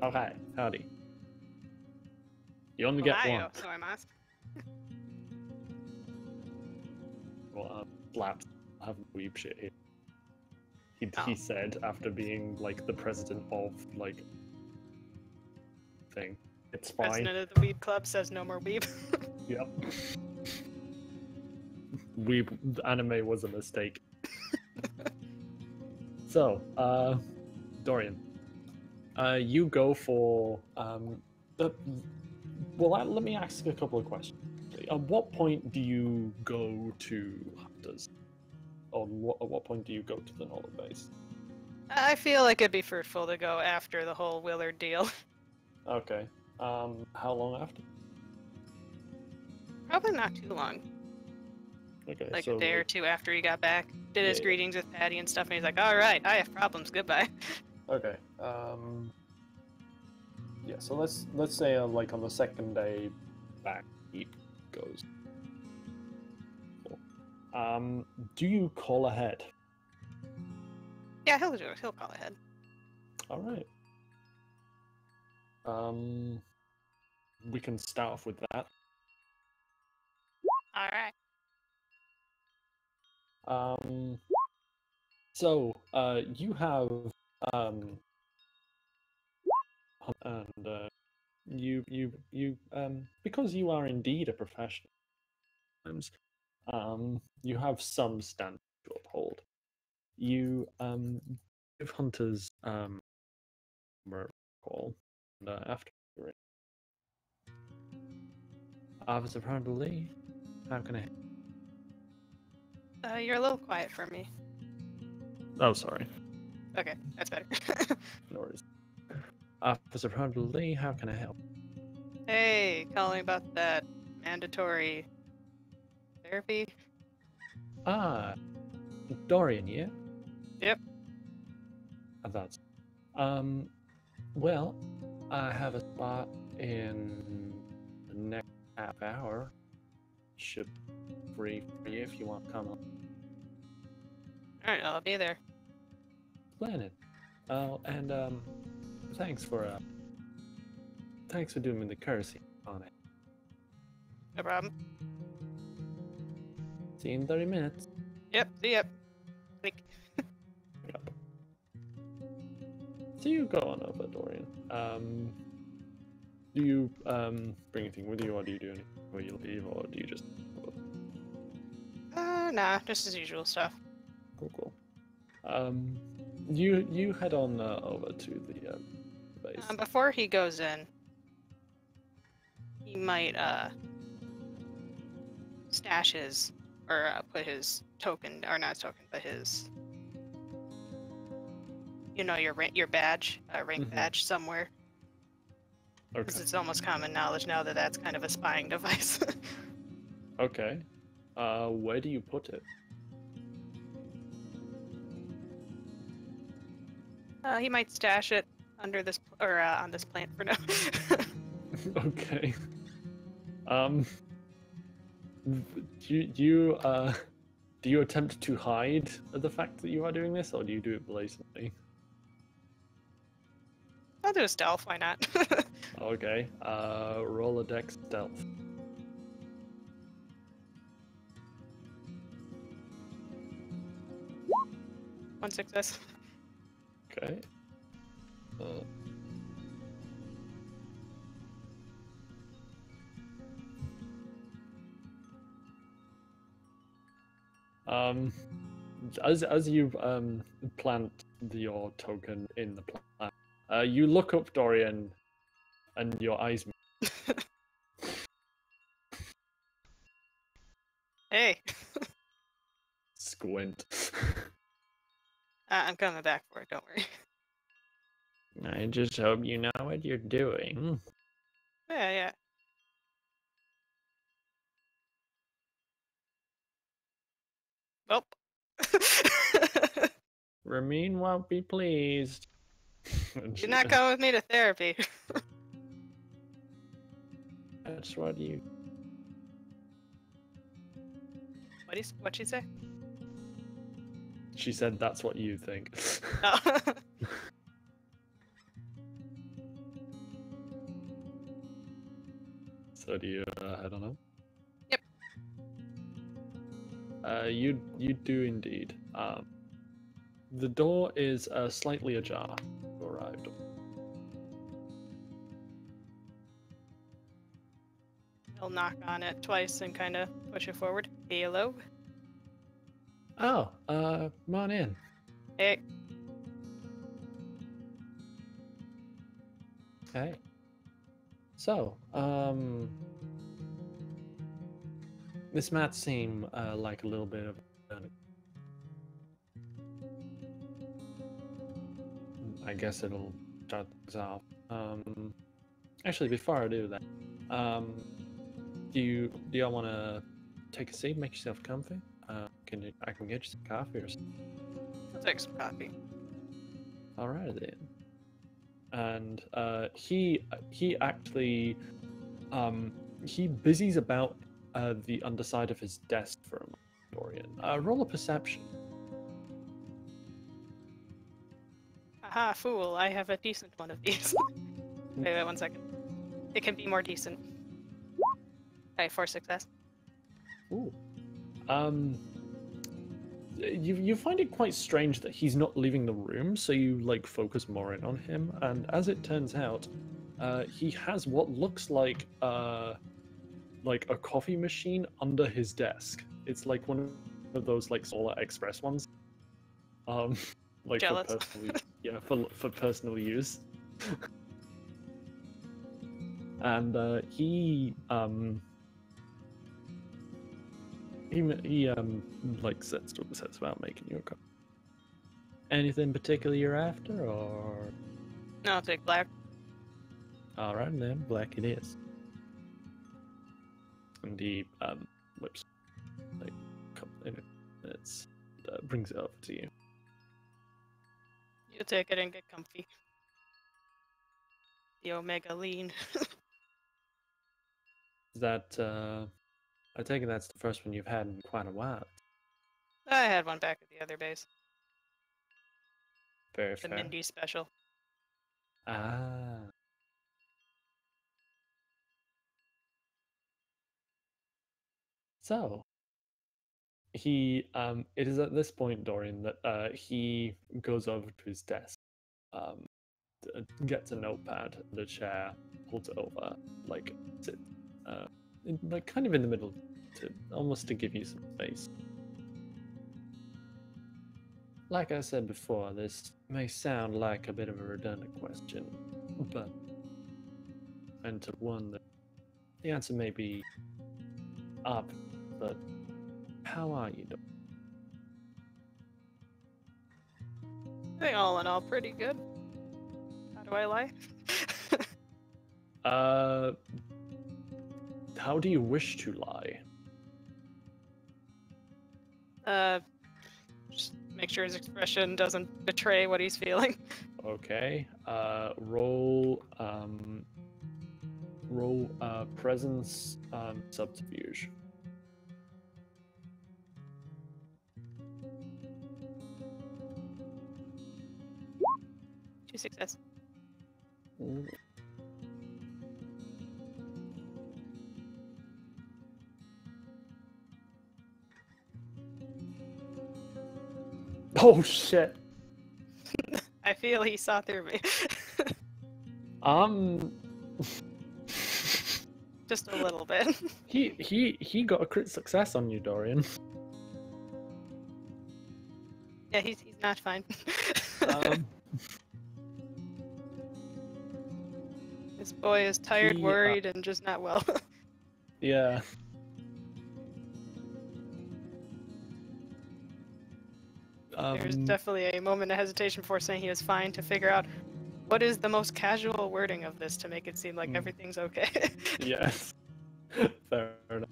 Oh, hi. Howdy. You only get Ohio, one. so I must. Well, slaps have weeb shit here. He Oh. said after being like the president of like thing. It's fine. President of the Weeb Club says no more weeb. Yep. The anime was a mistake. So, Dorian, you go for let me ask a couple of questions. At what point do you go to Hunters? Or at what point do you go to the Northern Base? I feel like it'd be fruitful to go after the whole Willard deal. Okay. How long after? Probably not too long. Okay, Like so a day or two after he got back. Did his Yeah. greetings with Patty and stuff, and he's like, alright, I have problems, goodbye. Okay. Yeah. So let's say like on the second day back, he goes. Do you call ahead? Yeah, he'll do it. He'll call ahead. All right. We can start off with that. Alright. So you have and you because you are indeed a professional, you have some standards to uphold. You give hunters call and after Officer Prandtl Lee, how can I? You're a little quiet for me. Oh, sorry. Okay, that's better. No worries. Officer Prandtl Lee, how can I help? Hey, calling about that mandatory therapy? Ah, Dorian, yeah? Yep. That's well, I have a spot in the next half hour. Should be free for you if you want to come on. Alright, I'll be there. Splendid. Oh, and thanks for doing me the courtesy on it. No problem. See you in 30 minutes. Yep, see ya. Like, Yep. So you go on over, Dorian. Do you bring anything with you, or do you do anything before you leave, or do you just? nah, just as usual stuff. Cool. You head on over to the base. Before he goes in, he might stash his, or put his token, or not token, but his, you know, your badge, rank badge somewhere. Because Okay. it's almost common knowledge now that that's kind of a spying device. Okay. Where do you put it? He might stash it under this, or on this plant for now. Okay. Do you attempt to hide the fact that you are doing this, or do you do it blatantly? I'll do a stealth, why not? Okay. Roll a dex stealth. One success. Okay. As you plant your token in the plant, you look up Dorian, and your eyes Hey, squint. I'm coming back for it, don't worry. I just hope you know what you're doing. Yeah. Well. Ramin won't be pleased. You're not coming with me to therapy. That's what you. What'd she say? She said that's what you think. Oh. So do you head on up? Yep. You do indeed. The door is slightly ajar. You arrived. He'll knock on it twice and kind of push it forward. Hello. Oh, come on in. Hey. Hey. So, this might seem like a little bit of I guess it'll start things off. Actually, before I do that, do y'all want to take a seat, make yourself comfy? I can get you some coffee or something. I'll take some coffee. All right then. And he actually he busies about the underside of his desk for a moment, Dorian. Roll a perception. Aha, fool! I have a decent one of these. Wait 1 second. It can be more decent. Okay, 4 success. Ooh. You find it quite strange that he's not leaving the room, so you like focus more in on him. And as it turns out, he has what looks like a coffee machine under his desk. It's like one of those like Solar Express ones. Like Jealous. for personal, yeah, for personal use. And he like sets about making you a cup. Anything particular you're after, or? No, I'll take black. All right then, black it is. And he whips like a couple of minutes, brings it over to you. You take it and get comfy. The Omega lean. Is that I take it that's the first one you've had in quite a while. I had one back at the other base. Very The fair. Mindy special. Ah. So he it is at this point, Dorian, that he goes over to his desk, gets a notepad, the chair, holds it over, like sit like kind of in the middle almost to give you some space. Like I said before, this may sound like a bit of a redundant question, but and to one that the answer may be up, but how are you doing? I think all in all, pretty good. How do I lie? How do you wish to lie? Just make sure his expression doesn't betray what he's feeling. Okay. Roll presence subterfuge. Two success. Ooh. Oh shit. I feel he saw through me. Just a little bit. He got a crit success on you, Dorian. Yeah, he's not fine. This boy is tired, worried, and just not well. Yeah. There's definitely a moment of hesitation before saying he was fine to figure out what is the most casual wording of this to make it seem like everything's okay. Yes. Fair enough.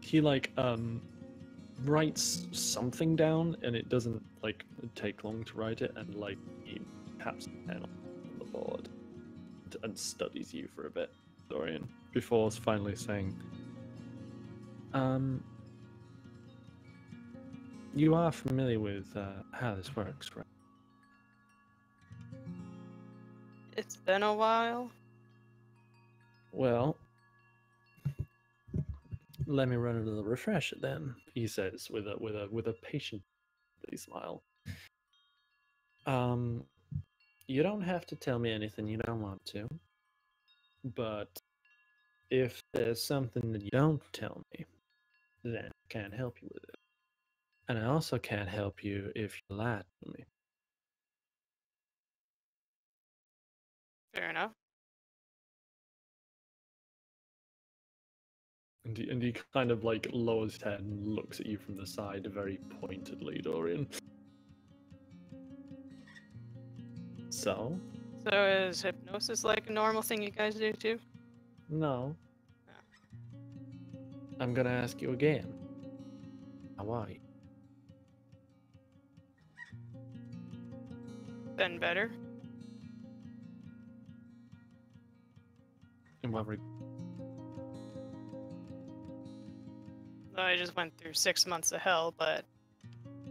He like writes something down, and it doesn't like take long to write it, and like he taps the pen on the board and studies you for a bit, Dorian, before finally saying, you are familiar with how this works, right? It's been a while. Well, let me run into the refresher then, he says with a patient smile. You don't have to tell me anything you don't want to, but if there's something that you don't tell me, then I can't help you with it. And I also can't help you if you lie to me. Fair enough. And he kind of like lowers his head and looks at you from the side very pointedly, Dorian. So? So is hypnosis like a normal thing you guys do too? No. I'm gonna ask you again. How are you? Been better. In what I just went through 6 months of hell, but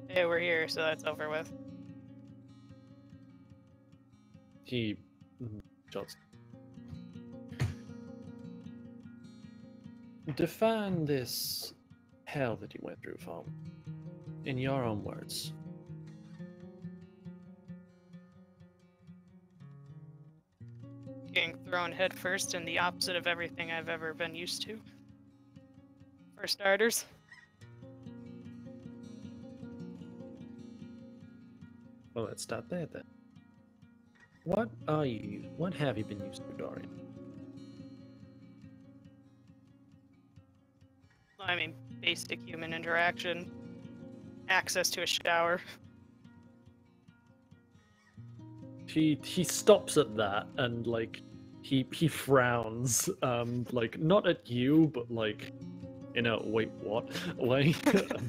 hey, we're here, so that's over with. He just define this hell that you went through, Foam, in your own words. Getting thrown headfirst in the opposite of everything I've ever been used to. For starters. Well, let's start there then. What have you been used to, Dorian? I mean, basic human interaction. Access to a shower. He stops at that and like he frowns, like not at you, but like in a wait what way,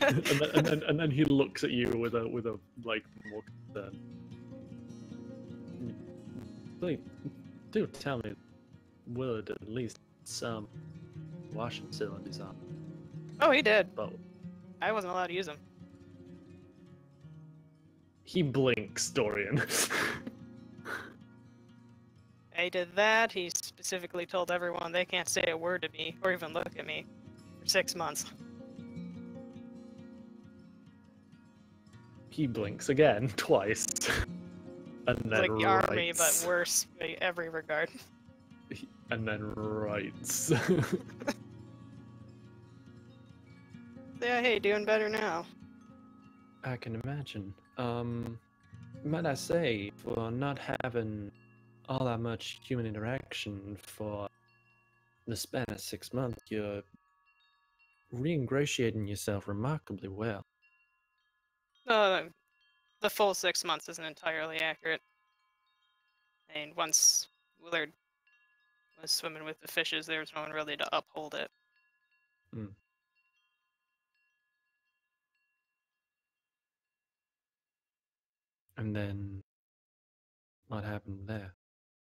and then he looks at you with a like more concern. Please, do tell me, Willard at least some washing facilities on. Oh, he did. But I wasn't allowed to use them. he blinks, Dorian. I did that. He specifically told everyone they can't say a word to me or even look at me for 6 months. He blinks again, twice. And It's then like the army, writes. but worse in every regard. And then writes. Yeah, hey, doing better now. I can imagine. Might I say, for not having all that much human interaction for the span of 6 months, you're re-ingratiating yourself remarkably well. The full 6 months isn't entirely accurate. I mean, once Willard was swimming with the fishes, there was no one really to uphold it. Mm. And then, what happened there?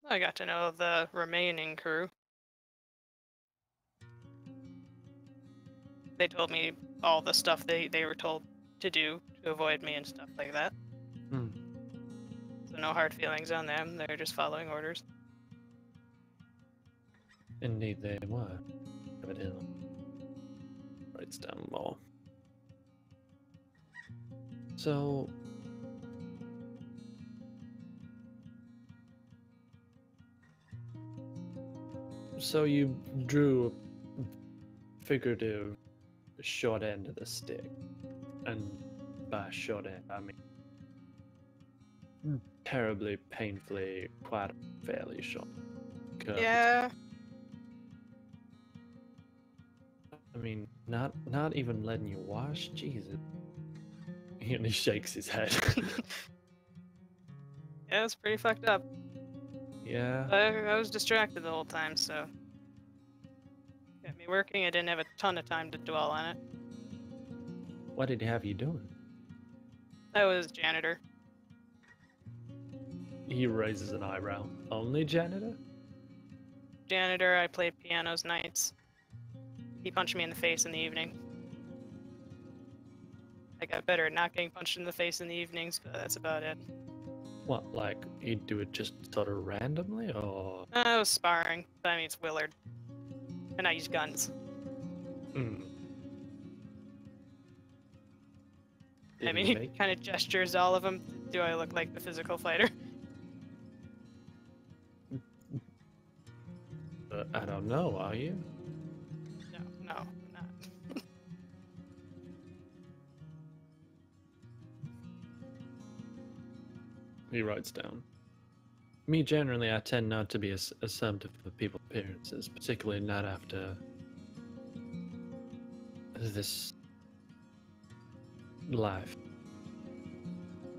I got to know the remaining crew. They told me all the stuff they were told to do to avoid me and stuff like that. Mm. So no hard feelings on them, they're just following orders. Indeed they were. Rabbit Hill writes down more. So, you drew a figurative short end of the stick, and by short end I mean terribly, painfully, quite fairly short. Yeah. I mean, not even letting you wash, Jesus. And he shakes his head. Yeah, it's pretty fucked up. Yeah. I was distracted the whole time, so got me working. I didn't have a ton of time to dwell on it. What did he have you doing? I was janitor. He raises an eyebrow. Only janitor? Janitor, I played pianos nights. He punched me in the face in the evening. I got better at not getting punched in the face in the evenings, but that's about it. What, like, he'd do it just sort of randomly, or? I was sparring, but I mean, it's Willard. And I use guns. Hmm. I mean, he kind of gestures all of them. Do I look like the physical fighter? I don't know, are you? No, I'm not. He writes down. Me, generally, I tend not to be assumptive of people's appearances, particularly not after this life.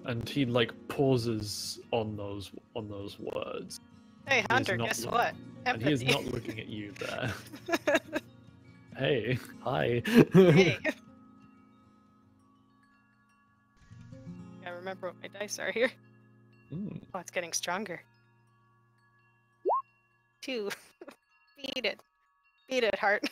And he like pauses on those words. Hey, Hunter, guess what? And he is Empathy. not looking at you there. Hey, hi. Hey. I remember what my dice are here. Mm. Oh, it's getting stronger. 2. Beat it. Beat it, heart.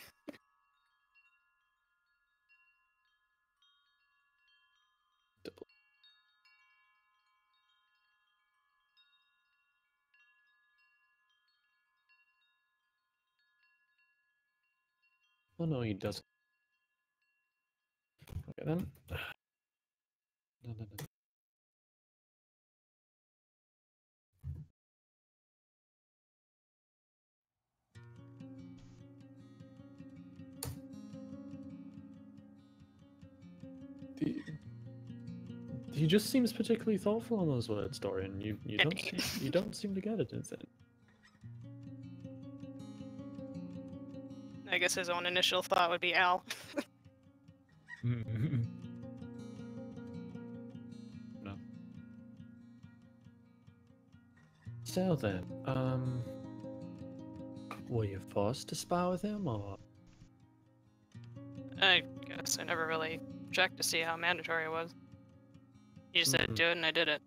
Oh no, he doesn't. Okay then. No, no, no. He just seems particularly thoughtful on those words, Dorian. You don't seem to get it, is it? I guess his own initial thought would be Al. No. So then, were you forced to spar with him, or? I guess I never really checked to see how mandatory it was. You just said do it, and I did it.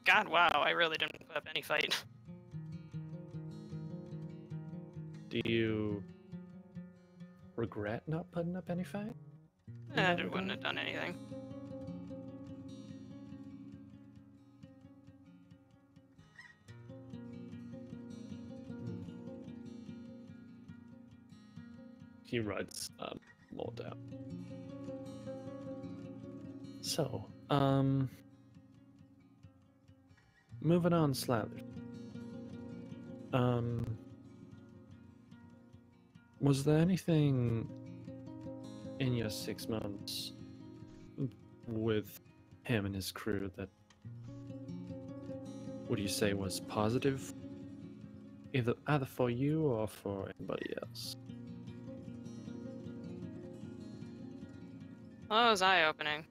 God, wow, I really didn't put up any fight. Do you regret not putting up any fight? I wouldn't have done anything. He writes more down. So, moving on slightly. Was there anything in your 6 months with him and his crew that, would you say, was positive, either for you or for anybody else? Well, that was eye-opening.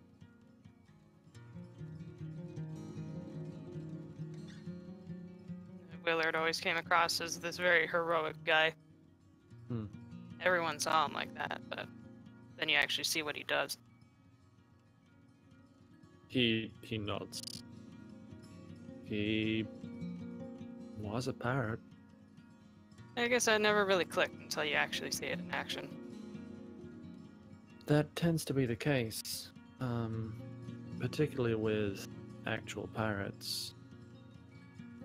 Willard always came across as this very heroic guy. Everyone saw him like that, but then you actually see what he does. He nods. He was a pirate. I guess that never really clicked until you actually see it in action. That tends to be the case, particularly with actual pirates.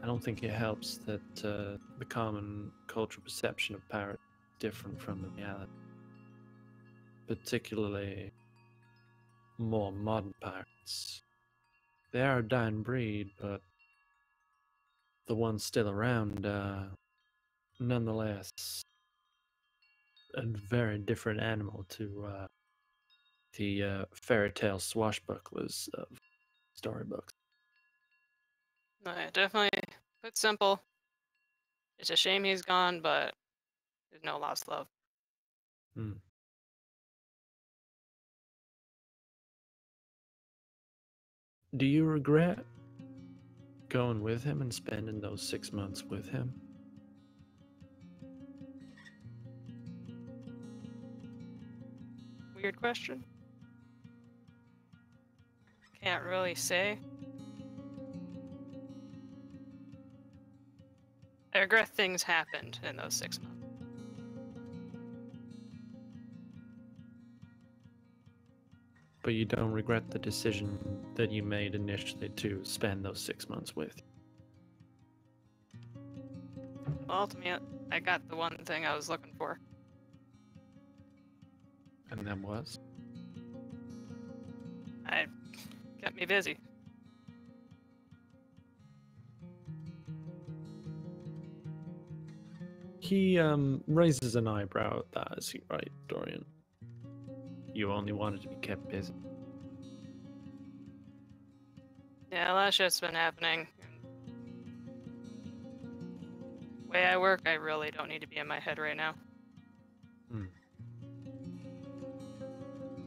I don't think it helps that the common cultural perception of pirates is different from the reality. Particularly more modern pirates. They are a dying breed, but the ones still around, nonetheless, a very different animal to the fairy tale swashbucklers of storybooks. Definitely, put simple. It's a shame he's gone, but there's no lost love. Do you regret going with him and spending those 6 months with him? Weird question. Can't really say. I regret things happened in those 6 months. But you don't regret the decision that you made initially to spend those 6 months with. Well, ultimately, I got the one thing I was looking for. And that was? It kept me busy. He raises an eyebrow at that as he writes, Dorian. You only wanted to be kept busy. Yeah, a lot of shit's been happening. The way I work, I really don't need to be in my head right now.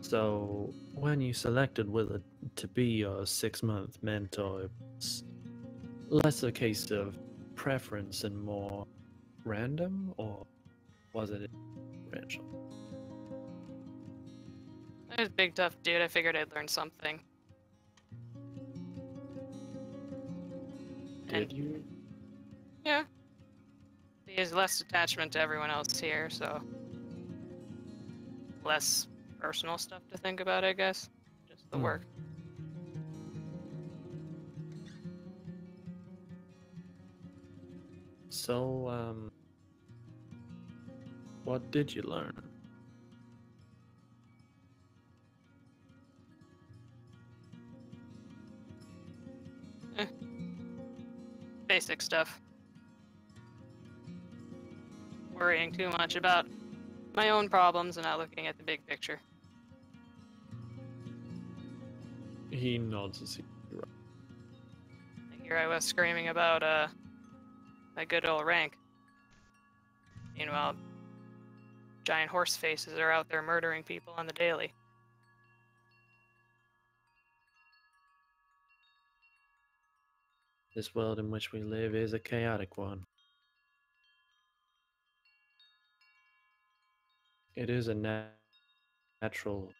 So, when you selected Willard to be your 6-month mentor, it was less a case of preference and more random, or was it differential? I was a big tough dude. I figured I'd learn something. Did you? Yeah. He has less attachment to everyone else here, so less personal stuff to think about, I guess. Just the work. So, what did you learn? Basic stuff. Worrying too much about my own problems and not looking at the big picture. He nods as he writes. Here I was screaming about my good old rank. Meanwhile, giant horse faces are out there murdering people on the daily. This world in which we live is a chaotic one. It is a natural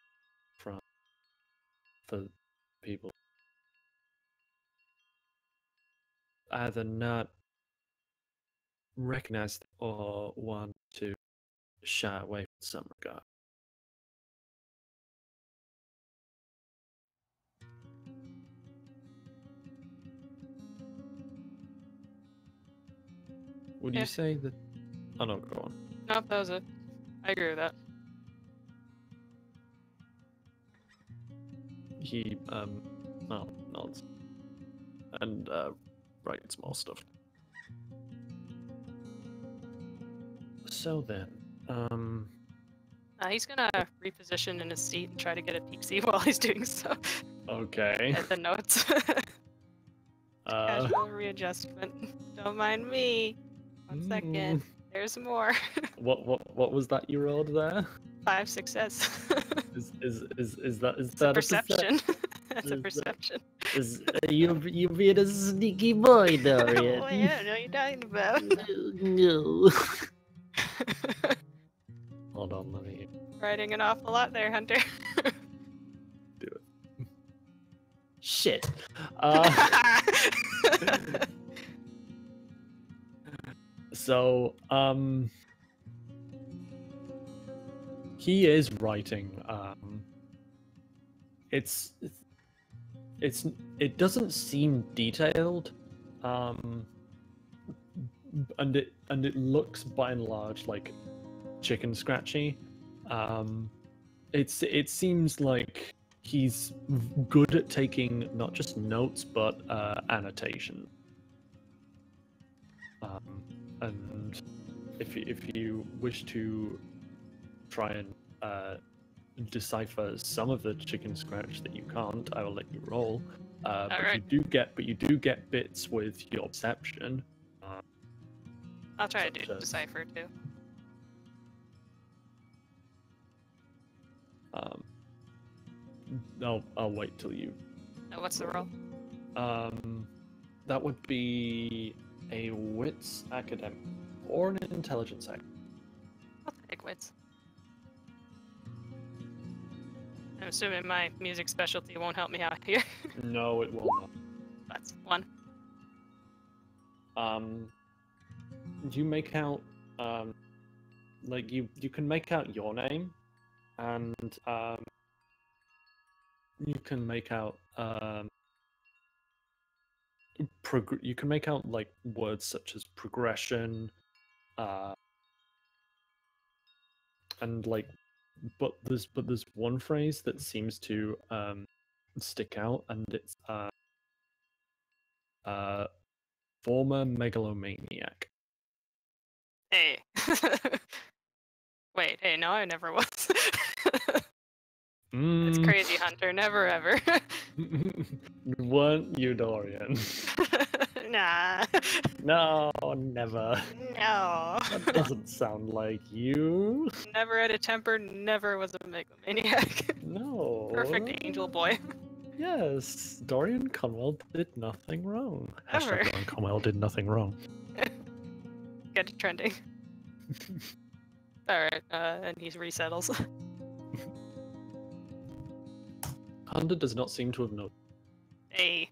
front for people either not recognize or want to shy away from some regard. Would you say that? Oh no, go on. Nope, that was it. I agree with that. He nods and writes more stuff. So then, He's gonna reposition in his seat and try to get a peek see while he's doing so. Okay. At the notes. Casual readjustment. Don't mind me. 1 second. There's more. What was that you rolled there? 5 success. Is that a perception? That's a perception. You being a sneaky boy, Dorian? Oh, I don't know what you're talking about. No. Hold on, let me Writing an awful lot there, Hunter. do it. Shit. So, he is writing. It doesn't seem detailed, and it looks by and large like chicken scratchy. It seems like he's good at taking not just notes but annotation. And if you wish to try and decipher some of the chicken scratch that you can't, I will let you roll. But right. you do get bits with your perception. I'll try to decipher too. I'll wait till you. What's the roll? That would be a wits academic or an intelligence academic. I'll take wits. I'm assuming my music specialty won't help me out here. No, it will not. That's 1. You make out, like you can make out your name, and you can make out you can make out like words such as progression, uh, and like, but there's one phrase that seems to stick out, and it's uh, former megalomaniac. Hey. Wait, hey, no, I never was. It's crazy, Hunter. Never ever. Weren't you, Dorian? Nah. No, never. No. That doesn't sound like you. Never had a temper, never was a megalomaniac. No. Perfect angel boy. Yes, Dorian Conwell did nothing wrong. Ever. Hashtag Dorian Conwell did nothing wrong. Get it trending. Alright, and he resettles. Hunter does not seem to have noticed. Hey.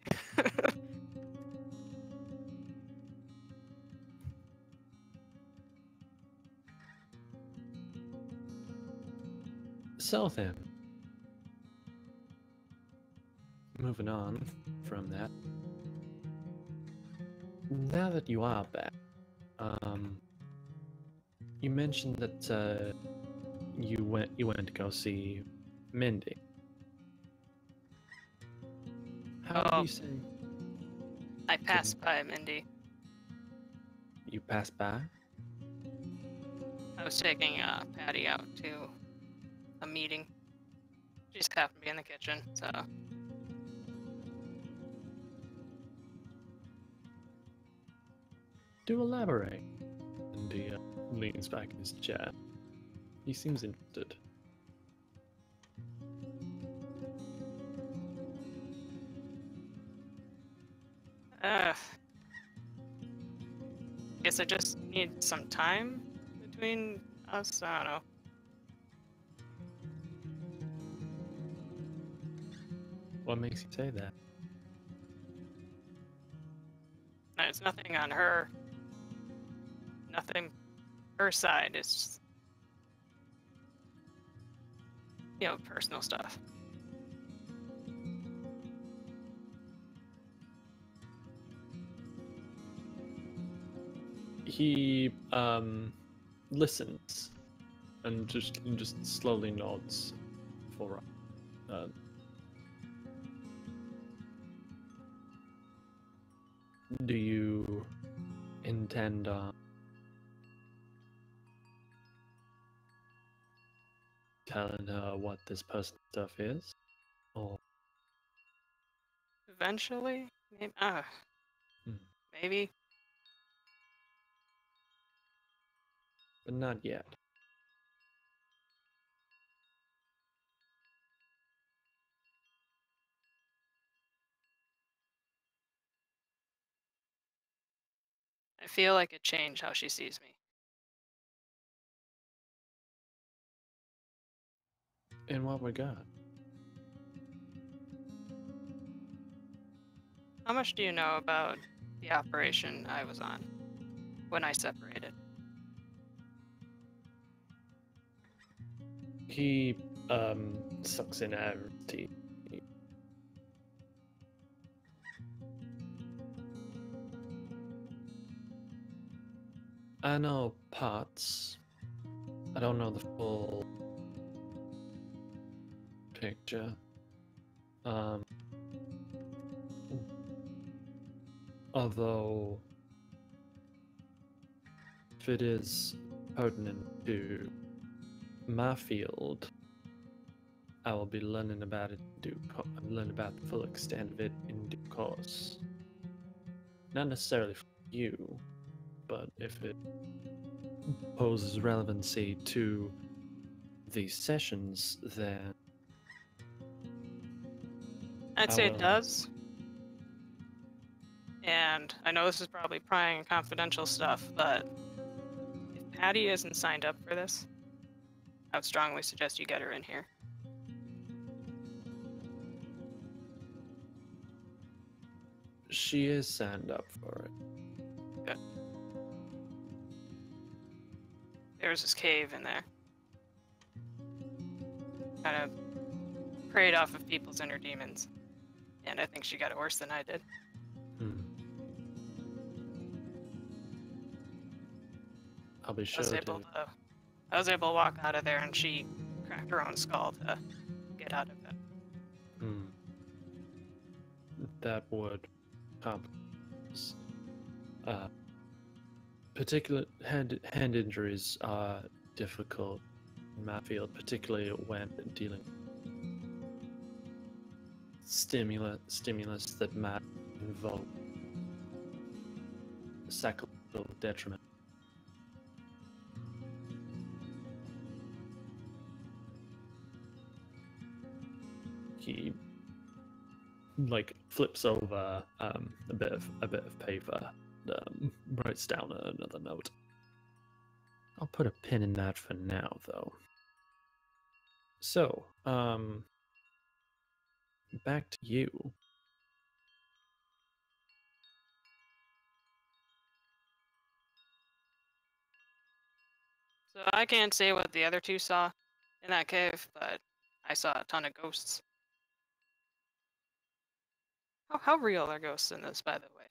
So then, moving on from that. Now that you are back, you mentioned that you went to go see Mindy. How did Oh. you say I passed by Mindy. you passed by? I was taking Patty out to a meeting. She just happened to be in the kitchen, so. Do elaborate. Mindy leans back in his chair. He seems interested. Guess I just need some time between us. I don't know. What makes you say that? It's nothing on her. Nothing her side. It's just, personal stuff. He listens and just slowly nods for do you intend on telling her what this person stuff is? Or Eventually? Maybe. Maybe. but not yet. I feel like it changed how she sees me. In what regard? How much do you know about the operation I was on when I separated? He sucks in air. I know parts. I don't know the full picture. Although, if it is pertinent to my field, I will be learning about it learn about the full extent of it in due course. Not necessarily for you, but if it poses relevancy to these sessions, then I'd I say it will. does. And I know this is probably prying and confidential stuff, but if Patty isn't signed up for this, I would strongly suggest you get her in here. She is signed up for it. Good. There's this cave in there. Kind of preyed off of people's inner demons. And I think she got it worse than I did. Hmm. I'll be I sure was to. I was able to walk out of there, and she cracked her own skull to get out of it. Hmm. That would comp. Particular hand injuries are difficult in my field, particularly when dealing stimulus that might involve psychological detriment. He like flips over a bit of paper, writes down another note. I'll put a pin in that for now, though. So, back to you. So I can't say what the other two saw in that cave, but I saw a ton of ghosts. How real are ghosts in this, by the way?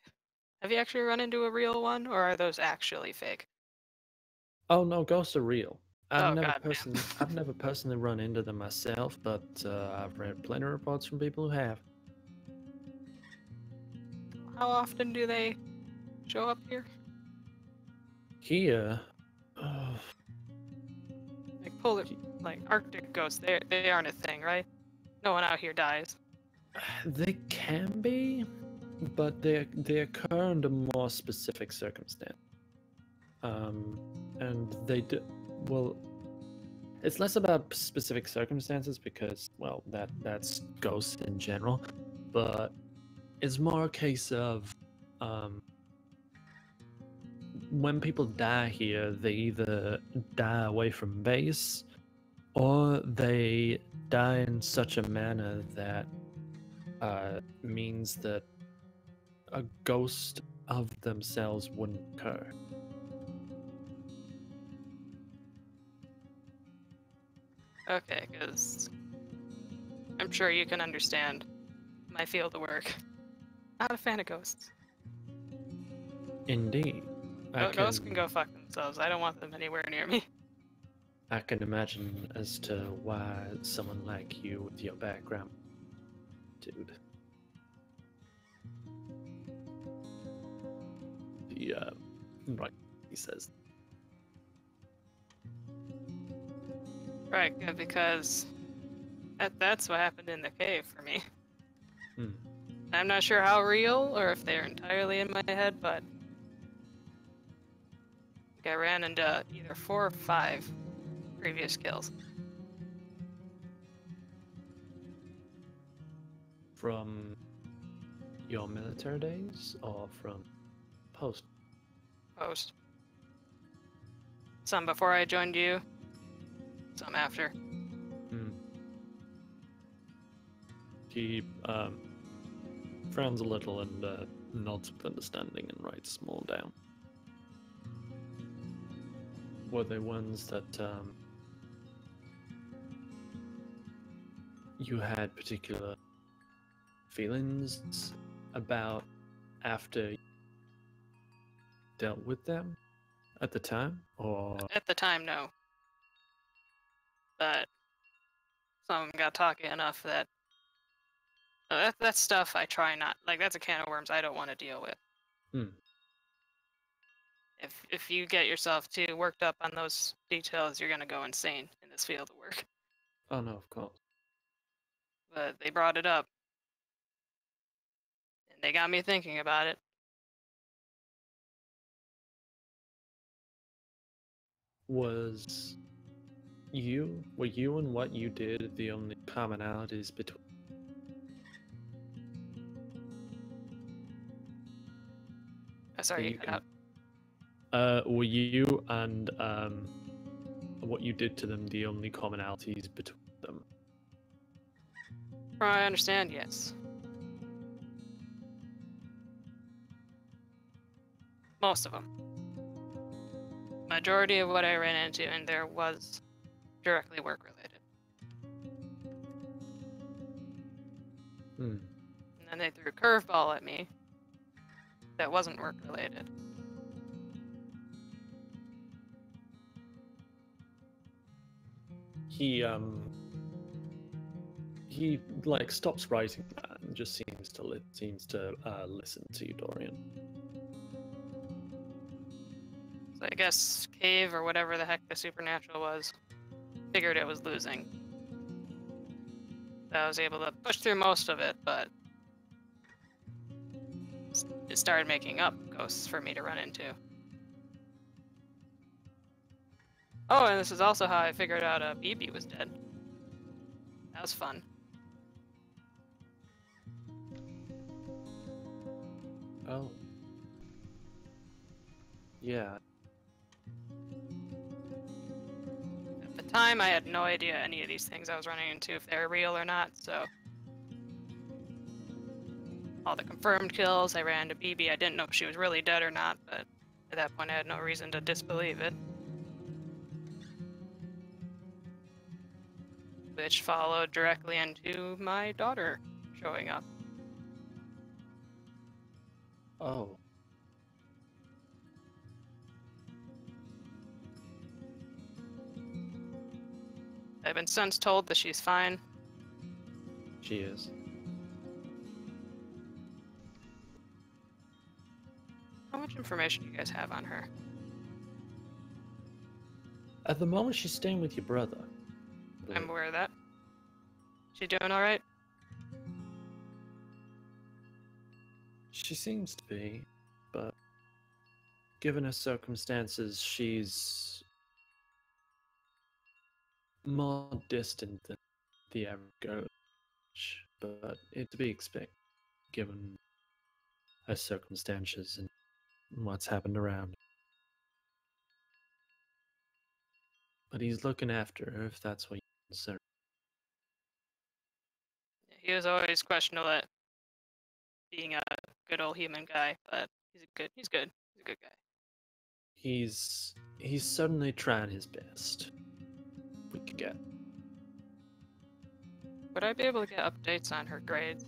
Have you actually run into a real one, or are those actually fake? Oh no, ghosts are real. Oh god, man. I've never personally run into them myself, but I've read plenty of reports from people who have. How often do they show up here? Here, uh, Like polar, like Arctic ghosts, they aren't a thing, right? No one out here dies. they can be, but they occur under more specific circumstance. And they do well. It's less about specific circumstances because, well, that's ghosts in general, but it's more a case of when people die here, they either die away from base or they die in such a manner that means that a ghost of themselves wouldn't occur. Okay, because I'm sure you can understand my field of work. Not a fan of ghosts. Indeed. Ghosts can go fuck themselves. I don't want them anywhere near me. I can imagine as to why someone like you with your background, dude. Right, he says. Right, good, because that's what happened in the cave for me. Hmm. I'm not sure how real or if they're entirely in my head, but I ran into either 4 or 5 previous kills. From your military days or from post? Post. Some before I joined you, some after. Hmm. He frowns a little and nods with understanding and writes them all down. Were they ones that you had particular feelings about after you dealt with them at the time, or At the time, no. But some of them got talky enough that that's stuff I try not, like, that's a can of worms I don't want to deal with. Hmm. If you get yourself too worked up on those details, you're gonna go insane in this field of work. Oh no, of course. But they brought it up, and they got me thinking about it. Were you and what you did the only commonalities between? Sorry, you You cut can, out. were you and what you did to them the only commonalities between them? From what I understand, yes. Most of them. Majority of what I ran into in there was directly work related. Hmm. And then they threw a curveball at me that wasn't work related. He like stops writing that and just seems to listen to you, Dorian. So I guess Cave or whatever the heck the supernatural was figured it was losing. So I was able to push through most of it, but it started making up ghosts for me to run into. Oh, and this is also how I figured out BB was dead. That was fun. Oh. Yeah. At the time, I had no idea any of these things I was running into, if they were real or not, so... All the confirmed kills, I ran into BB. I didn't know if she was really dead or not, but at that point I had no reason to disbelieve it. Which followed directly into my daughter showing up. Oh. I've been since told that she's fine. She is. How much information do you guys have on her? At the moment, she's staying with your brother. I'm aware of that. She doing alright? She seems to be, but given her circumstances, she's more distant than the average ghost. But it's to be expected, given her circumstances and what's happened around. But he's looking after her, if that's what you're concerned. He was always questionable at being a good old human guy, but he's good. He's a good guy. He's certainly trying his best. We could get. Would I be able to get updates on her grades?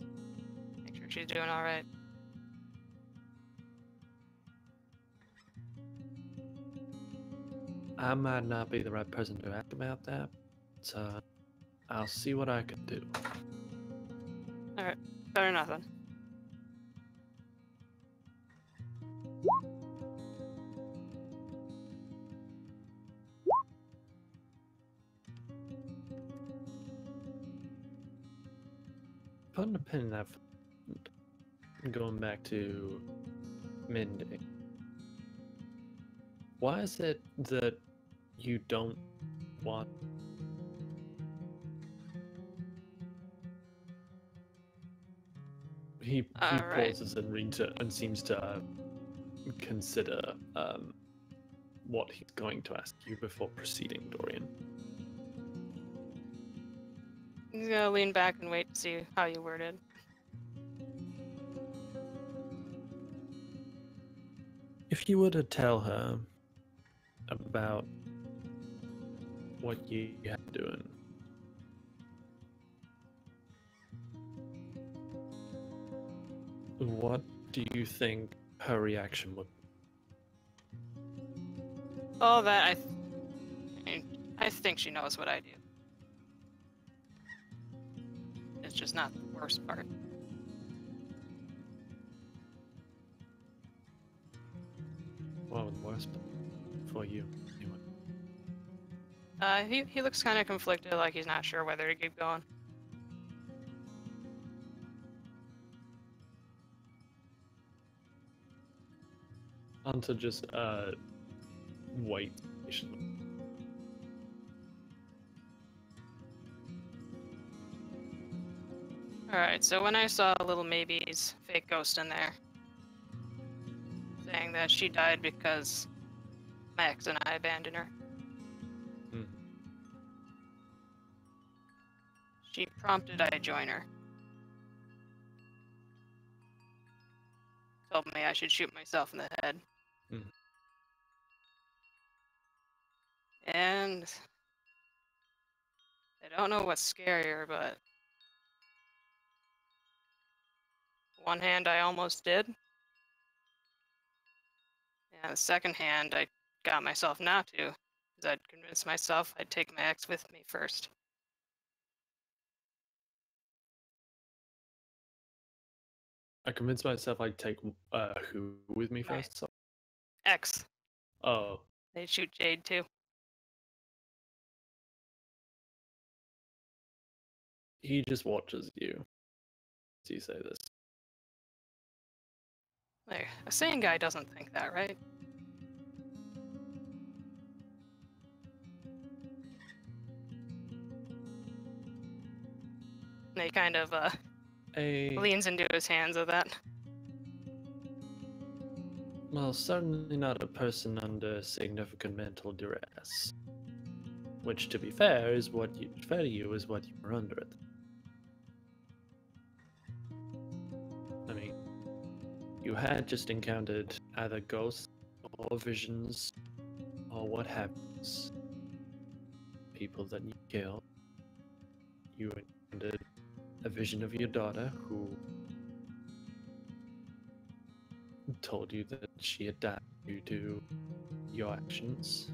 Make sure she's doing alright. I might not be the right person to ask about that, so I'll see what I can do. Alright, better nothing. Putting a pin in that, going back to Mindy. Why is it that you don't want? He Alright. pauses and seems to consider what he's going to ask you before proceeding, Dorian. He's gonna lean back and wait to see how you worded. If you were to tell her about what you have doing, what do you think her reaction would be? All that, I think she knows what I do. It's just not the worst part. Well, the worst for you, anyway. He looks kind of conflicted, like he's not sure whether to keep going. Hunter just wait patiently. Alright, so when I saw little Maybe's fake ghost in there, saying that she died because Max and I abandoned her. Hmm. She prompted I join her. Told me I should shoot myself in the head. Hmm. And I don't know what's scarier, but One hand, I almost did. And the second hand, I got myself not to, because I'd convinced myself I'd take my ex with me first. I convinced myself I'd take who with me My first. So, ex. oh, They'd shoot Jade too. he just watches you. As you say this. Like, a sane guy doesn't think that, right? And he kind of leans into his hands with that. Well, certainly not a person under significant mental duress. Which, to be fair, is fair to you is what you were under it. I mean, you had just encountered either ghosts or visions or what happens. People that you killed. You encountered a vision of your daughter who told you that she had died due to your actions.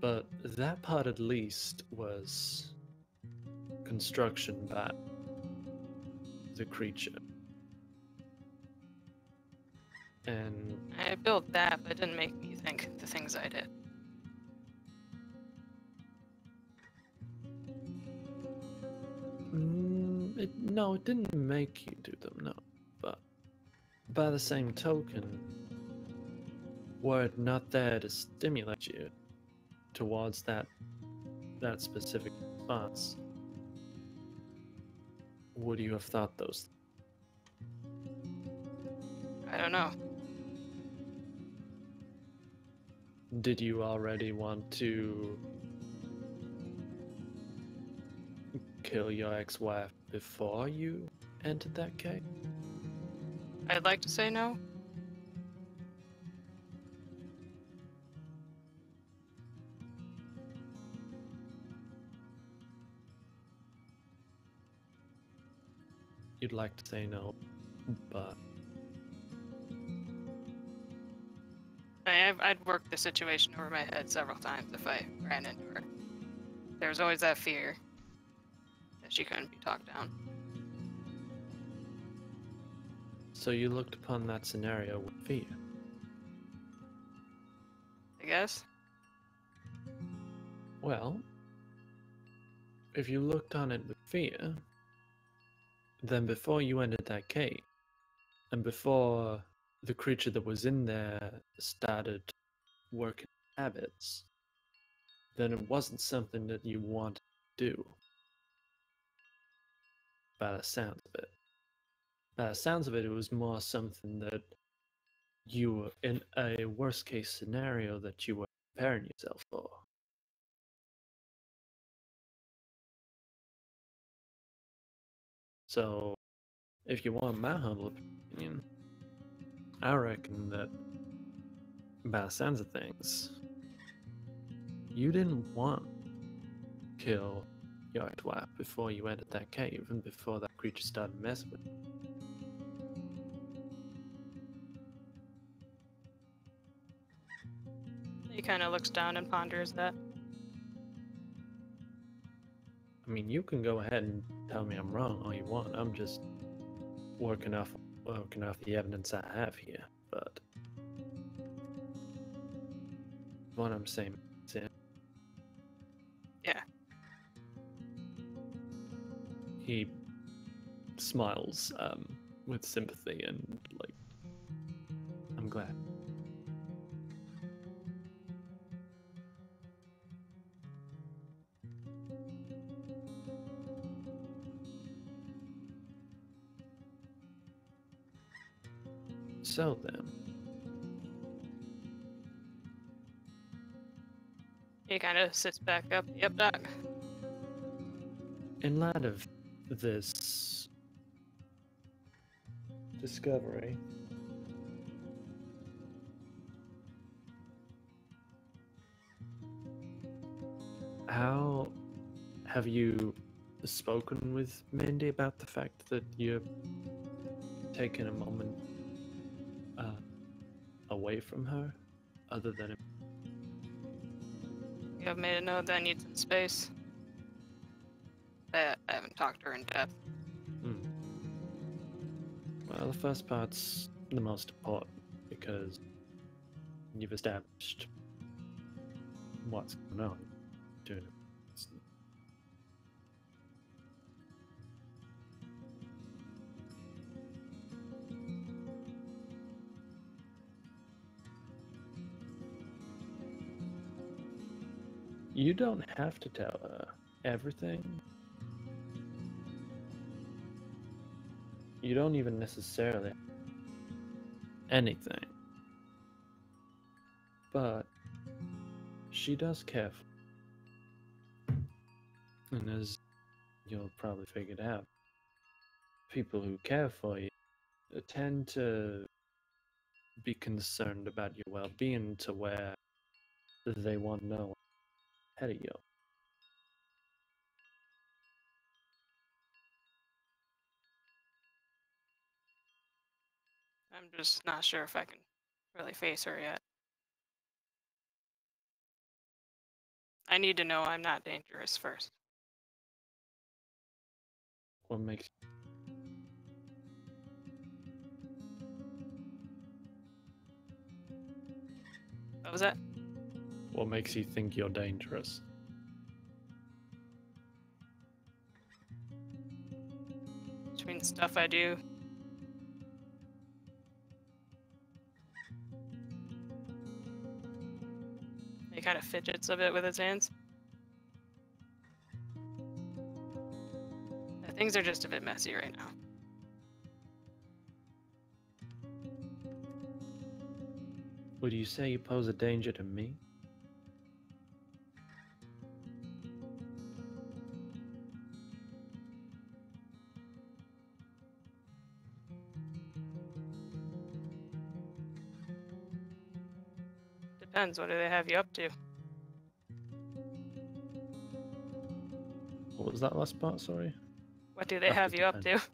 But that part at least was construction by the creature. And I built that, but it didn't make me think the things I did. no, it didn't make you do them, no. But by the same token, were it not there to stimulate you towards that specific response, would you have thought those? I don't know. Did you already want to kill your ex-wife before you entered that cave? I'd like to say no. You'd like to say no, but I'd worked the situation over my head several times if I ran into her. There was always that fear that she couldn't be talked down. so you looked upon that scenario with fear. I guess. Well, if you looked on it with fear, then before you entered that cave, and before the creature that was in there started working habits, then it wasn't something that you wanted to do. By the sounds of it. By the sounds of it, it was more something that you were in a worst case scenario that you were preparing yourself for. So, if you want my humble opinion, I reckon that by the sounds of things, you didn't want to kill your ex-wife before you entered that cave and before that creature started messing with you. He kind of looks down and ponders that. I mean, you can go ahead and tell me I'm wrong all you want. I'm just working off the evidence I have here, but what I'm saying is it. Yeah. He smiles with sympathy and like, I'm glad. So then, He kind of sits back up. Yep, Doc. in light of this discovery, how have you spoken with Mindy about the fact that you're taken a moment away from her, other than You have made a note that I need some space. I haven't talked to her in depth. Well, the first part's the most important because you've established what's going on. You don't have to tell her everything. You don't even necessarily anything. But she does care for you. And as you'll probably figure out, people who care for you tend to be concerned about your well-being to where they want to know ahead of you. I'm just not sure if I can really face her yet. I need to know I'm not dangerous first. What makes What was that? what makes you think you're dangerous? Between stuff I do. He kind of fidgets a bit with his hands. Things are just a bit messy right now. Would you say you pose a danger to me? Depends, what do they have you up to? What was that last part, sorry? What do they Have to have you up depend. to?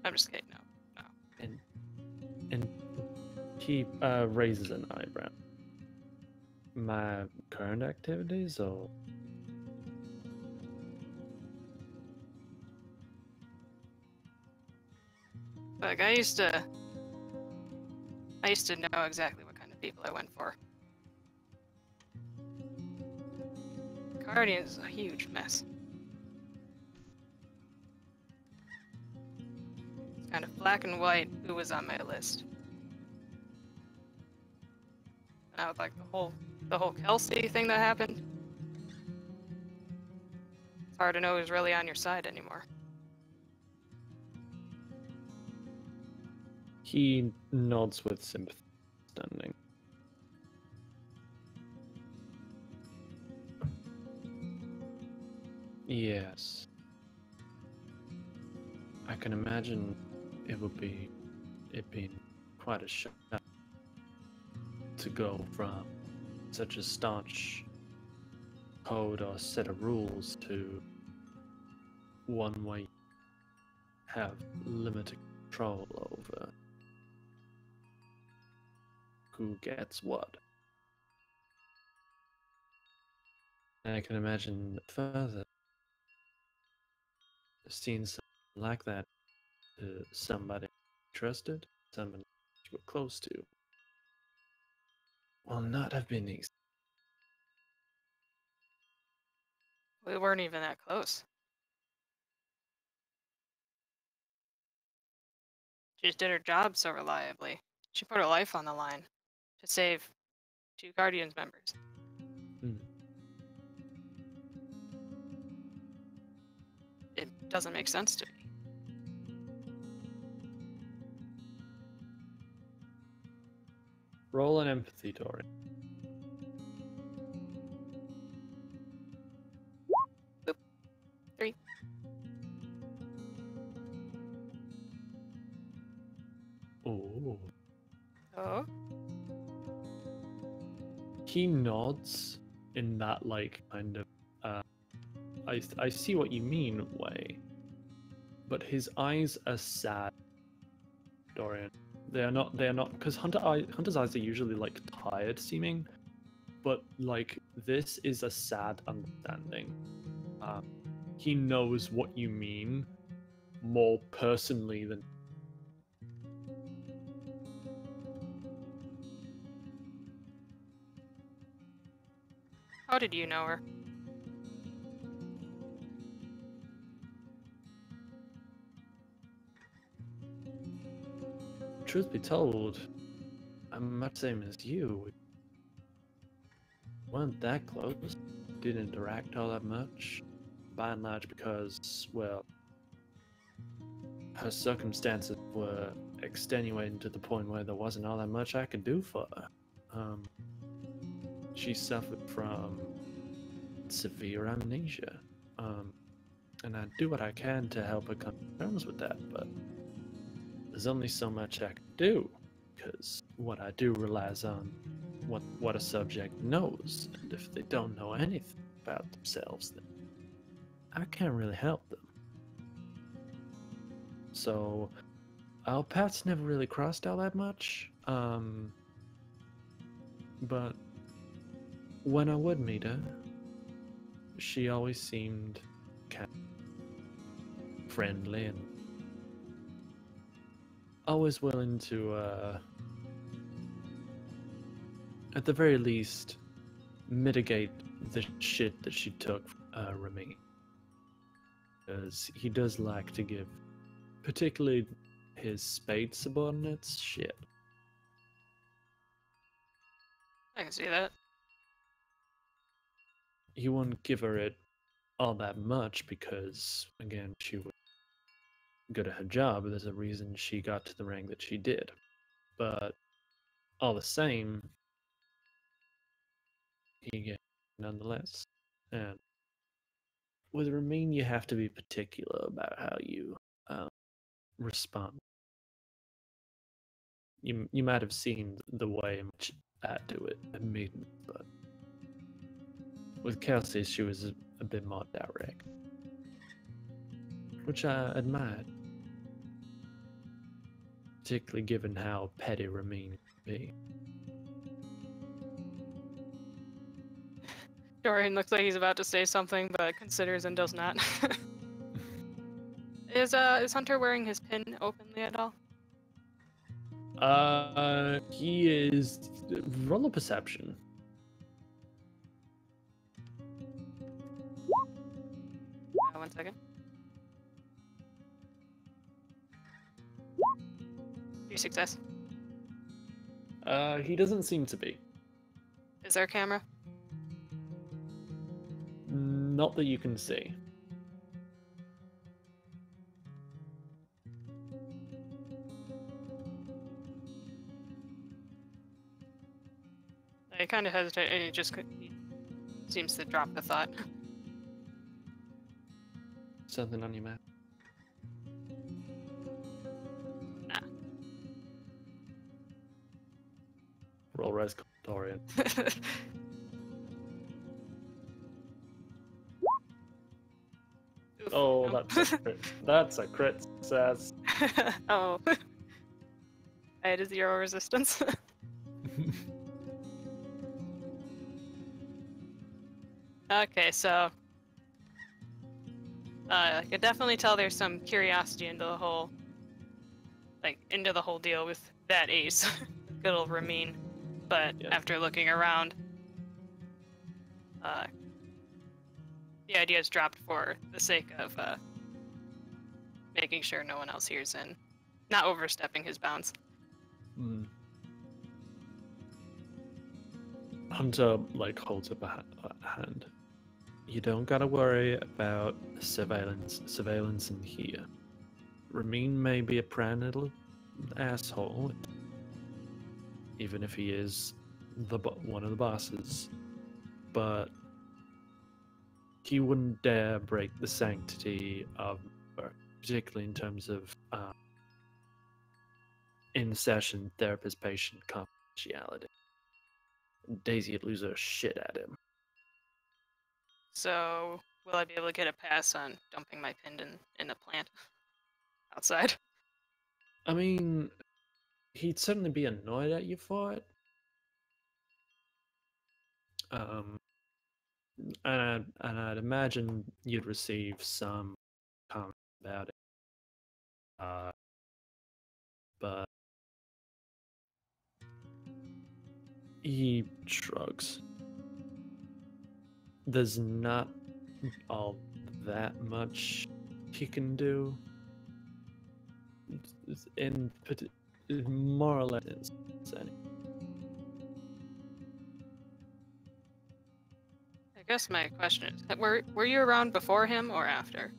I'm just kidding, no. And he raises an eyebrow. My current activities, or Like, I used to know exactly what kind of people I went for. Guardian is a huge mess. It's kind of black and white who was on my list. And I would like the whole Kelsey thing that happened. It's hard to know who's really on your side anymore. he nods with sympathy, understanding. Yes. I can imagine it being quite a shock to go from such a staunch code or set of rules to one where you have limited control over who gets what. And I can imagine further seeing something like that to somebody trusted, somebody you were close to, will not have been easy. We weren't even that close. She just did her job so reliably. She put her life on the line to save 2 Guardians members. It doesn't make sense to me. Roll an empathy, Dorian. Boop. 3. Oh. Oh? He nods in that like kind of I see what you mean, Wei. But his eyes are sad, Dorian. They are not because Hunter's eyes are usually like tired seeming, but like this is a sad understanding. He knows what you mean more personally than. How did you know her? Truth be told, I'm much the same as you. We weren't that close. Didn't interact all that much. By and large because, well, her circumstances were extenuating to the point where there wasn't all that much I could do for her. She suffered from severe amnesia. And I do what I can to help her come to terms with that, but there's only so much I can do, because what I do relies on what a subject knows, and if they don't know anything about themselves, then I can't really help them. So our paths never really crossed all that much, but when I would meet her, she always seemed kind of friendly and always willing to, at the very least, mitigate the shit that she took from Remy. Because he does like to give, particularly his spade subordinates, shit. I can see that. He wouldn't give her it all that much because, again, she was good at her job. There's a reason she got to the rank that she did. But all the same, he gave nonetheless. And with Ramin, you have to be particular about how you respond. You might have seen the way in which I do it immediately, but with Kelsey, she was a bit more direct, which I admired, particularly given how petty Ramin can be. Dorian looks like he's about to say something, but considers and does not. Is Hunter wearing his pin openly at all? He is. Roll a perception. One second. You success. He doesn't seem to be. Is there a camera? Not that you can see. I kind of hesitate, and he seems to drop the thought. Something on your map. Nah. Roll res Dorian. Oh, no. that's a crit. That's a crit success. Oh. I had a 0 resistance. Okay, so I can definitely tell there's some curiosity into the whole, deal with that ace, good old Ramin. But Yeah. after looking around, the idea is dropped for the sake of making sure no one else hears and not overstepping his bounds. Hunter holds up a hand. You don't gotta worry about surveillance in here. Ramin may be a proud little asshole, even if he is one of the bosses, but he wouldn't dare break the sanctity of work, particularly in terms of in-session therapist-patient confidentiality. Daisy would lose her shit at him. So will I be able to get a pass on dumping my pin in the plant outside? I mean, he'd certainly be annoyed at you for it. Um, and I'd imagine you'd receive some comment about it. But he shrugs. There's not all that much he can do. In more or less insanity. I guess my question is, were you around before him or after?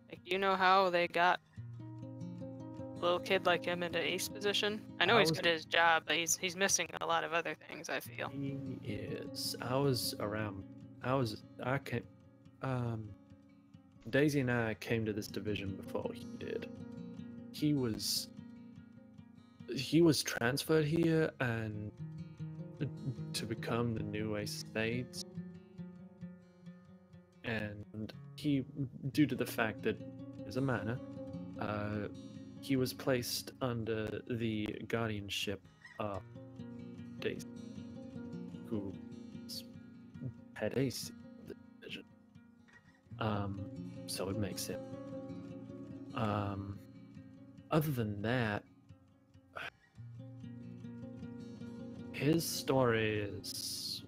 Like, do you know how they got a little kid like him into ace position? I know he's good at his job, but he's missing a lot of other things, I feel. He is. I was around. I came. Daisy and I came to this division before he did. He was transferred here and to become the new Ace of Spades. And he, due to the fact that there's a manor, he was placed under the guardianship of Daisy, who had Ace in the division. So it makes him. Other than that, his story is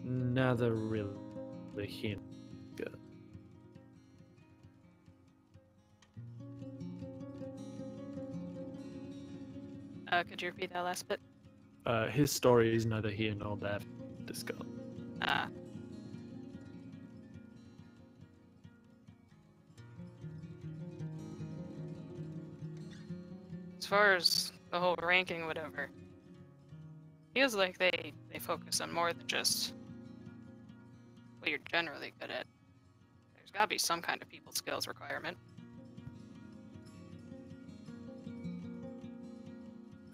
neither really good. Could you repeat that last bit? His story is neither here nor there discussed. As far as the whole ranking, whatever, feels like they focus on more than just what you're generally good at. There's gotta be some kind of people skills requirement.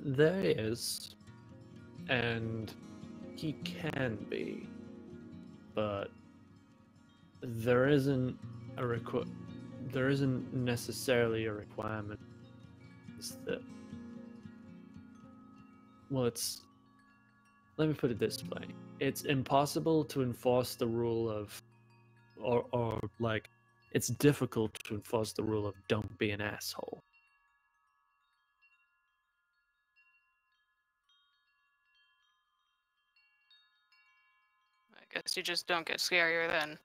There is, and he can be, but there isn't necessarily a requirement. Is that, well, let me put it this way: it's impossible to enforce the rule of, or like, it's difficult to enforce the rule of don't be an asshole. I guess you just don't get scarier than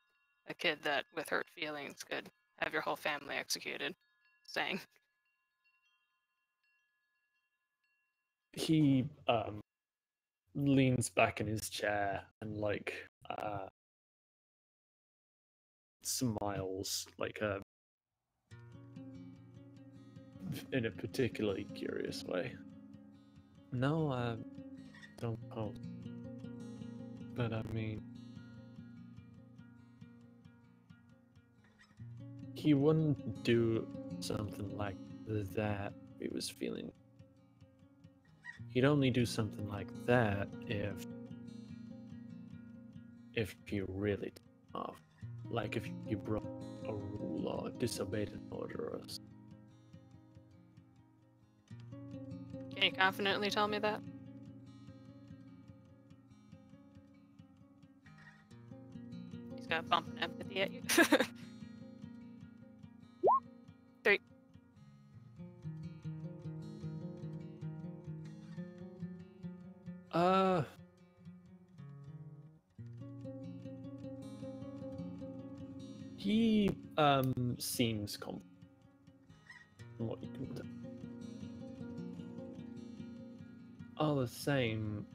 a kid that, with hurt feelings, could have your whole family executed. Saying. He leans back in his chair and smiles in a particularly curious way. No, I don't know. But I mean, he wouldn't do something like that if he was feeling. He'd only do something like that if you really off. Like if you broke a rule or disobeyed an order or something. Can you confidently tell me that? He's got a bump in empathy at you. 3. He seems confident from what you can tell. All the same,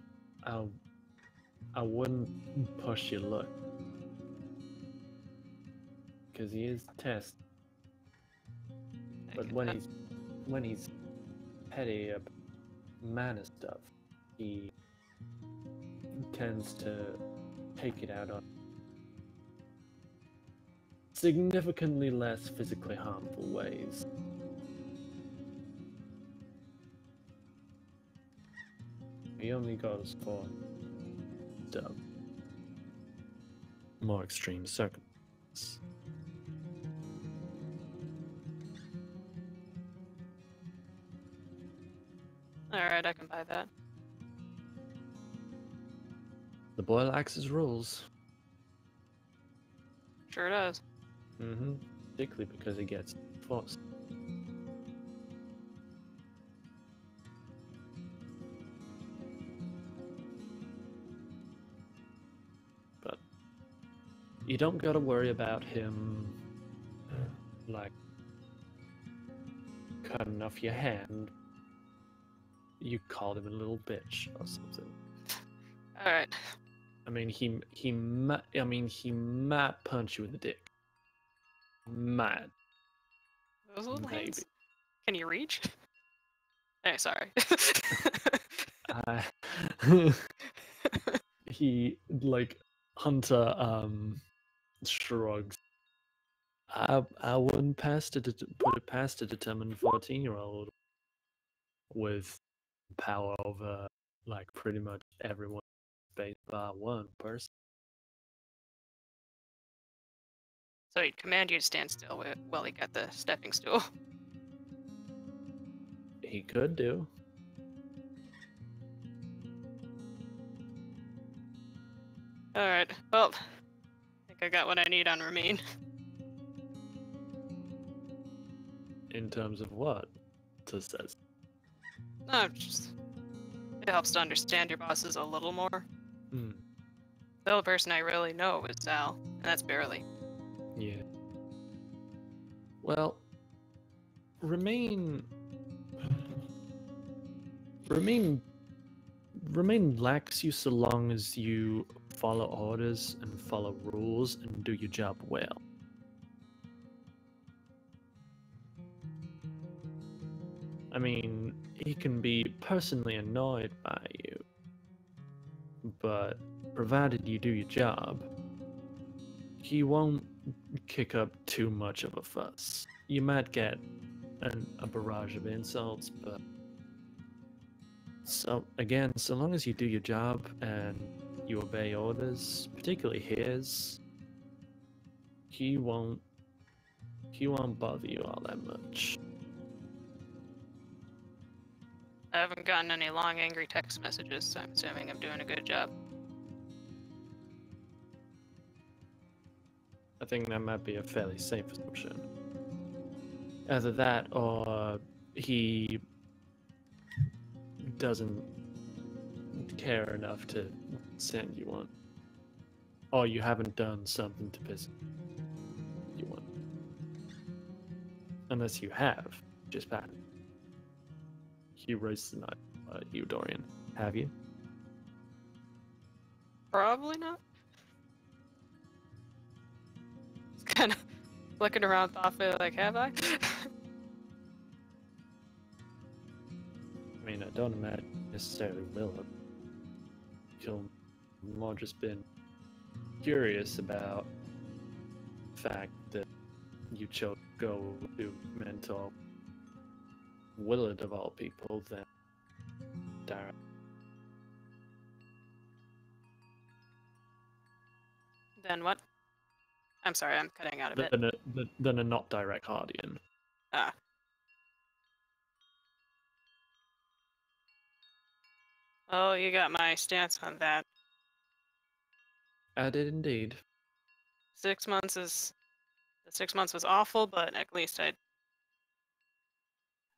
I wouldn't push your luck. Because he is tested. But when he's petty about mana stuff, he tends to take it out on significantly less physically harmful ways. He only goes for more extreme circumstances. Alright, I can buy that. The boy likes his rules. Sure does. Mm-hmm. Particularly because he gets forced. But you don't gotta worry about him, like, cutting off your hand. You called him a little bitch or something. Alright. I mean, he might punch you in the dick. Might, Those little maybe. hands? Can you reach? Hey, sorry. He like Hunter shrugs. I wouldn't put it past a determined 14-year-old with power over like pretty much everyone based by one person. So he'd command you to stand still while he got the stepping stool. He could do. Alright, well, I think I got what I need on Ramin. In terms of what? To says. No, just it helps to understand your bosses a little more. Hmm. The only person I really know is Sal, and that's barely. Yeah. Well, remain lacks you so long as you follow orders and follow rules and do your job well. I mean, he can be personally annoyed by you, but provided you do your job, he won't kick up too much of a fuss. You might get a barrage of insults, but so long as you do your job and you obey orders, particularly his, he won't bother you all that much. I haven't gotten any long, angry text messages, so I'm assuming I'm doing a good job. I think that might be a fairly safe assumption. Either that or he doesn't care enough to send you one. Or you haven't done something to piss you one. Unless you have, just bad. He raised the knife, you, Dorian. Have you? Probably not. It's kind of looking around thoughtfully like, have I? I mean, I don't imagine necessarily will have. He'll more just been curious about the fact that you chose to go to mentor Willard of all people than Dara. Then what? I'm sorry, I'm cutting out a bit. Than a not direct guardian. Ah. Oh, you got my stance on that. I did indeed. 6 months is... The 6 months was awful, but at least I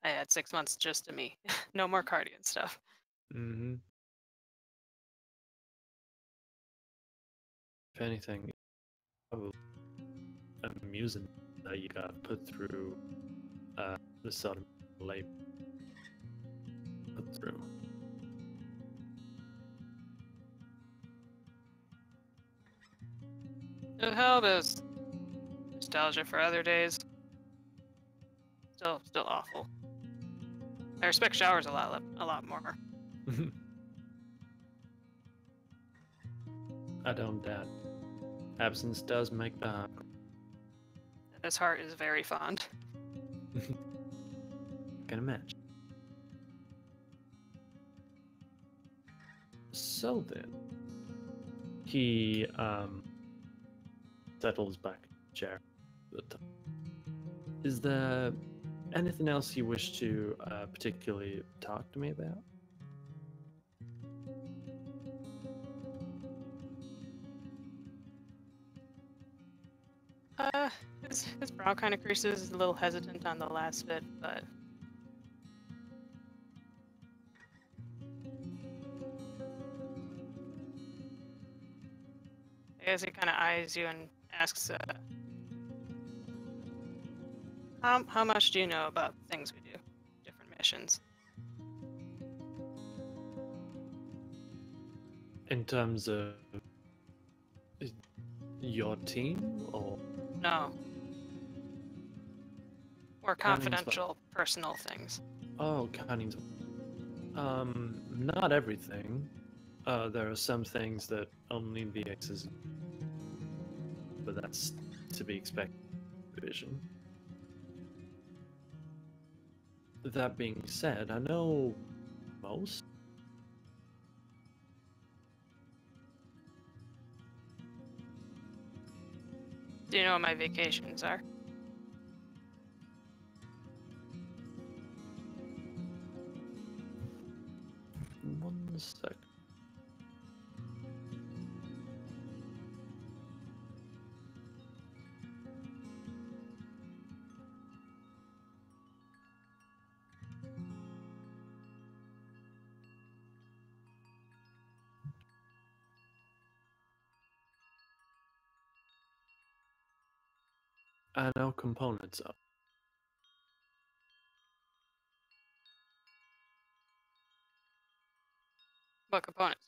had 6 months just to me. No more Cardian stuff. Mm-hmm. If anything, probably amusing that you got put through the sort of labor put through. It held as nostalgia for other days. Still awful. I respect showers a lot more. I don't doubt. Absence does make the heart. This heart is very fond. Can imagine. So then, He settles back in the chair. Is there anything else you wish to particularly talk to me about? Uh, his brow kind of creases, is a little hesitant on the last bit, but I guess he kind of eyes you and asks, how much do you know about the things we do, different missions? In terms of your team or No, more Canning's? confidential, personal things. Oh, Canning's. Not everything. There are some things that only the X's, but that's to be expected. Division. That being said, I know most. Do you know what my vacations are? One sec. I know components of. What components?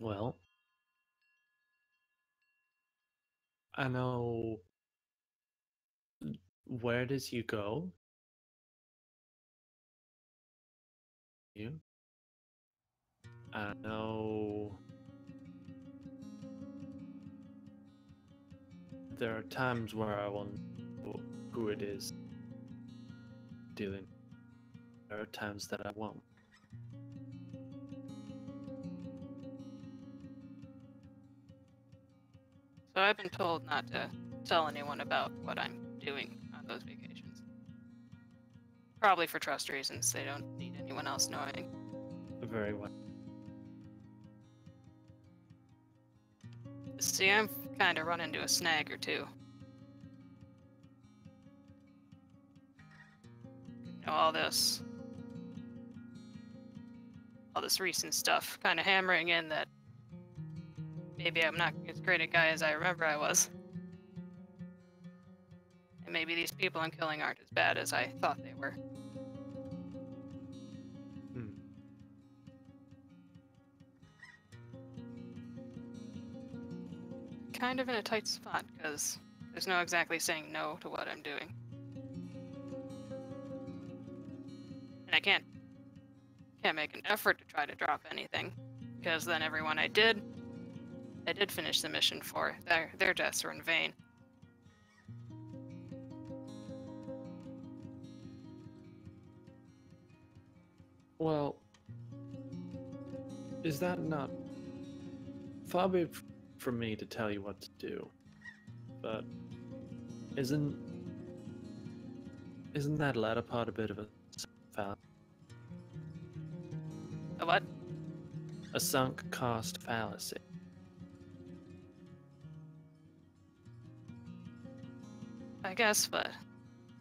Well, I know where does you go? You. I know there are times where I want to know who it is dealing. There are times that I won't. So I've been told not to tell anyone about what I'm doing on those vacations. Probably for trust reasons. They don't need anyone else knowing. Very well. See, I'm kind of run into a snag or two. You know, all this recent stuff kind of hammering in that maybe I'm not as great a guy as I remember I was. And maybe these people I'm killing aren't as bad as I thought they were. Hmm. Kind of in a tight spot, because there's no exactly saying no to what I'm doing. And I can't make an effort to try to drop anything, because then everyone I did finish the mission for, their deaths were in vain. Well, is that not far be it from me to tell you what to do? But isn't that latter part a bit of a fallacy? A what? A sunk cost fallacy? I guess, but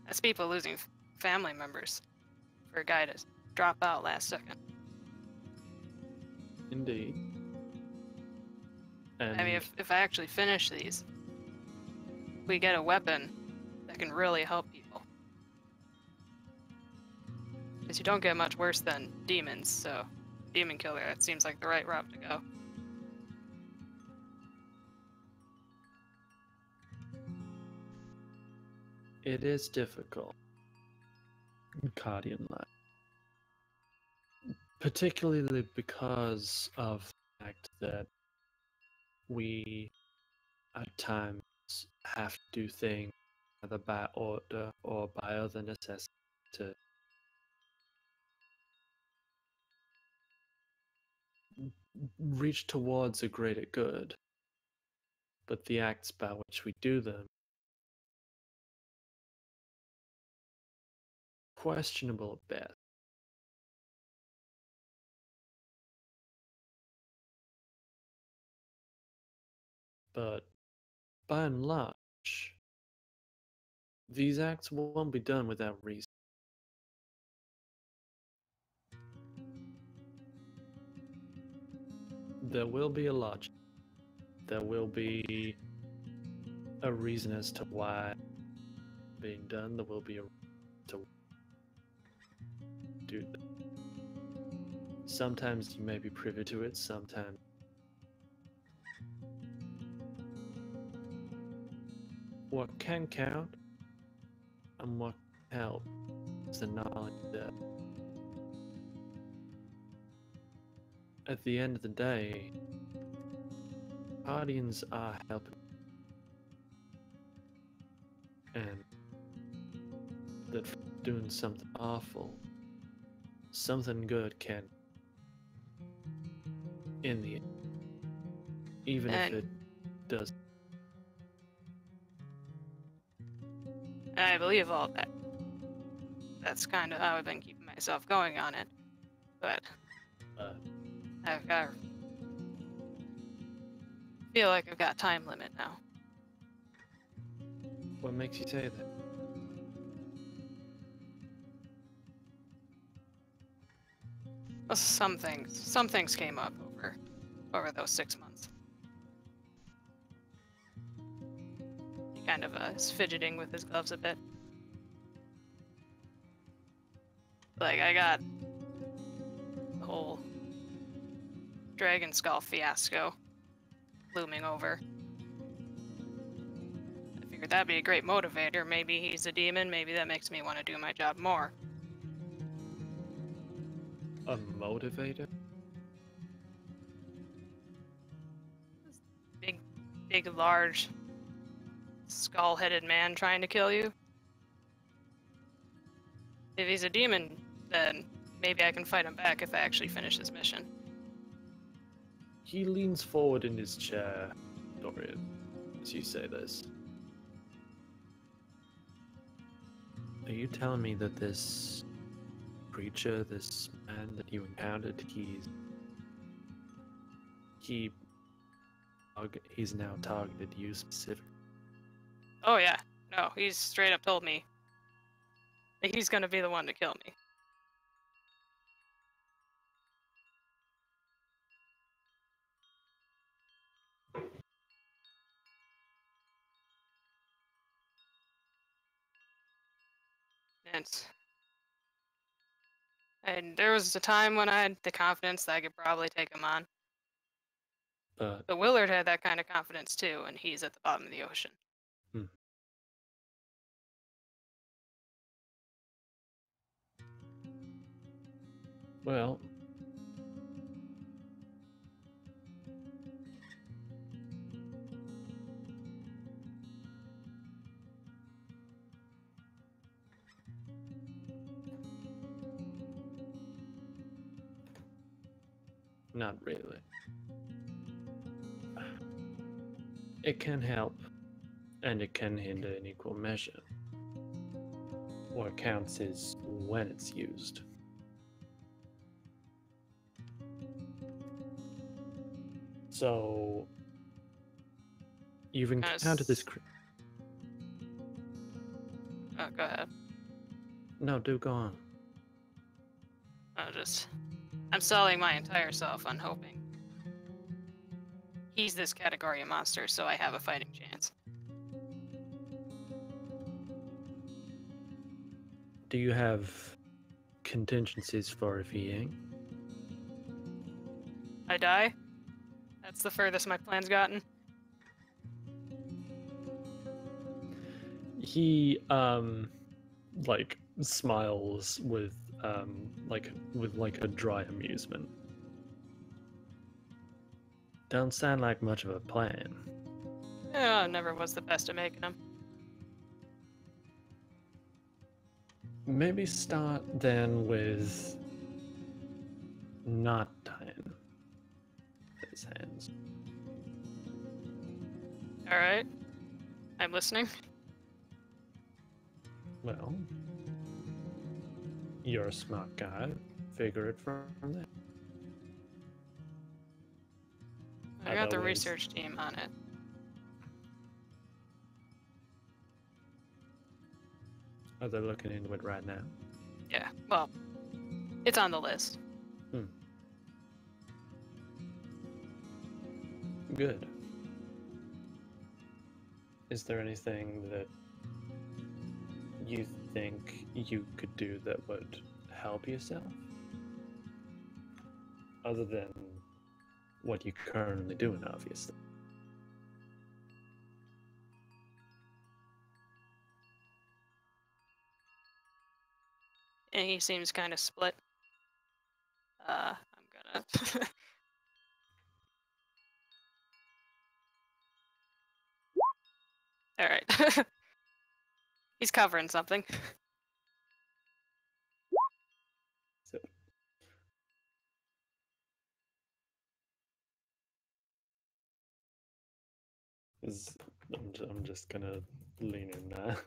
that's people losing family members for a guy to drop out last second. Indeed. And I mean, if I actually finish these, we get a weapon that can really help people. Because you don't get much worse than demons, so demon killer, that seems like the right route to go. it is difficult. Guardian life. Particularly because of the fact that we at times have to do things either by order or by other necessity to reach towards a greater good, but the acts by which we do them questionable at best. But by and large, these acts won't be done without reason. There will be a logic. There will be a reason as to why being done. There will be a to do that. Sometimes you may be privy to it, sometimes. What can count and what can help is the knowledge that at the end of the day, guardians are helping, and that doing something awful, something good can, in the end, even if And it does. I believe all that. That's kind of how I've been keeping myself going on it. But I've got feel like I've got time limit now. What makes you say that? Well, some things came up over those 6 months. He kind of is fidgeting with his gloves a bit. Like, I got the whole Dragon Skull fiasco looming over. I figured that'd be a great motivator. Maybe he's a demon, maybe that makes me want to do my job more. A motivator? Big, large, skull-headed man trying to kill you. If he's a demon, then maybe I can fight him back if I actually finish this mission. He leans forward in his chair, Dorian, as you say this. Are you telling me that this creature, this man that you encountered, he's now targeted you specifically? Oh yeah, no, he's straight up told me that he's gonna be the one to kill me. And there was a time when I had the confidence that I could probably take him on. But But Willard had that kind of confidence too, and he's at the bottom of the ocean. hmm. Well, not really. It can help, and it can hinder in equal measure. What counts is when it's used. So, you've encountered this Oh, go ahead. No, do go on. I'm selling my entire self on hoping he's this category of monster, so I have a fighting chance. Do you have contingencies for if he ain't? I die? That's the furthest my plan's gotten. He like smiles with a dry amusement. Don't sound like much of a plan. Yeah, never was the best at making them. Maybe start then with not dying. his hands. All right. I'm listening. Well, you're a smart guy. Figure it from there. I got the Otherwise- research team on it. Are they looking into it right now? Yeah, well, it's on the list. Good. Is there anything that you think you could do that would help yourself? Other than what you're currently doing, obviously. And he seems kind of split. I'm gonna. All right. He's covering something. So, I'm just gonna lean in there.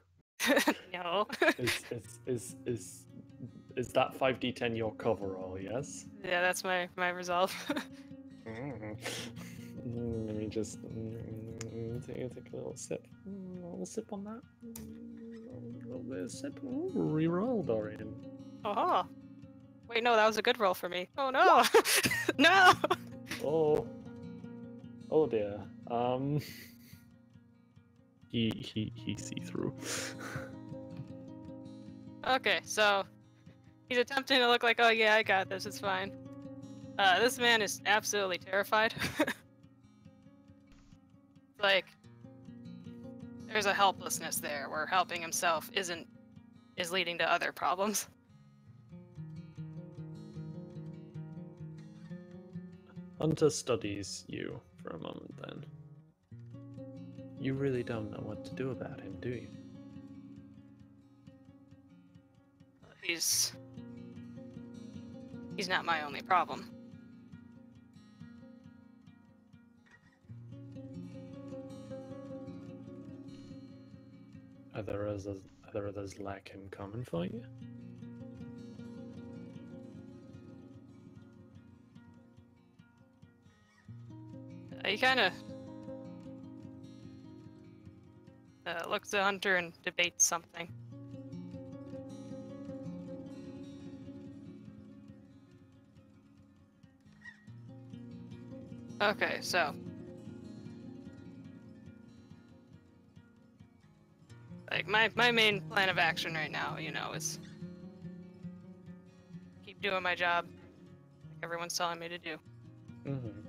No. Is that 5d10 your coverall? Yes. Yeah, that's my resolve. Let me just take a little sip. A little sip on that. A little bit of sip. Ooh, reroll, Dorian. Oh. Wait, no, that was a good roll for me. Oh no. No. Oh dear. He see through. Okay, so he's attempting to look like, oh yeah, I got this. It's fine. This man is absolutely terrified. Like, there's a helplessness there where helping himself is leading to other problems. Hunter studies you for a moment then. You really don't know what to do about him, do you? He's not my only problem. Are there others like him coming for you? He kind of looks at Hunter and debates something. Okay, so like my main plan of action right now, you know, is keep doing my job like everyone's telling me to do. Mm-hmm.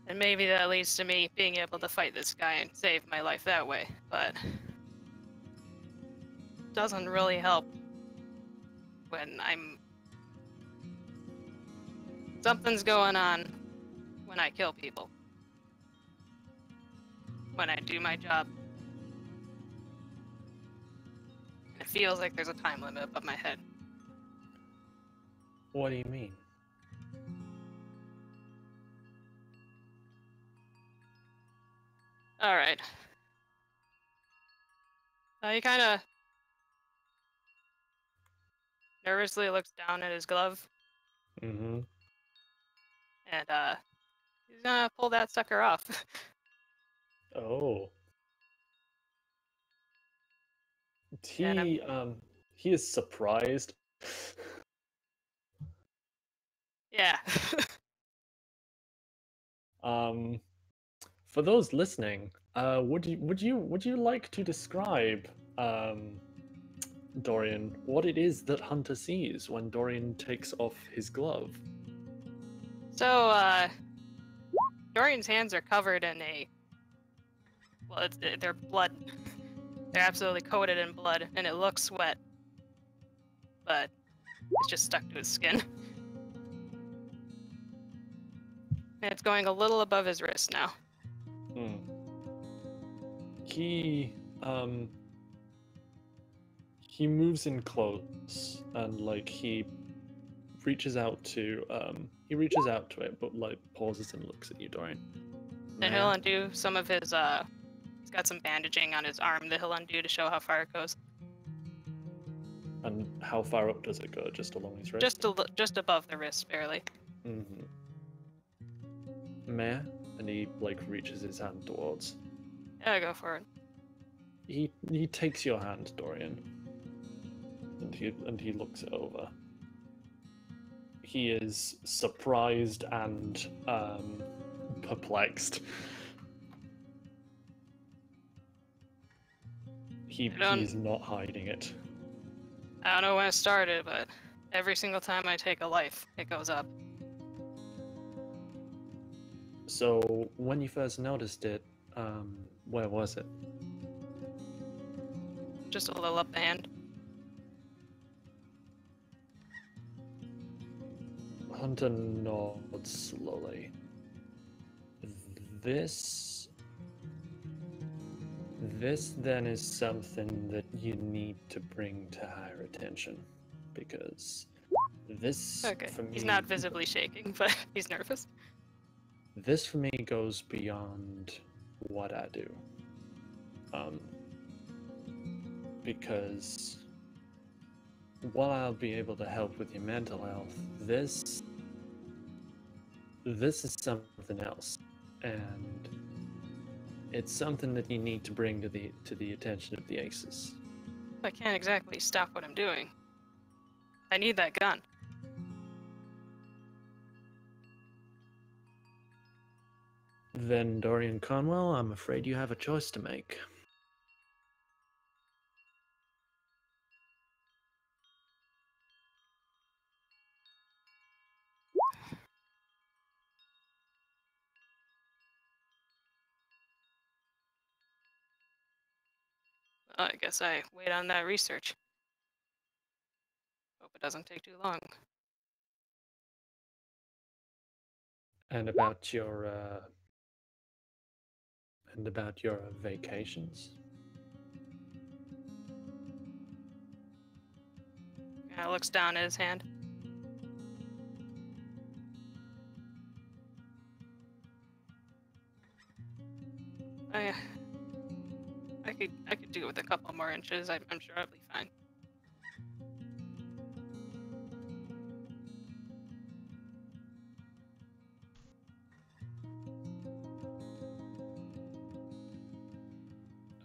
And maybe that leads to me being able to fight this guy and save my life that way, but doesn't really help when something's going on when I kill people. When I do my job. It feels like there's a time limit above my head. What do you mean? Alright. He kind of nervously looks down at his glove, Mm-hmm. and he's gonna pull that sucker off. Oh. And He is surprised. yeah. For those listening, would you like to describe, Dorian, what it is that Hunter sees when Dorian takes off his glove? So, Dorian's hands are covered in they're blood. They're absolutely coated in blood, and it looks wet, but it's just stuck to his skin. And it's going a little above his wrist now. Hmm. He moves in close and like he reaches out to it, but like pauses and looks at you, Dorian. And May he'll I? undo some of his he's got some bandaging on his arm that he'll undo to show how far it goes. And how far up does it go? Just along his wrist? Just above the wrist, barely. Mm-hmm. May I? And he like reaches his hand towards. Yeah, go for it. He takes your hand, Dorian, and he looks it over. He is surprised and perplexed. He's not hiding it. I don't know when it started, but every single time I take a life, it goes up. So when you first noticed it, where was it? Just a little up the hand. Hunter nods slowly. This then is something that you need to bring to higher attention, because this Okay, for me, he's not visibly shaking, but he's nervous. This for me goes beyond what I do. Because while I'll be able to help with your mental health, this is something else, and it's something that you need to bring to the attention of the Aces. I can't exactly stop what I'm doing. I need that gun. Then, Dorian Conwell, I'm afraid you have a choice to make. I guess I wait on that research. Hope it doesn't take too long. And about your vacations. Kind of looks down at his hand. I could do it with a couple more inches. I'm sure I'll be fine.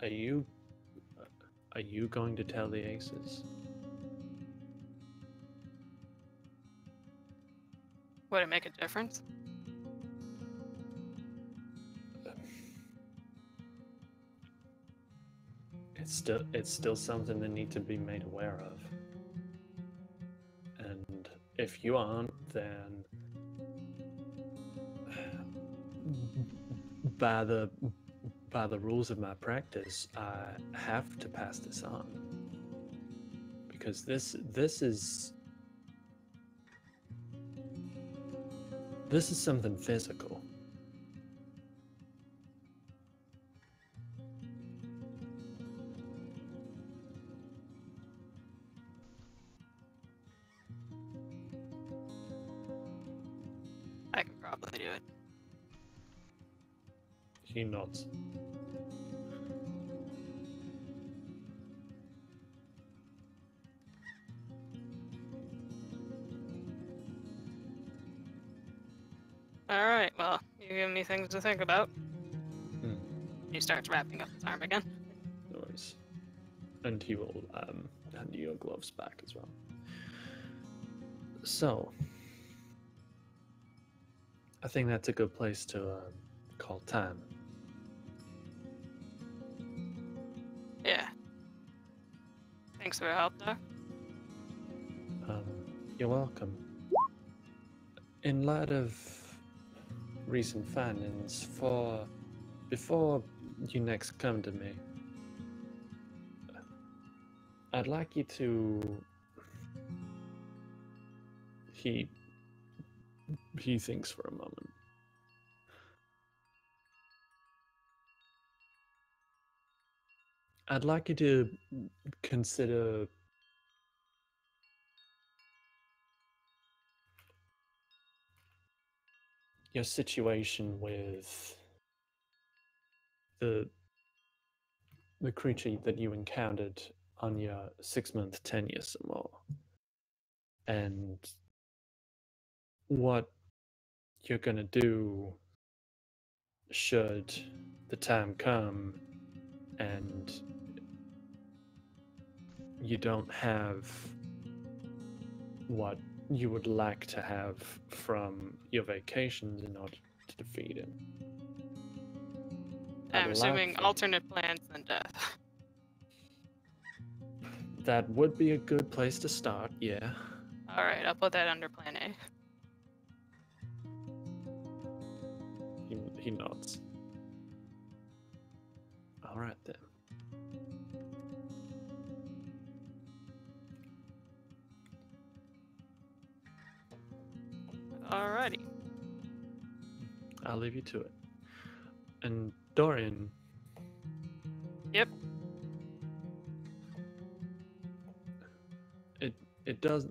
Are you going to tell the Aces? Would it make a difference? It's still something that needs to be made aware of. And if you aren't, then by the rules of my practice, I have to pass this on. Because this is something physical. I can probably do it. He nods. Alright, well, you give me things to think about. Hmm. He starts wrapping up his arm again. No worries. And he will hand you your gloves back as well. So, I think that's a good place to call time. Yeah. Thanks for your help, Doc. You're welcome. In light of recent findings, before you next come to me, I'd like you to. He thinks for a moment. I'd like you to consider your situation with the creature that you encountered on your 6-month tenure some more, and what you're gonna do should the time come and you don't have what you would like to have from your vacations in order to defeat him. I'm assuming alternate plans than death. That would be a good place to start, yeah. Alright, I'll put that under plan A. He nods. Alright then. Alrighty. I'll leave you to it. And Dorian. Yep. It does,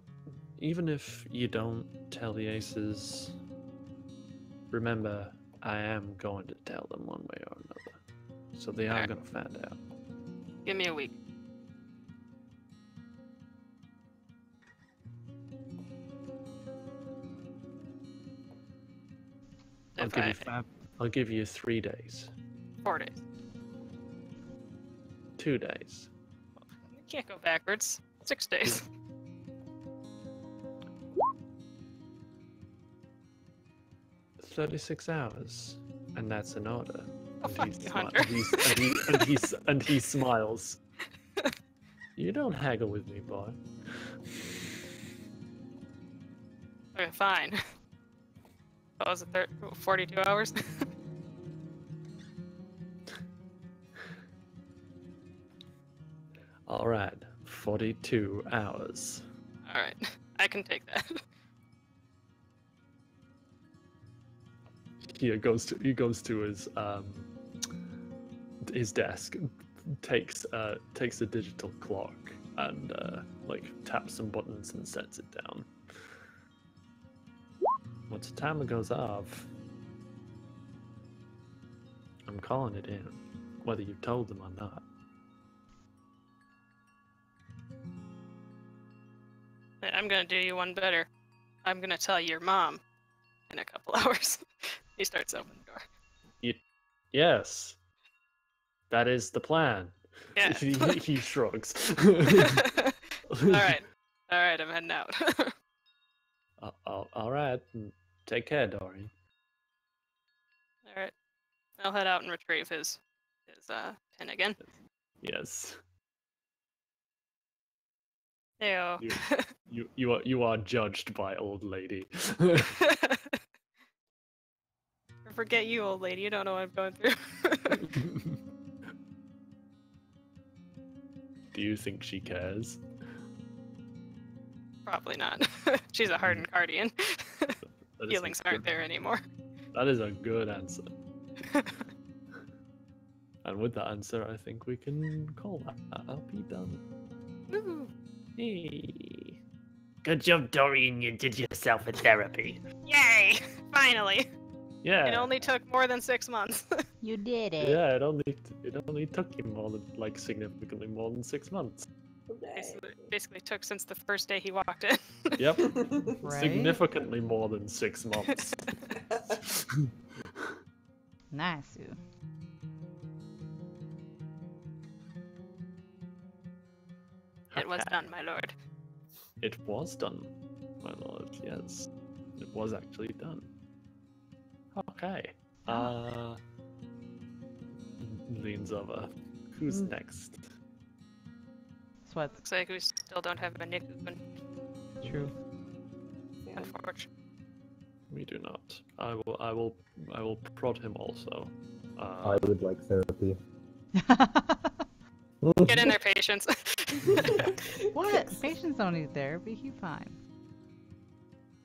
even if you don't tell the aces, remember, I am going to tell them one way or another. So they are going to find out. Give me a week. I'll give you 3 days. 4 days. 2 days. You can't go backwards. 6 days. 36 hours, and that's an order. Oh, fuck you, Hunter. And he smiles. You don't haggle with me, boy. Okay, fine. What was it, 42 hours? Alright, 42 hours. Alright, I can take that. He goes to his desk, takes a digital clock and like taps some buttons and sets it down. Once the timer goes off, I'm calling it in, whether you've told them or not. I'm gonna do you one better. I'm gonna tell your mom in a couple hours. He starts opening the door. Yes. That is the plan. Yeah. He shrugs. Alright, I'm heading out. Alright. Take care, Dorian. Alright. I'll head out and retrieve his pin again. Yes. Heyo. You are judged by old lady. Forget you, old lady. You don't know what I'm going through. Do you think she cares? Probably not. She's a hardened guardian. Feelings aren't there anymore. That is a good answer. And with that answer, I think we can call that. I'll be done. Woo. Hey. Good job, Dorian. You did yourself a therapy. Yay! Finally! Yeah. It only took more than 6 months. You did it. Yeah, it only took you more than significantly more than 6 months. Basically took since the first day he walked in. Yep. Right? Significantly more than 6 months. Nice. It was done, my lord. It was done, my lord. Yes, it was actually done. Okay. Leans over. Who's next? Sweats. Looks like we still don't have a Nick open. True. Unfortunately. We do not. I will prod him also. I would like therapy. Get in there, patience. What? Patients don't need therapy. He's fine.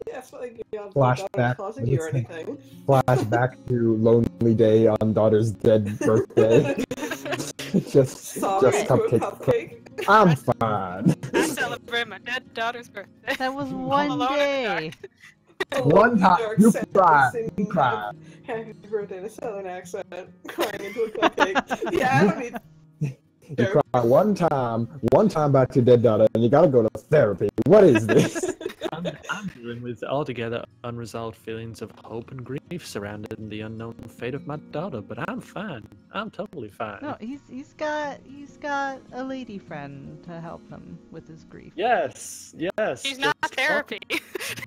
Yeah, it's not like you're Flashback. causing you or anything. Flashback to lonely day on daughter's dead birthday. just Sorry, cupcake. I'm fine. I celebrate my dead daughter's birthday. That was All one alone in the day. dark. One time, Dark you sadness cried. and You cried. Happy birthday in a southern accent, crying into a cupcake. Yeah, I don't need. You cried one time about your dead daughter, and you gotta go to therapy. What is this? I'm dealing with altogether unresolved feelings of hope and grief surrounding the unknown fate of my daughter, but I'm fine. I'm totally fine. No, he's got a lady friend to help him with his grief. Yes, yes. She's not just therapy.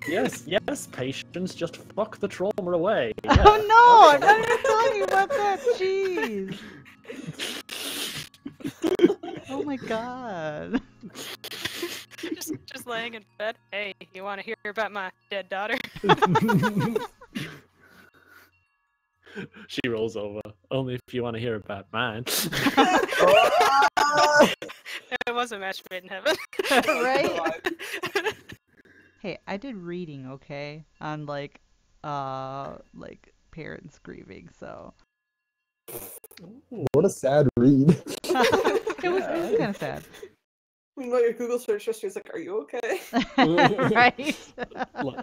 Yes, patience. Just fuck the trauma away. Oh no! I'm not even talking about that. Jeez. Oh my god. just laying in bed. Hey, you want to hear about my dead daughter? She rolls over. Only if you want to hear about mine. It was a match made in heaven. Right? Hey, I did reading, okay, on like parents grieving, so What a sad read. it was kind of sad. Meanwhile, your Google search history is like, "Are you okay?" Right?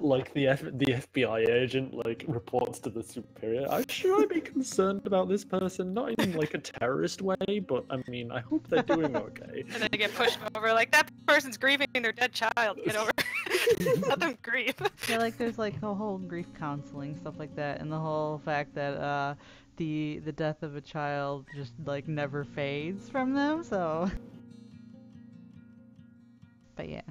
Like the FBI agent like reports to the superior. Should I be concerned about this person? Not in like a terrorist way, but I mean, I hope they're doing okay. And then they get pushed over like, that person's grieving their dead child. Get over it. Let them grieve. Yeah, like there's like the whole grief counseling stuff like that, and the whole fact that the death of a child just like never fades from them. So, but yeah,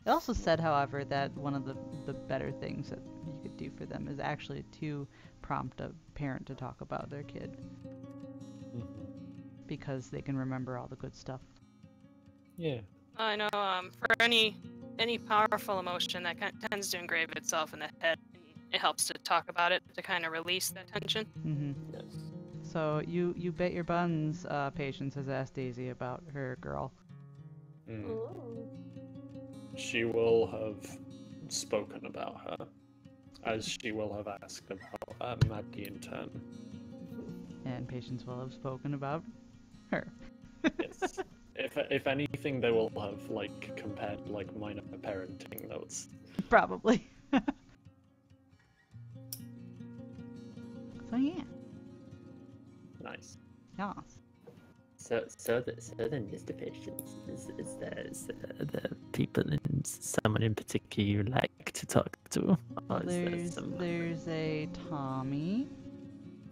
it also said, however, that one of the better things that you could do for them is actually to prompt a parent to talk about their kid, because they can remember all the good stuff. Yeah. I know. For any powerful emotion that tends to engrave itself in the head, it helps to talk about it to kind of release that tension. Mm-hmm. Yes. So you bet your buns, Patience has asked Daisy about her girl. She will have spoken about her, as she will have asked about Maddie in turn. And Patience will have spoken about her. Yes. If anything, they will have like compared like minor parenting notes. Probably. So yeah. Nice. Yes. So the Mr. Patience is there the people in someone in particular you like to talk to? Or is there There's a Tommy.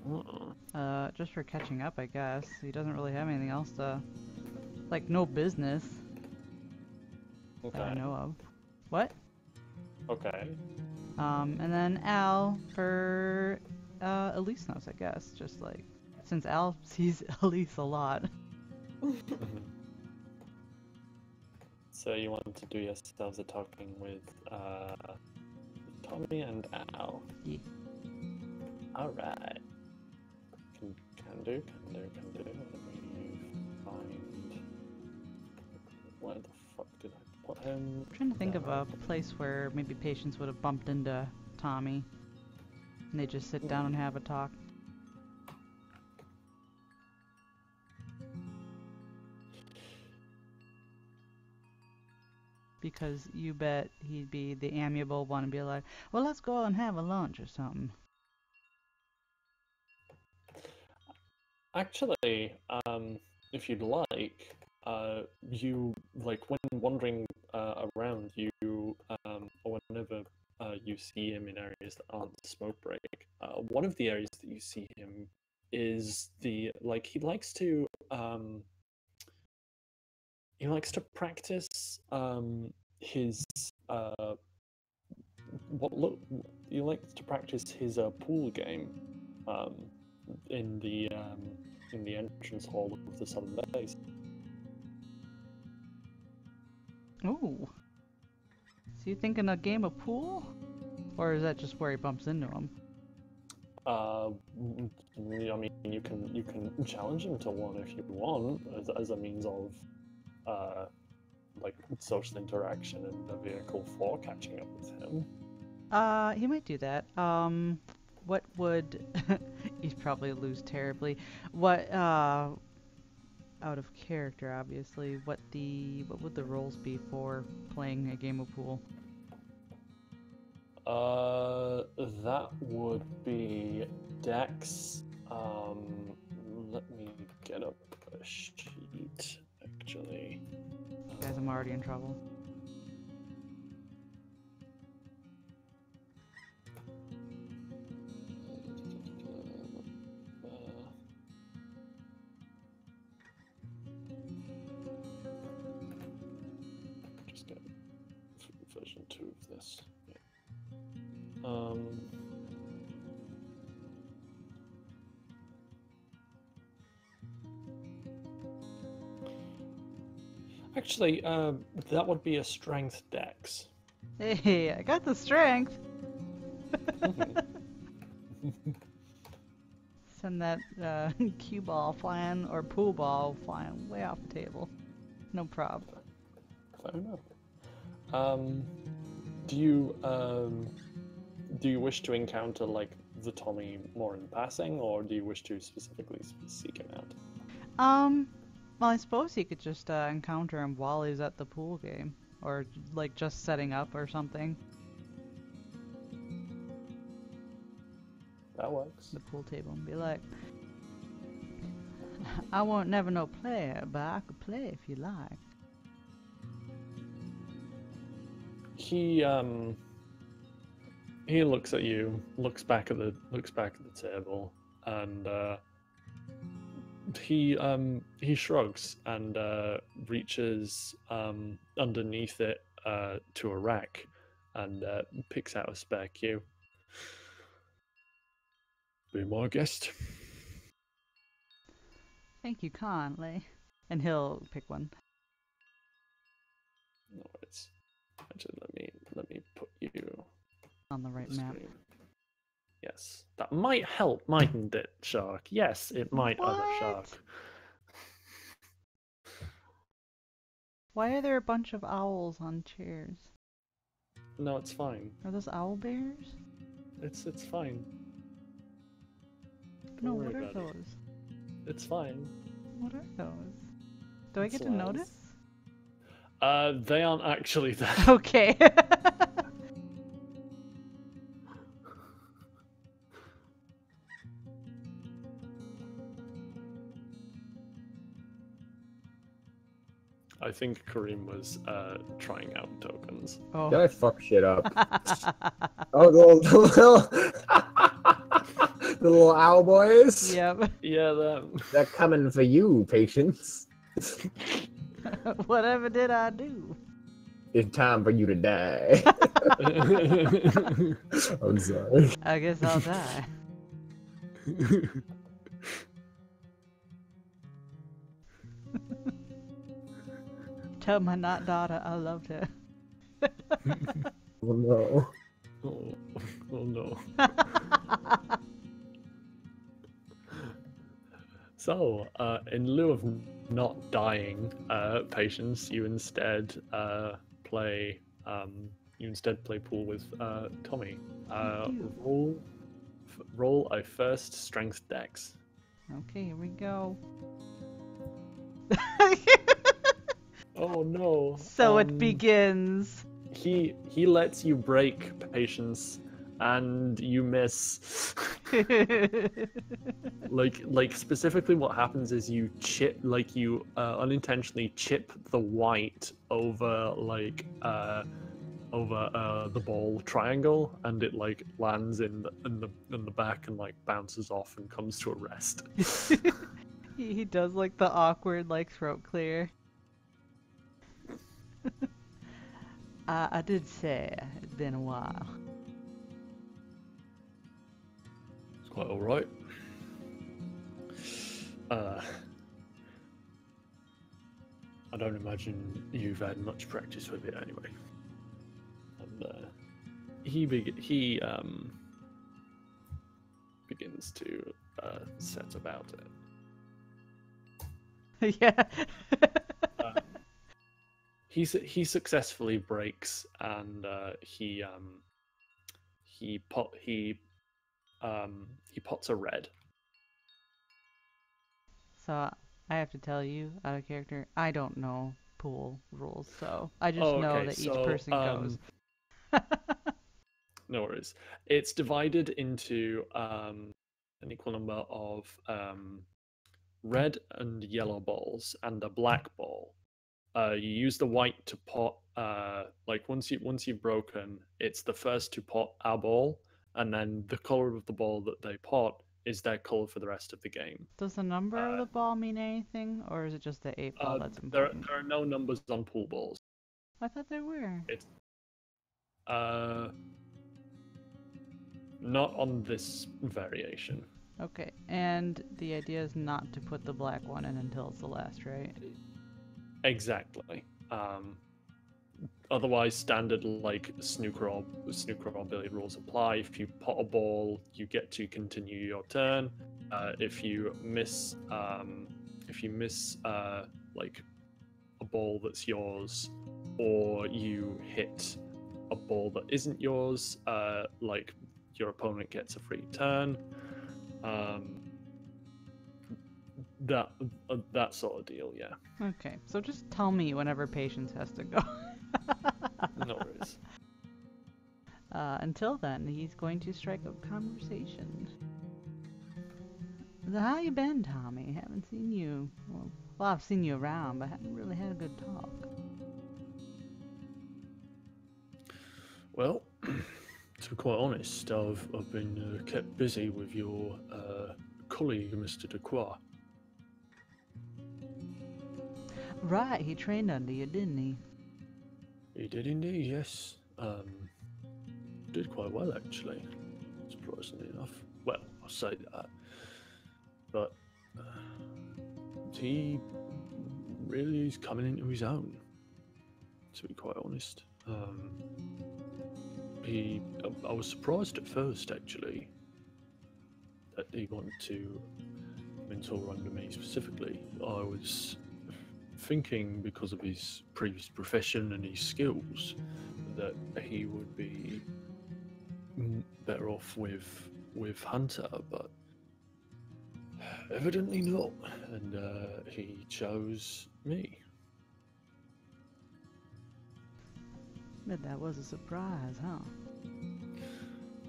Oh. Just for catching up, I guess. He doesn't really have anything else to, like, no business that I Okay. know of. What? Okay. And then Al for Elise knows, I guess. Just like, since Al sees Elise a lot. So you want to do yourselves a talking with Tommy and Al. Yeah. All right. Can do. Let me find. Where the fuck did I put him? I'm trying to think of a place where maybe Patience would have bumped into Tommy. And they just sit down and have a talk. Because you bet he'd be the amiable one and be like, well, let's go and have a lunch or something. Actually, if you'd like, you like when wandering around, you or whenever you see him in areas that aren't smoke break. One of the areas that you see him is he likes to practice his he likes to practice his pool game in the entrance hall of the southern base. Ooh. So you thinking a game of pool? Or is that just where he bumps into him? I mean, you can challenge him to one if you want, as a means of like social interaction and a vehicle for catching up with him. He might do that. What would... He'd probably lose terribly. What, out of character, obviously, what would the roles be for playing a game of pool? That would be Dex. Let me get up a sheet, actually. Guys, I'm already in trouble. Just get version 2 of this. Yeah. Actually, that would be a strength Dex. Hey, I got the strength. Send that cue ball flying or pool ball flying way off the table. No problem. Fair enough. Do you wish to encounter like the Tommy more in passing, or do you wish to specifically seek him out? Well, I suppose he could just encounter him while he's at the pool game, or like just setting up or something. That works. The pool table and be like, I won't never no player, but I could play if you like. He looks at you, looks back at the table, and he shrugs and reaches underneath it to a rack and picks out a spare cue. Be my guest. Thank you kindly. And he'll pick one. No, it's actually let me put you On the right on the map. screen. Yes, that might help, mightn't it, Shark? Yes, it might, other Shark. Why are there a bunch of owls on chairs? No, it's fine. Are those owl bears? It's fine. No, worry what are about it. those? It's fine. What are those? Do I It's get to owls. notice? They aren't actually there. Okay. I think Kareem was trying out tokens. Oh. Did I fuck shit up? Oh, the little owl boys. Yep. Yeah, They're coming for you, patience. Whatever did I do? It's time for you to die. I'm sorry. I guess I'll die. Tell my not daughter I loved her. Oh no. oh no. So, in lieu of not dying, patience, you instead play pool with Tommy. Roll a first strength dex. Okay, here we go. Oh no. So it begins. He lets you break patience, and you miss. like specifically what happens is you unintentionally chip the white over the ball triangle, and it like lands in the back and like bounces off and comes to a rest. He does like the awkward like throat clear. I did say it's been a while. It's quite all right. I don't imagine you've had much practice with it anyway. And he begins to set about it. Yeah. He successfully breaks, and he pots a red. So I have to tell you, out of character, I don't know pool rules, so I just Oh, know okay, that each so, person goes. No worries. It's divided into an equal number of red and yellow balls and a black ball. You use the white to pot. Like once you've broken, it's the first to pot a ball, and then the color of the ball that they pot is their color for the rest of the game. Does the number of the ball mean anything, or is it just the 8 ball that's There important? are no numbers on pool balls. I thought there were. It's not on this variation. Okay, and the idea is not to put the black one in until it's the last, right? Exactly. Otherwise, standard like snooker or billiard rules apply. If you pot a ball, you get to continue your turn. If you miss like a ball that's yours, or you hit a ball that isn't yours, like your opponent gets a free turn. That sort of deal, yeah. Okay, so just tell me whenever Patience has to go. No worries. Until then, he's going to strike up conversation. So how you been, Tommy? Haven't seen you. Well, I've seen you around, but haven't really had a good talk. Well, to be quite honest, I've been kept busy with your colleague, Mr. Decroix. Right, he trained under you, didn't he? He did indeed, yes. Did quite well, actually, surprisingly enough. Well, I say that, but he really is coming into his own, to be quite honest. I was surprised at first, actually, that he wanted to mentor under me specifically. I was thinking, because of his previous profession and his skills, that he would be better off with Hunter, but evidently not, and he chose me. But that was a surprise, huh?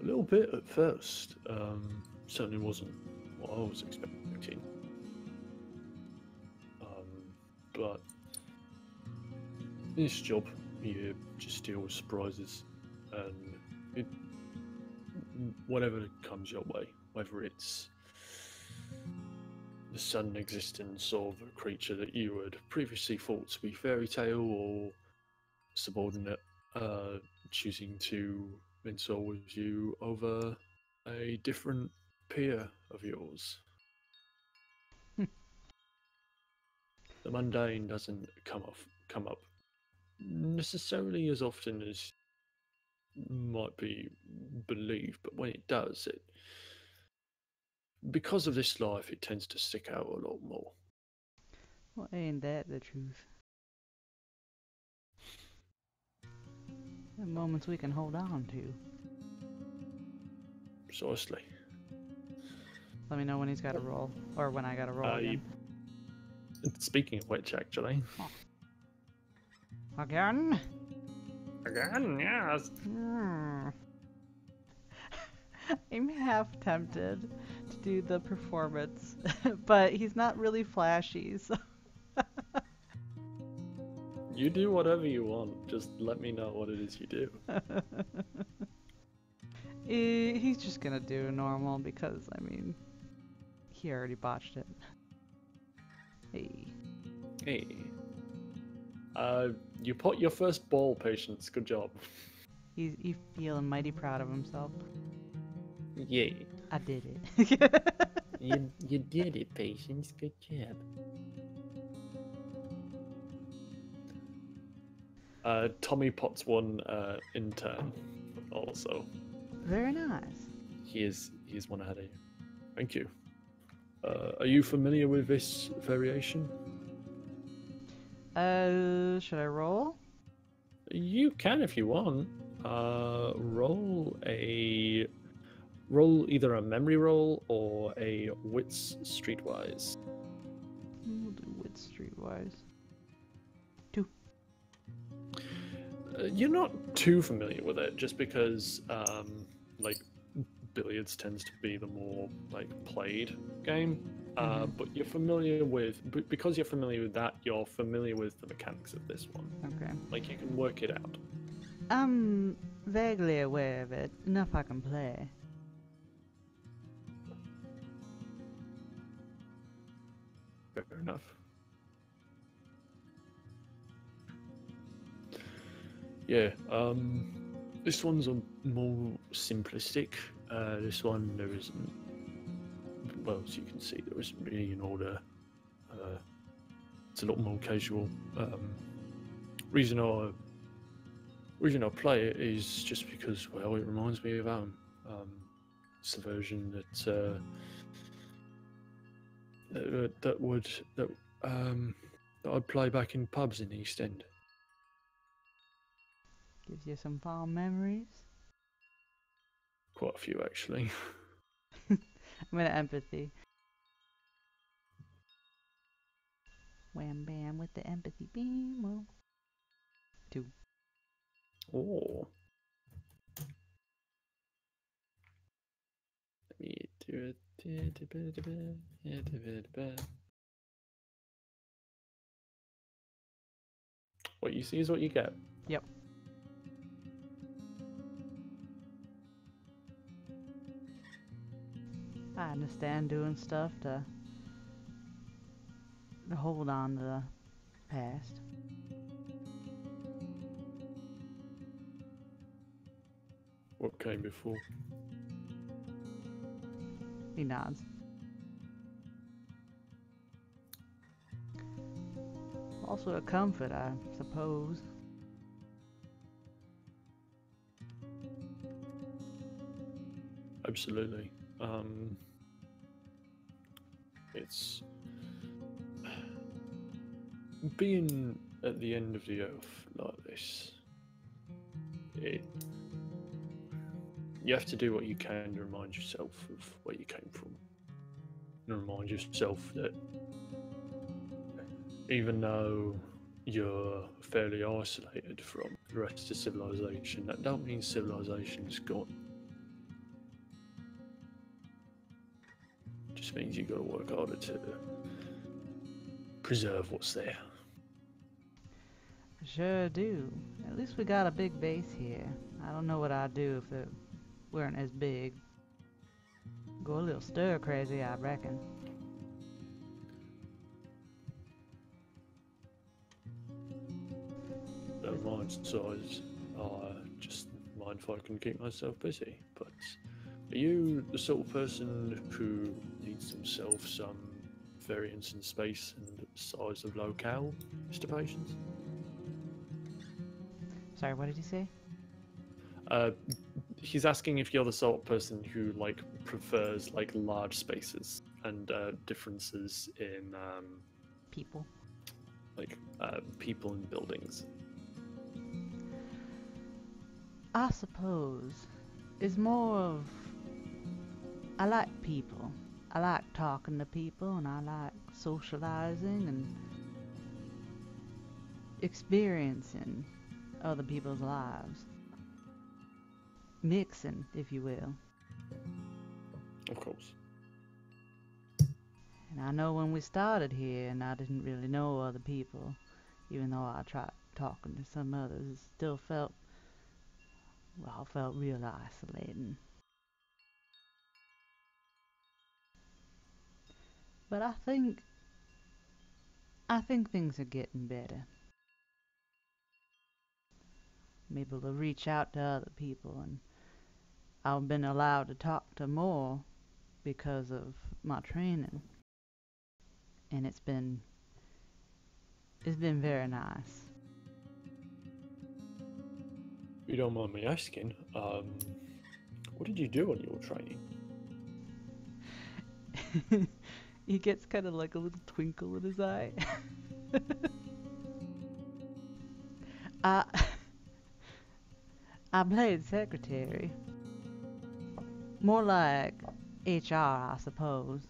A little bit at first. Certainly wasn't what I was expecting. But in this job, you just deal with surprises, and whatever comes your way, whether it's the sudden existence of a creature that you had previously thought to be fairy tale, or subordinate choosing to mentor with you over a different peer of yours. The mundane doesn't come up necessarily as often as might be believed, but when it does, because of this life, it tends to stick out a lot more. Well, ain't that the truth? The moments we can hold on to. Precisely. Let me know when he's got to roll, or when I got to roll again. Speaking of which, actually. Again? Again, yes. I'm half tempted to do the performance, but he's not really flashy, so... You do whatever you want. Just let me know what it is you do. He's just gonna do normal because, I mean, he already botched it. Hey. Hey. You put your first ball, Patience. Good job. He's feeling mighty proud of himself. Yay. I did it. You did it, Patience. Good job. Tommy pots one in turn, also. Very nice. He is one ahead of you. Thank you. Are you familiar with this variation? Should I roll? You can if you want. Roll either a memory roll or a wits streetwise. We'll do wit streetwise. 2. You're not too familiar with it, just because like billiards tends to be the more like played game. But you're familiar with, because you're familiar with that, you're familiar with the mechanics of this one. Okay. Like you can work it out. I'm vaguely aware of it. Enough I can play. Fair enough. Yeah, this one's a more simplistic. This one, there isn't, well, as you can see, there isn't really an order. It's a lot more casual. Reason I play it is just because, well, it reminds me of home. It's the version that I'd play back in pubs in the East End. Gives you some fond memories. Quite a few, actually. I'm gonna empathy. Wham bam with the empathy beam. Well, 2. Oh. Let me do it. What you see is what you get. Yep. I understand doing stuff to hold on to the past. What came before? He nods. Also a comfort, I suppose. Absolutely. It's being at the end of the earth like this. You have to do what you can to remind yourself of where you came from, and remind yourself that even though you're fairly isolated from the rest of civilization, that don't mean civilization's gone. Just means you've got to work harder to preserve what's there. Sure do. At least we got a big base here. I don't know what I'd do if it weren't as big. Go a little stir crazy, I reckon. Don't mind size. Just mind if I can keep myself busy. But are you the sort of person who needs himself some variance in space and size of locale, Mr. Patience? Sorry, what did you say? He's asking if you're the sort of person who like prefers like large spaces and differences in People. like people and buildings. I suppose it's more of I like people. I like talking to people and I like socializing and experiencing other people's lives. Mixing, if you will. Of course. And I know when we started here and I didn't really know other people, even though I tried talking to some others, it still felt real isolating. But I think things are getting better. I'm able to reach out to other people, and I've been allowed to talk to more because of my training. And it's been very nice. If you don't mind me asking, what did you do on your training? He gets kind of like a little twinkle in his eye. I played secretary. More like HR, I suppose.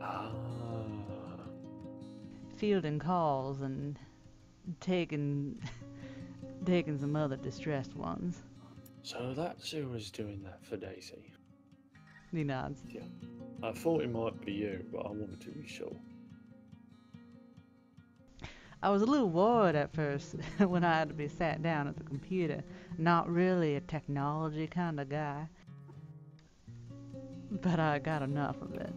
Ah. Fielding calls and taking taking some other distressed ones. So that's who was doing that for Daisy. He nods. Yeah. I thought it might be you, but I wanted to be sure. I was a little worried at first when I had to be sat down at the computer. Not really a technology kind of guy. But I got enough of it.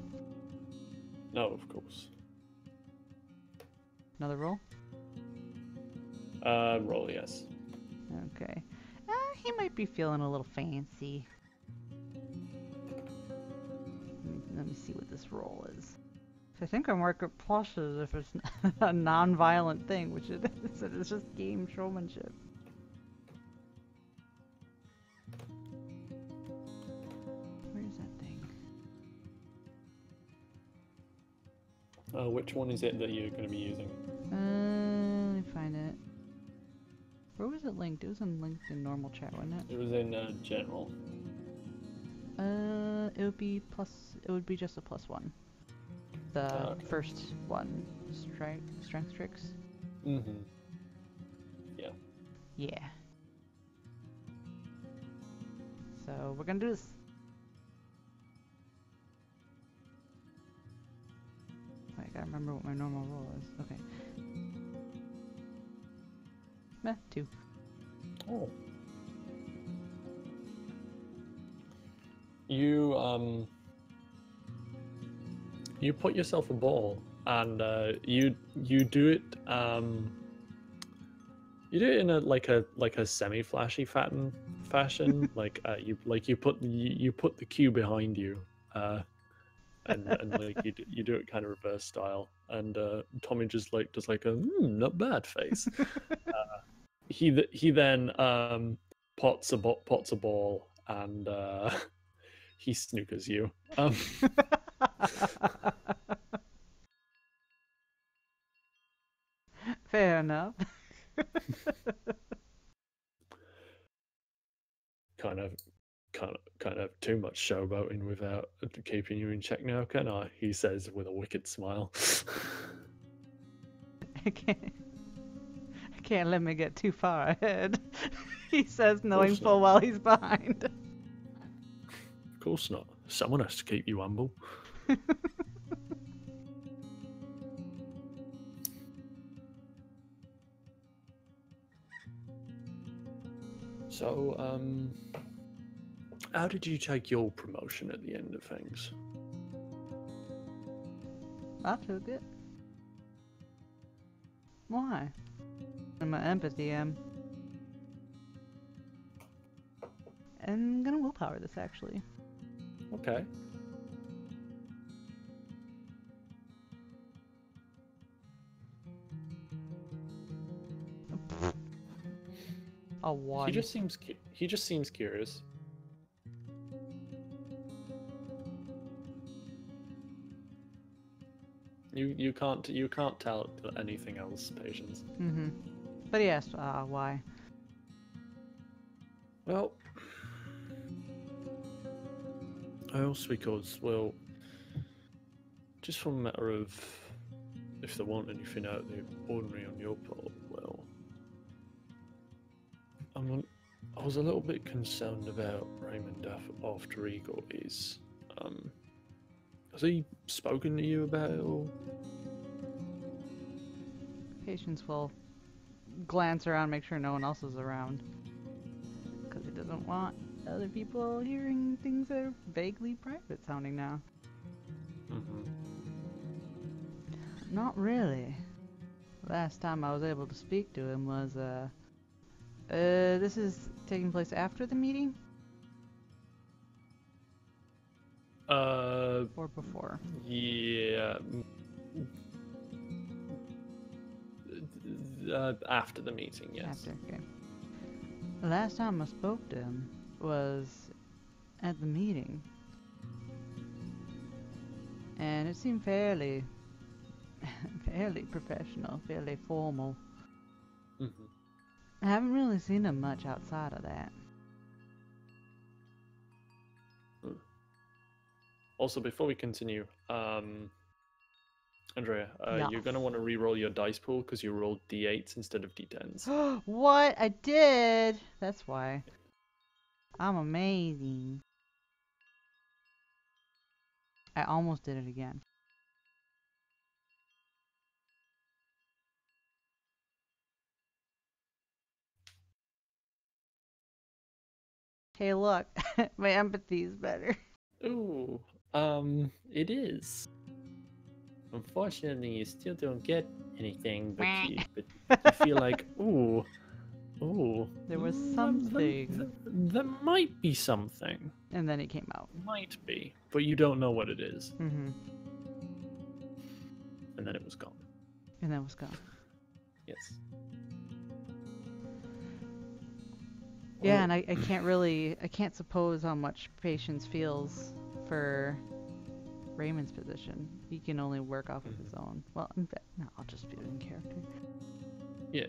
No, of course. Another roll? Roll, yes. Okay. He might be feeling a little fancy. Let me see what this roll is. I think I mark it pluses if it's a non-violent thing, which it is. It's just game showmanship. Where's that thing? Which one is it that you're going to be using? Let me find it. Where was it linked? It was linked in normal chat, wasn't it? It was in general. It would be plus. It would be just a +1. The Okay. first one, strength tricks. Mm-hmm. Yeah. Yeah. So we're gonna do this. I gotta remember what my normal roll is. Okay. 2. Oh. You put yourself a ball, and you do it. You do it in a semi-flashy fashion. you put the cue behind you, and you do it kind of reverse style. And Tommy just does like a not bad face. He then pots a ball, and he snookers you. Fair enough. kind of too much showboating without keeping you in check now, can I? He says with a wicked smile. I can't let me get too far ahead. He says, knowing full well he's behind. Of course not. Someone has to keep you humble. So, how did you take your promotion at the end of things? I took it. Why? And my empathy, I'm gonna willpower this actually. Okay. A 1. He just seems curious. You can't tell anything else, Patience. Mm-hmm. But he asked, why? Well, else because, well, just from a matter of if they want anything out of the ordinary on your part, well, I was a little bit concerned about Raymond after he got his. Has he spoken to you about it all? Patience will glance around, make sure no one else is around. Because he doesn't want other people hearing things that are vaguely private sounding now. Mm-hmm. Not really. Last time I was able to speak to him was, this is taking place after the meeting? Or before? Yeah. After the meeting, yes. After, okay. The last time I spoke to him was at the meeting. And it seemed fairly professional, fairly formal. Mm-hmm. I haven't really seen him much outside of that. Also, before we continue, Andrea, Yeah. you're gonna want to re-roll your dice pool because you rolled d8s instead of d10s. What? I did! That's why. I'm amazing. I almost did it again. Hey, look. My empathy's better. Ooh, it is. Unfortunately, you still don't get anything, but you feel like, ooh, There was mm, something. there might be something. And then it came out. Might be, but you don't know what it is. Mm-hmm. And then it was gone. And that was gone. Yes. Yeah, Well, and I can't suppose how much Patience feels for Raymond's position. He can only work off of his own. Well, no, I'll just do it in character. yeah.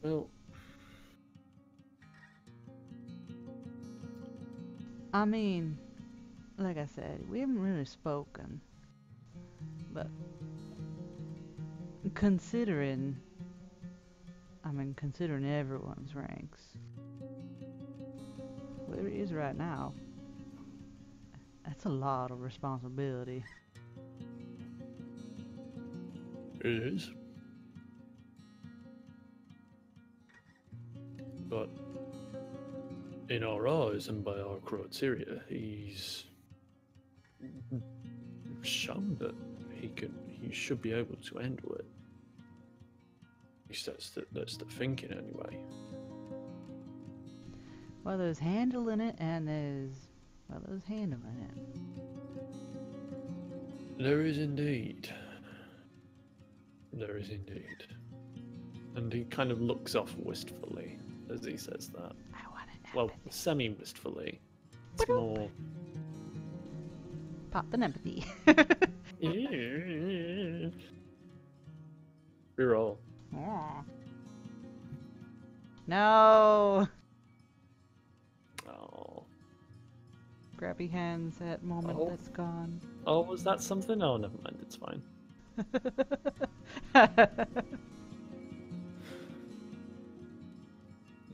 Well, I mean, like I said, we haven't really spoken. But considering everyone's ranks, where he is right now, that's a lot of responsibility. it is. But in our eyes and by our criteria, he's shown that he should be able to handle it. At least that's the thinking anyway. Well, there's handling it and there's handling it. There is indeed. There is indeed. And he kind of looks off wistfully as he says that. I want it. Well, semi-wistfully. It's more... Pop an empathy. Reroll. Aw. No. Oh. Grabby hands at moment Oh. that's gone. Oh, was that something? Oh, never mind. It's fine.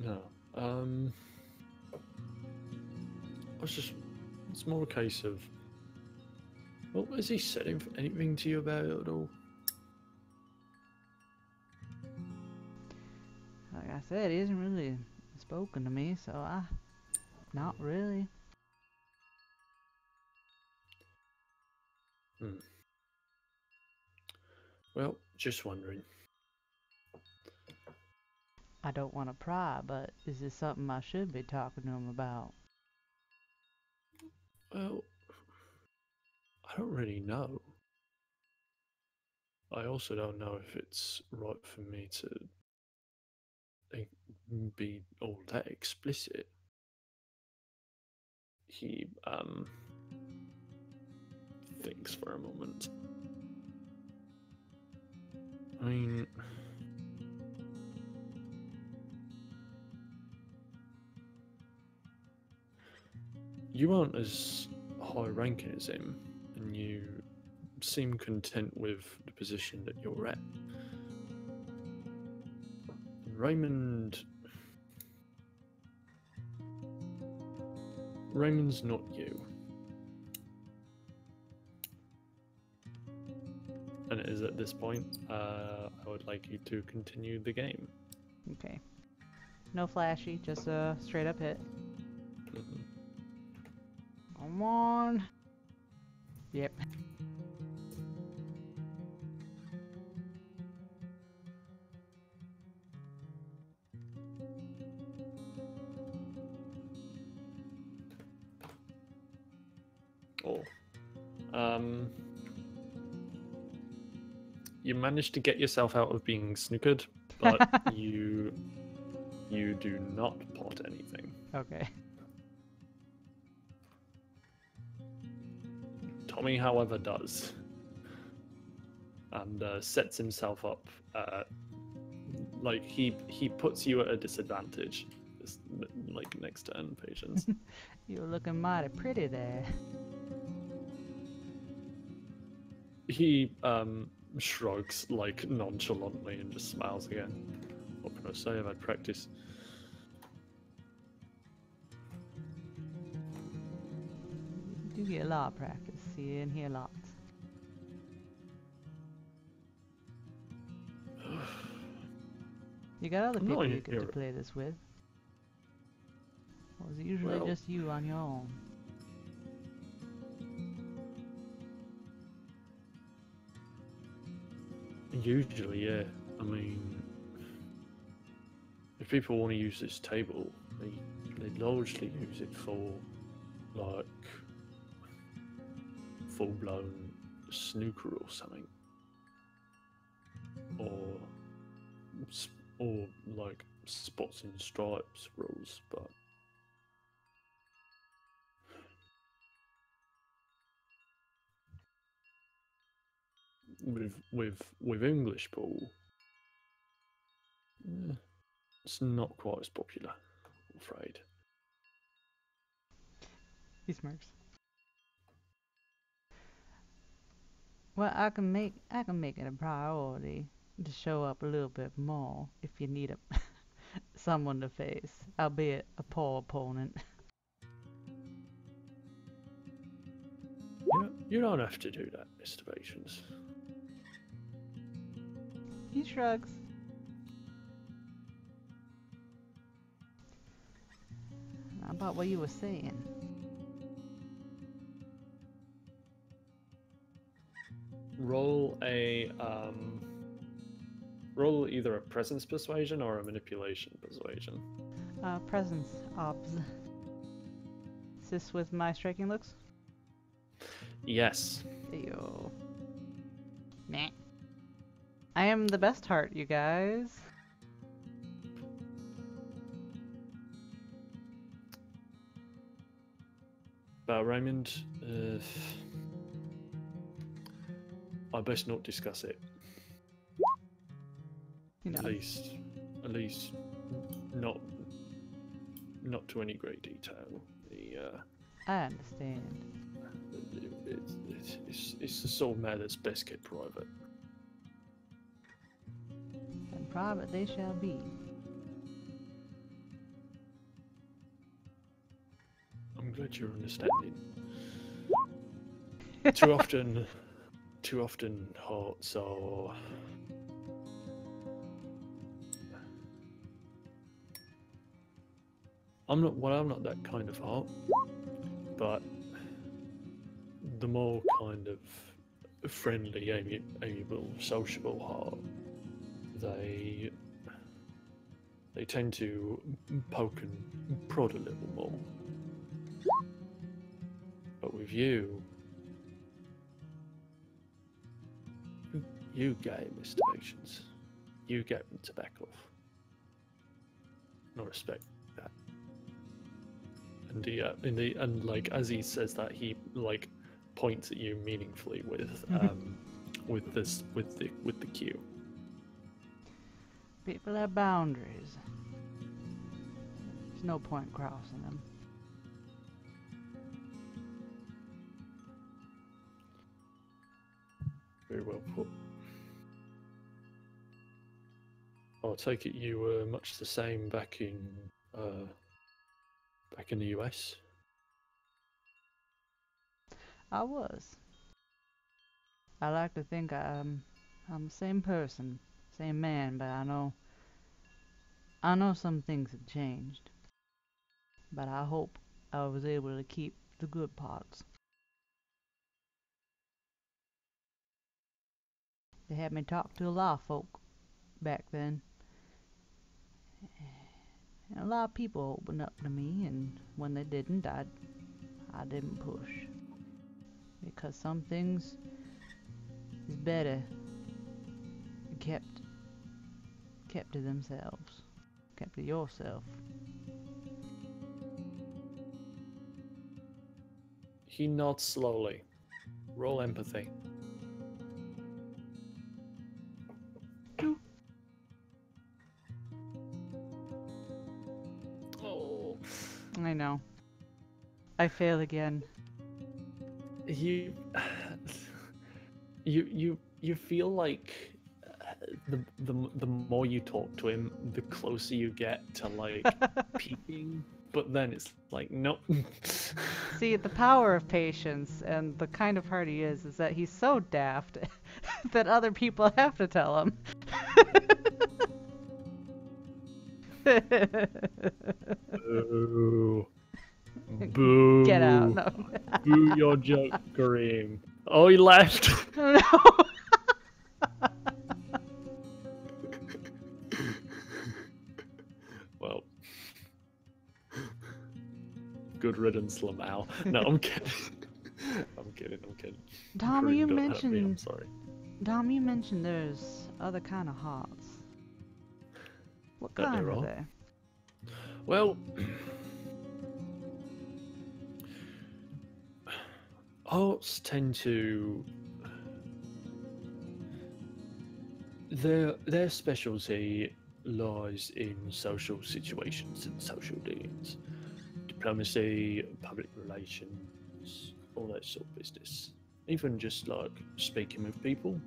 No. It's more a case of... Well, has he said anything to you about it at all? Like I said, he hasn't really spoken to me, so not really. Well, just wondering. I don't want to pry, but is this something I should be talking to him about? Well, I don't really know. I also don't know if it's right for me to be all that explicit. He thinks for a moment. I mean, you aren't as high ranking as him, and you seem content with the position that you're at. Raymond's not you. And it is at this point, I would like you to continue the game. Okay. No flashy, just a straight up hit. Come on. Yep. Oh. You managed to get yourself out of being snookered, but you do not pot anything. Okay. Tommy, however, does. And sets himself up. Like, he puts you at a disadvantage. Like, next turn, Patience. You're looking mighty pretty there. he shrugs like nonchalantly and just smiles again. What can I say? I've had practice. You do get a lot of practice. See you in here lots. You got other I'm not people in you get to here. play this with. Or is it usually Well- just you on your own? Usually, yeah. I mean, if people want to use this table, they largely use it for like full blown snooker or something, or or like spots and stripes rules, but. With English pool, it's not quite as popular, I'm afraid. He smirks. Well, I can make it a priority to show up a little bit more if you need someone to face, albeit a poor opponent. You don't have to do that, Mr. Patience. He shrugs. How about what you were saying? Roll roll either a presence persuasion or a manipulation persuasion. Presence obs. Is this with my striking looks? Yes. Yo. Meh. I am the best heart, you guys. But Raymond, I best not discuss it. You know. At least, not to any great detail. I understand. It's the sort of matter that's best kept private. And private they shall be. I'm glad you're understanding. Too often hearts are I'm not that kind of heart, but the more kind of friendly, amiable, sociable heart, they tend to poke and prod a little more. But with you get Mr. Patience. You get them to back off. And I respect that. And like as he says that, he like points at you meaningfully with the cue. People have boundaries. There's no point crossing them. Very well put. I'll take it you were much the same back in the US. I was. I like to think I'm the same person, same man, but I know some things have changed. But I hope I was able to keep the good parts. They had me talk to a lot of folk back then. And a lot of people opened up to me, and when they didn't, I didn't push. Because some things is better kept to themselves, kept to yourself. He nods slowly. Roll empathy. Oh. I know. I fail again. you feel like the more you talk to him, the closer you get to like peeking. But then it's like, nope. See, the power of patience and the kind of heart he is that he's so daft that other people have to tell him. Boo. Boo. Get out. No. Boo your joke, Kareem. Oh, he left. No. Well, good riddance, Lamau. No, I'm kidding. I'm kidding. Dom, Kareem, you don't hurt me, I'm mentioned sorry. There's other kind of hearts. What That kind there are are. they? Well, arts tend to their specialty lies in social situations and social dealings, diplomacy, public relations, all that sort of business. Even just like speaking with people,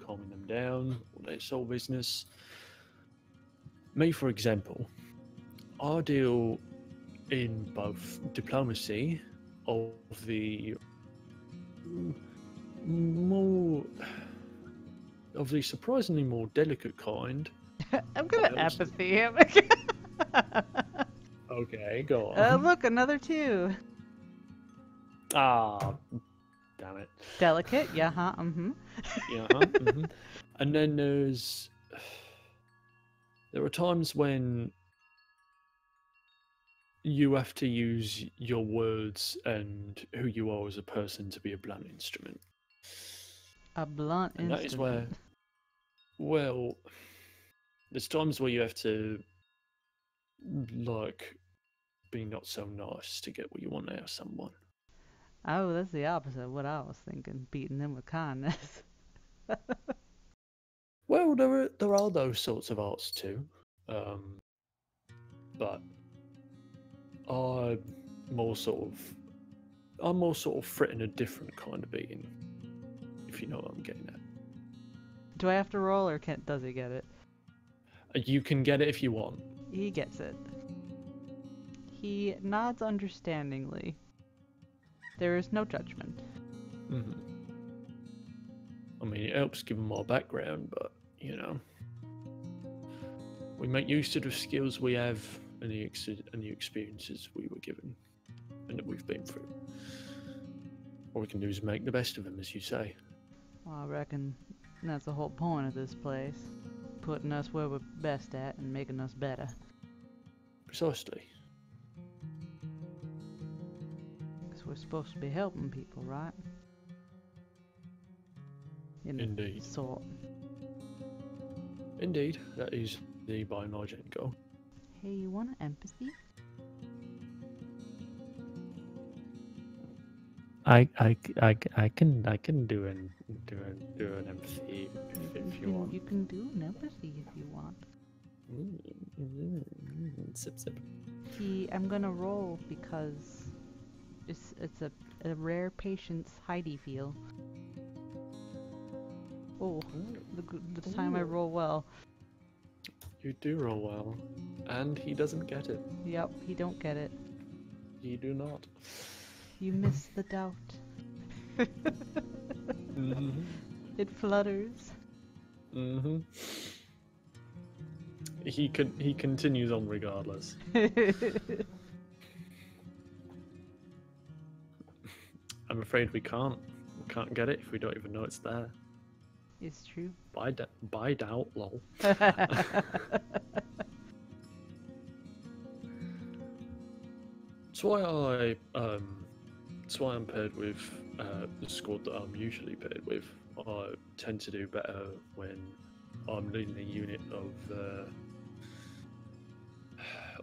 calming them down, all that sort of business. Me, for example, I deal in both diplomacy of the more of the surprisingly more delicate kind. I'm gonna What else? empathy him. Okay, go on. Look, another 2. Ah, damn it. Delicate, yeah, huh? Mm-hmm. Yeah, and then there are times when you have to use your words and who you are as a person to be a blunt instrument. A blunt And that is where, instrument. well, there's times where you have to, like, be not so nice to get what you want out of someone. Oh, that's the opposite of what I was thinking. Beating them with kindness. Well, there are those sorts of arts too, but I'm more sort of fretting a different kind of beating, if you know what I'm getting at. Do I have to roll or does he get it? You can get it if you want. He gets it. He nods understandingly. There is no judgment. hmm I mean, it helps given my background, but you know, we make use of the skills we have and the experiences we were given and that we've been through. All we can do is make the best of them, as you say. Well, I reckon that's the whole point of this place. Putting us where we're best at and making us better. Precisely. Because we're supposed to be helping people, right? In Indeed. sort. Indeed, that is the by and large end goal. Hey, you want empathy? I can do an empathy if you want. You can do an empathy if you want. Sip sip. I'm gonna roll because it's a rare patience Heidi feel. Oh, the time I roll well. You do roll well, and he doesn't get it. Yep, he don't get it. You do not. You miss the doubt. Mm-hmm. It flutters. Mm-hmm. He continues on regardless. I'm afraid we can't get it if we don't even know it's there. It's true. By doubt, lol. That's why I'm paired with the squad that I'm usually paired with. I tend to do better when I'm leading a unit of,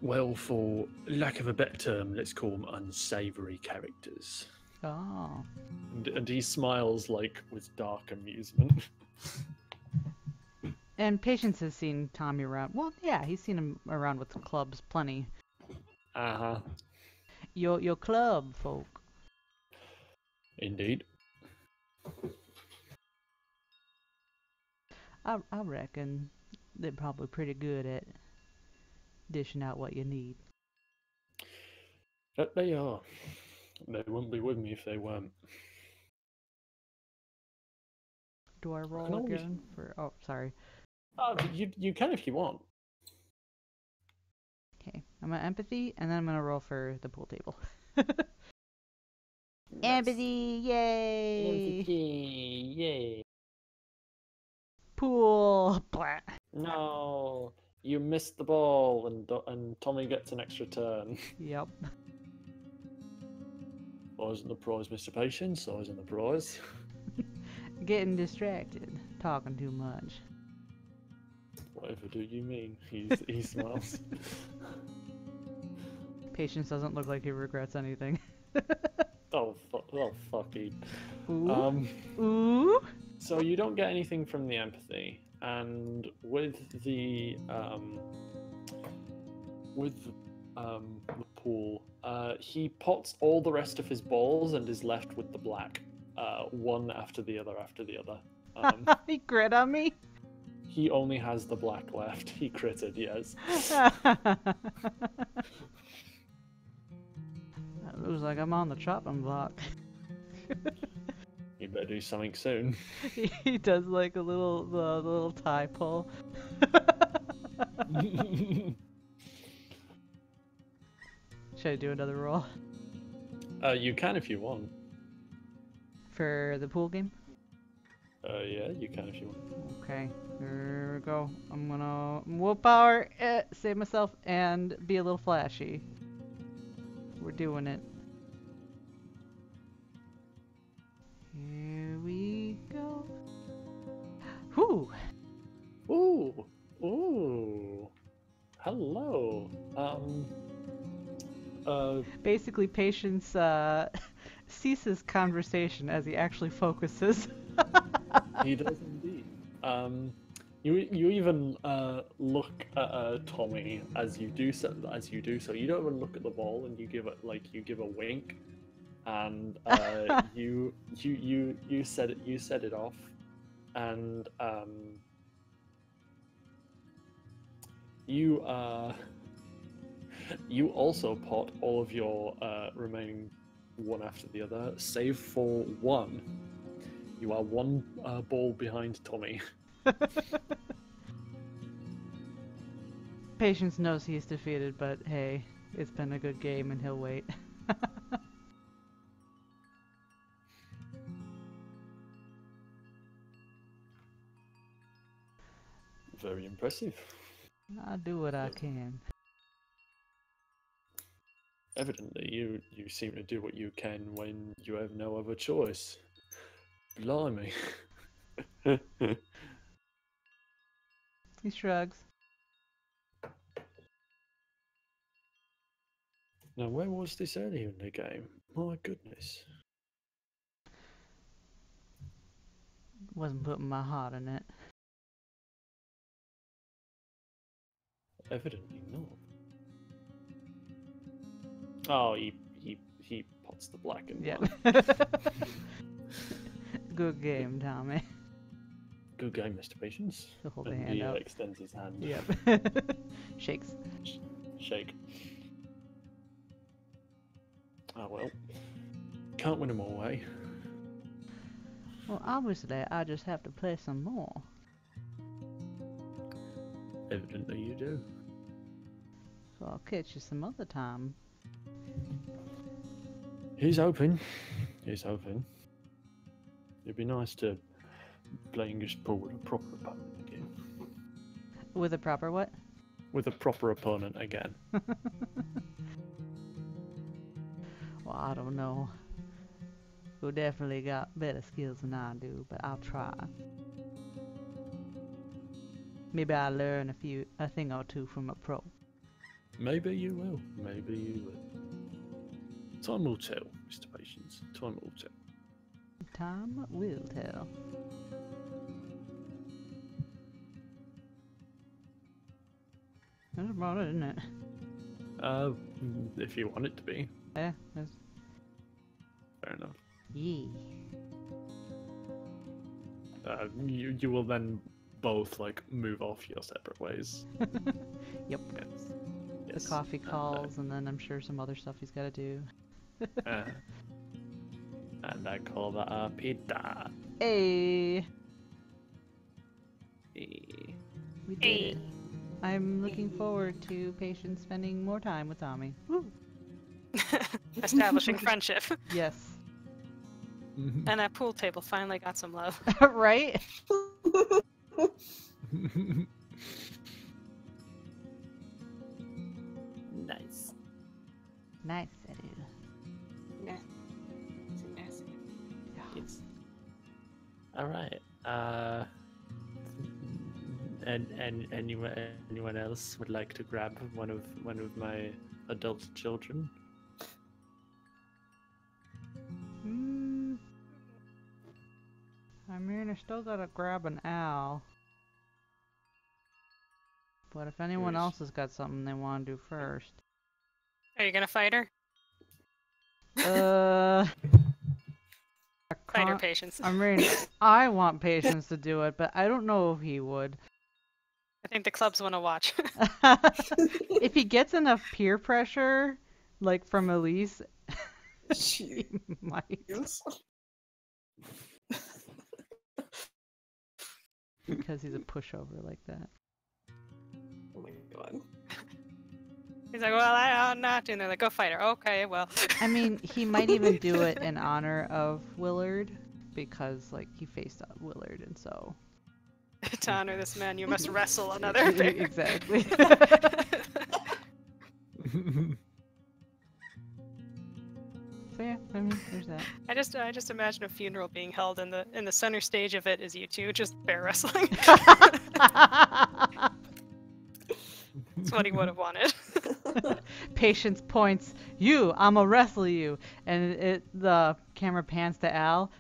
well, for lack of a better term, let's call them unsavoury characters. Oh. And he smiles like with dark amusement. And Patience has seen Tommy around. Well, yeah, he's seen him around with the clubs plenty. Uh-huh. Your club folk. Indeed. I reckon they're probably pretty good at dishing out what you need. But they are. They wouldn't be with me if they weren't. Do I can roll always- again for? Oh, sorry. You can if you want. Okay, I'm gonna empathy, and then I'm gonna roll for the pool table. Empathy, yay! Yay! Pool, blah. No, you missed the ball, and Tommy gets an extra turn. Yep. Or isn't the prize, Mr. Patience? Or isn't the prize? Getting distracted, talking too much. Whatever do you mean? He smiles. Patience doesn't look like he regrets anything. Oh fucky. Ooh. Ooh. So you don't get anything from the empathy, and with the pool, he pots all the rest of his balls and is left with the black, one after the other after the other. He grit on me. He only has the black left. He critted, yes. It looks like I'm on the chopping block. You better do something soon. He does like a little tie pull. Should I do another roll You can if you want. for the pool game? Yeah, you can if you want. Okay, here we go. I'm gonna willpower, save myself, and be a little flashy. We're doing it. Here we go. Whew! Ooh, ooh, hello. Basically, Patience ceases conversation as he actually focuses. He does indeed. You even look at Tommy as you do so. You don't even look at the ball, and you give a wink, and you set it off, and you also pot all of your remaining one after the other, save for one. You are one ball behind Tommy. Patience knows he's defeated, but hey, it's been a good game and he'll wait. Very impressive. I'll do what I can. Evidently, you seem to do what you can when you have no other choice. Blimey. He shrugs. Now, where was this earlier in the game? My goodness. Wasn't putting my heart in it. Evidently not. Oh, he pots the black and Yep. white. Good game, Tommy. Good game, Mr. Patience. He'll hold the And hand he out. extends his hand. Yep. Shakes. Shake. Oh well. Can't win them all, eh? Well, obviously, I just have to play some more. Evidently you do. So I'll catch you some other time. He's hoping. He's hoping. It'd be nice to play English pool with a proper opponent again. With a proper what? With a proper opponent again. Well, I don't know. You definitely got better skills than I do, but I'll try. Maybe I'll learn a thing or two from a pro. Maybe you will. Maybe you will. Time will tell, Mr. Patience. Time will tell. Time will tell. That's about it, isn't it? If you want it to be. Yeah, that's... Fair enough. Yeah. You will then both like move off your separate ways. Yep. Yes. The Yes. coffee calls, and then I'm sure some other stuff he's got to do. And I call that a pita. Hey, Hey. we did it. I'm looking forward to Patience spending more time with Tommy. Woo. Establishing friendship. Yes. And that pool table finally got some love. Right? Nice. Nice, Edu. Yeah. Yes. All right. And anyone else would like to grab one of my adult children? I mean, I still gotta grab an owl. But if anyone Yes. else has got something they want to do first. Are you gonna fight her? I Fight her can't- patience. I mean, I want Patience to do it, but I don't know if he would. I think the clubs want to watch. If he gets enough peer pressure, like from Elise, She he might. is. Because he's a pushover like that. Oh my god. He's like, well, I'm not doing that. They're like, go fight her. Okay, well. I mean, he might even do it in honor of Willard, because, like, he faced out Willard, and so... To honor this man, you must wrestle another bear. Exactly. So yeah, I mean, there's that. I just imagine a funeral being held, and the center stage of it is you two just bear wrestling. That's what he would have wanted. Patience points, you, I'ma wrestle you. And the camera pans to Al.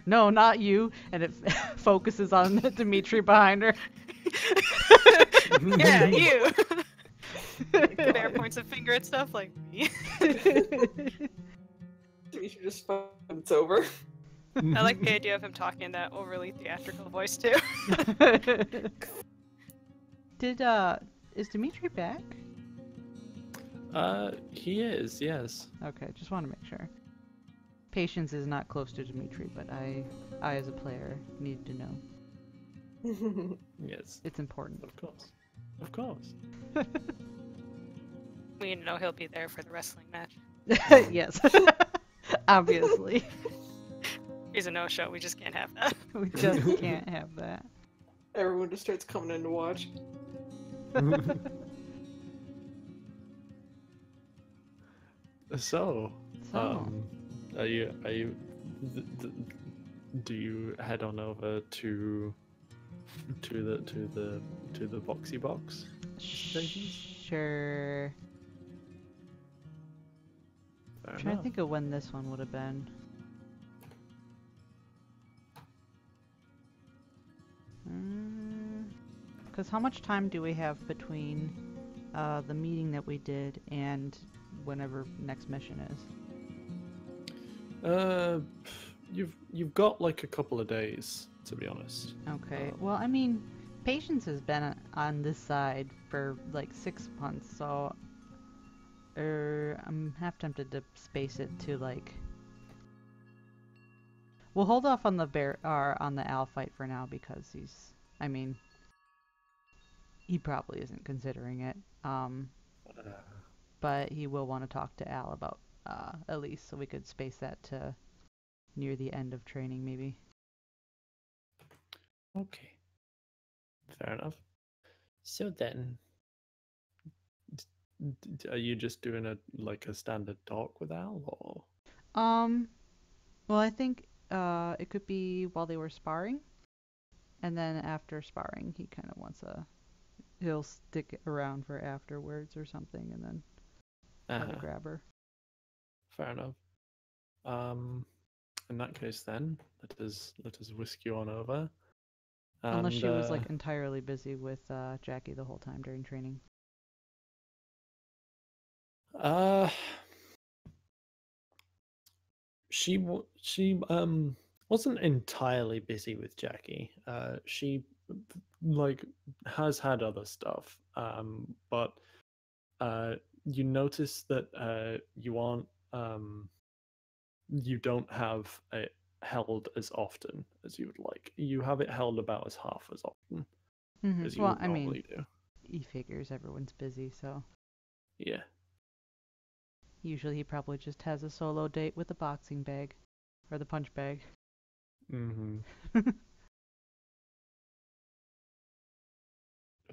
No, not you. And it focuses on Dimitri behind her. Yeah, you. Bear points a finger at stuff like me. We should just it's over. I like the idea of him talking in that overly theatrical voice too. Is Dimitri back? He is, yes. Okay, just want to make sure. Patience is not close to Dimitri, but I as a player need to know. Yes. It's important. Of course. Of course. We know he'll be there for the wrestling match. Yes. Obviously. He's a no-show. We just can't have that. We just can't have that. Everyone just starts coming in to watch. So, So, are you do you head on over to the boxy box? sure. Fair I'm trying to enough. think of when this one would have been. Because how much time do we have between the meeting that we did and whenever next mission is? You've got like a couple of days, to be honest. Okay. Well, I mean, Patience has been on this side for like 6 months, so I'm half tempted to space it to like. We'll hold off on the bear or on the owl fight for now because I mean, he probably isn't considering it. But he will want to talk to Al about Elise, so we could space that to near the end of training, maybe. Okay. Fair enough. So then, Are you just doing a standard talk with Al, or? Well, I think it could be while they were sparring, and then after sparring, he kind of he'll stick around for afterwards or something, and then try to grab her. Fair enough. In that case, then let us whisk you on over. Unless she was And, like entirely busy with Jackie the whole time during training. She wasn't entirely busy with Jackie. She like has had other stuff, but you notice that you don't have it held as often as you would like. You have it held about as half as often as you Well, would I mean, normally do. he figures everyone's busy, so Yeah. usually he probably just has a solo date with the boxing bag or the punch bag. Mm-hmm.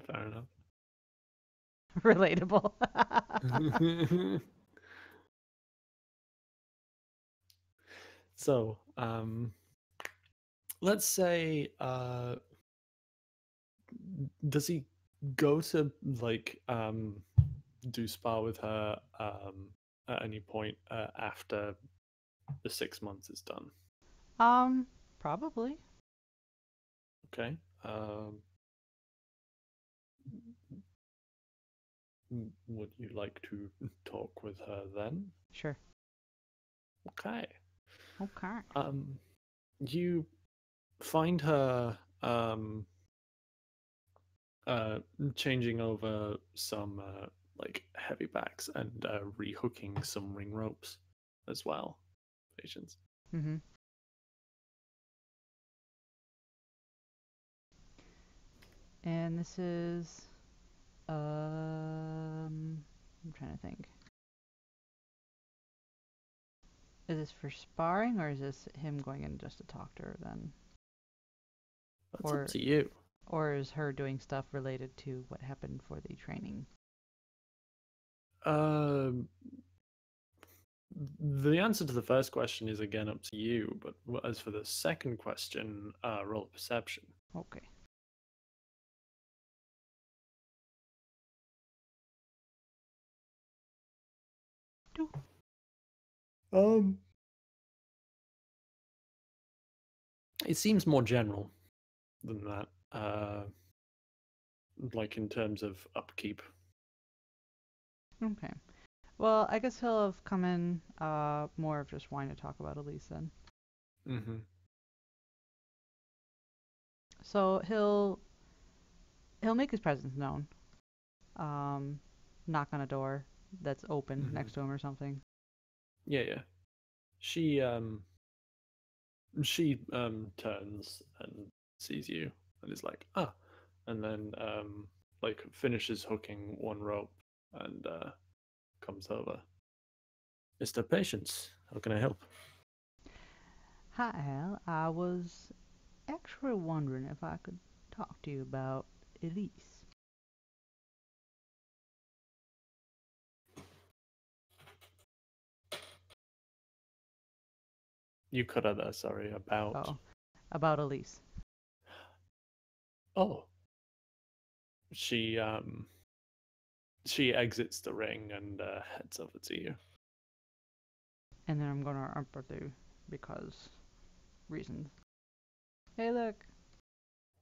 Fair enough. Relatable. So, let's say, does he go to like do spa with her at any point after the 6 months is done? Probably. Okay. Would you like to talk with her then? Sure. Okay. Okay. You find her changing over some like heavy backs and rehooking some ring ropes as well. Patience. Mm-hmm. And this is, I'm trying to think. Is this for sparring, or is this him going in just to talk to her then? That's Or- up to you. Or is her doing stuff related to what happened for the training? Um, the answer to the first question is again up to you, but as for the second question, roll perception. Okay. It seems more general than that. Like in terms of upkeep. Okay. Well, I guess he'll have come in more of just wanting to talk about Elise then. Mm-hmm. So he'll make his presence known. Knock on a door that's open Mhm. next to him or something. Yeah. She turns and sees you and is like, ah, and then like finishes hooking one rope and comes over. Mr. Patience, how can I help? Hi, Al. I was actually wondering if I could talk to you about Elise. You cut out there, sorry, about. Oh, about Elise. Oh. She exits the ring and heads over to you. And then I'm gonna empathy because reasons. Hey, look.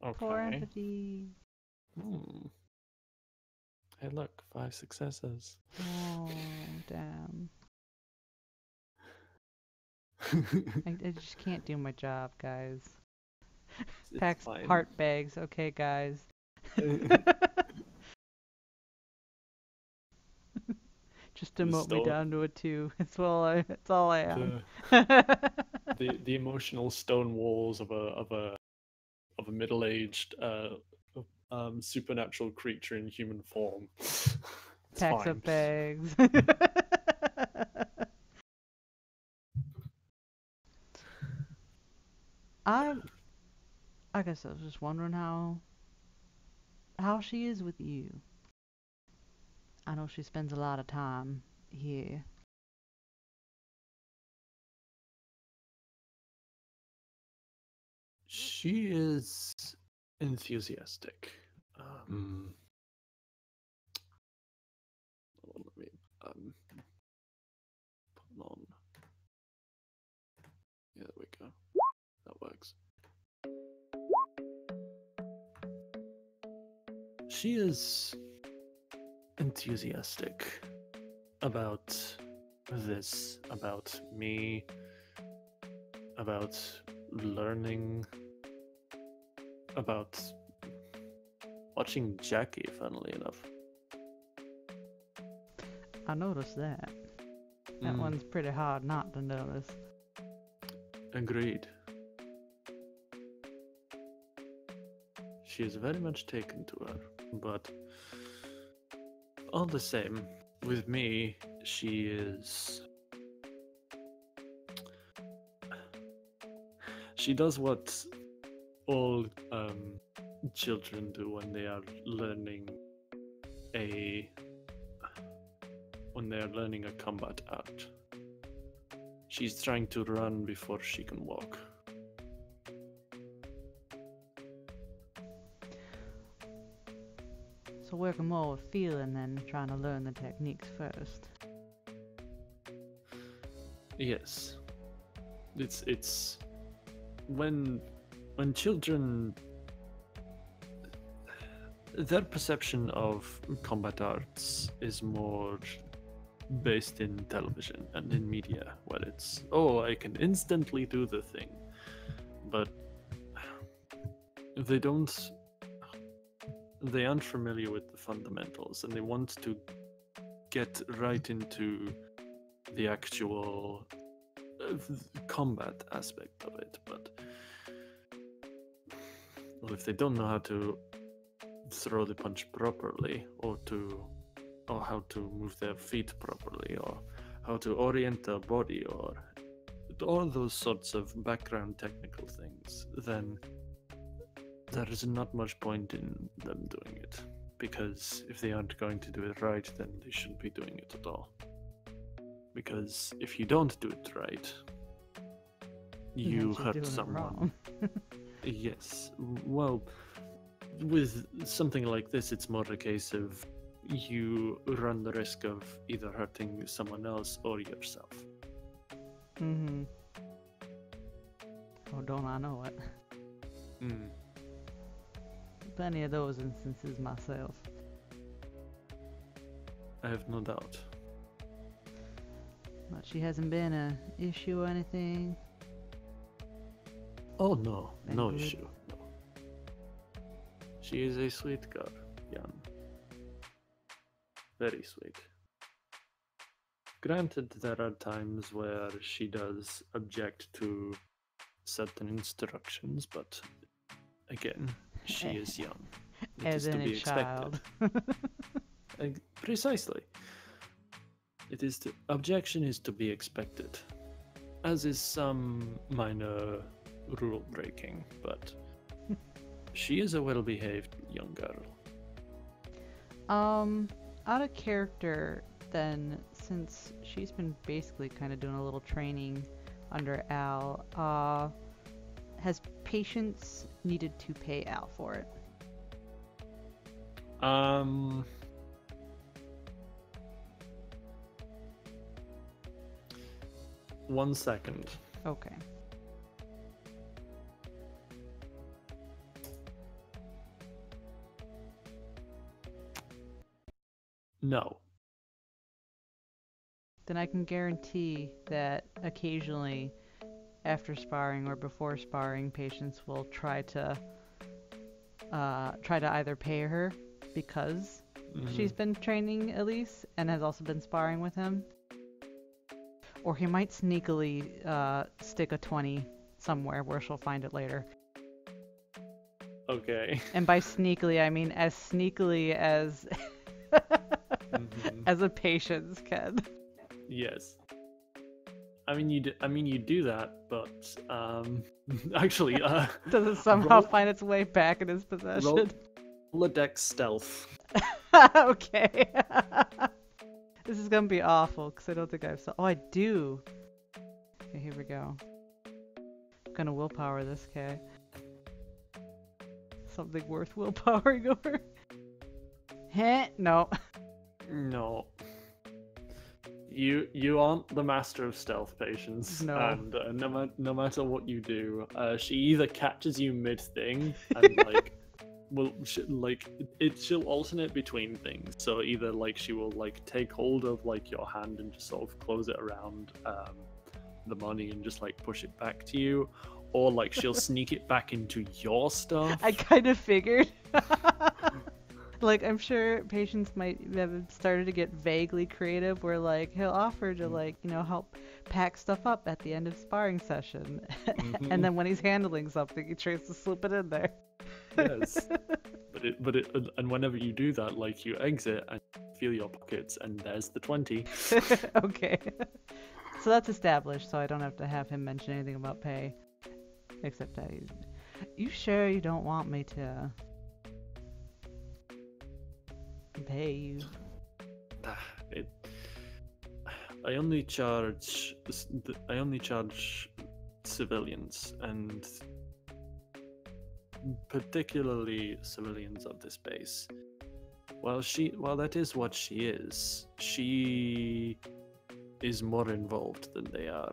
For Okay. empathy. Hey, look, 5 successes. Oh, damn. I just can't do my job, guys. It's Packs fine. heart bags, okay, guys. Just demote me down to a 2. It's all I am. The emotional stone walls of a middle-aged supernatural creature in human form. It's Packs fine. up bags. I guess I was just wondering how she is with you. I know she spends a lot of time here. She is enthusiastic. Let me put on. Yeah, there we go. That works. She is enthusiastic about this, about me, about learning, about watching Jackie, funnily enough. I noticed that. That Mm. one's pretty hard not to notice. Agreed. She is very much taken to her, but all the same, with me, she is. She does what all children do when they are learning a combat art. She's trying to run before she can walk. So working more with feeling than trying to learn the techniques first. Yes. It's when children, their perception of combat arts is more based in television and in media, where it's, oh, I can instantly do the thing. But they aren't familiar with the fundamentals, and they want to get right into the actual combat aspect of it. But well, if they don't know how to throw the punch properly, or how to move their feet properly, or how to orient their body, or all those sorts of background technical things, then there is not much point in them doing it. Because if they aren't going to do it right, then they shouldn't be doing it at all. Because if you don't do it right, you Means you're hurt doing it someone. wrong. Yes. Well, with something like this, it's more a case of you run the risk of either hurting someone else or yourself. Mm-hmm. Oh, don't I know it? Mm. Plenty of those instances myself. I have no doubt. But she hasn't been a issue or anything. Oh no, Been no good? issue. No. She is a sweet girl, Jan. Very sweet. Granted, there are times where she does object to certain instructions, but again, she is young. It As is to any be child. expected. Precisely. Objection is to be expected, as is some minor rule breaking, but she is a well-behaved young girl. Out of character, then, since she's been basically kind of doing a little training under Al, has Patience needed to pay Al for it? 1 second. Okay. No. Then I can guarantee that occasionally, after sparring or before sparring, Patience will try to either pay her because she's been training Elise and has also been sparring with him, or he might sneakily stick a 20 somewhere where she'll find it later. Okay. And by sneakily, I mean as sneakily as as a Patience can. Yes. I mean, you do that, but actually, Does it somehow roll- find its way back in his possession? roll a dex stealth. Okay. This is gonna be awful because I don't think I've. Oh, I do. Okay, here we go. I'm gonna willpower this guy. Something worth willpowering over. Heh, no. No. You aren't the master of stealth, Patience. No. And no matter what you do, she either catches you mid thing and like. Well, she'll alternate between things. So either like she will like take hold of like your hand and just sort of close it around the money and just like push it back to you, or like she'll sneak it back into your stuff. I kind of figured. Like, I'm sure patients might have started to get vaguely creative where, like, he'll offer to, like, help pack stuff up at the end of sparring session. And then when he's handling something, he tries to slip it in there. Yes. And whenever you do that, like, you exit and feel your pockets, and there's the 20. Okay. So that's established, so I don't have to have him mention anything about pay. Except you sure you don't want me to pay you? I only charge civilians, and particularly civilians of this base. While that is what she is more involved than they are.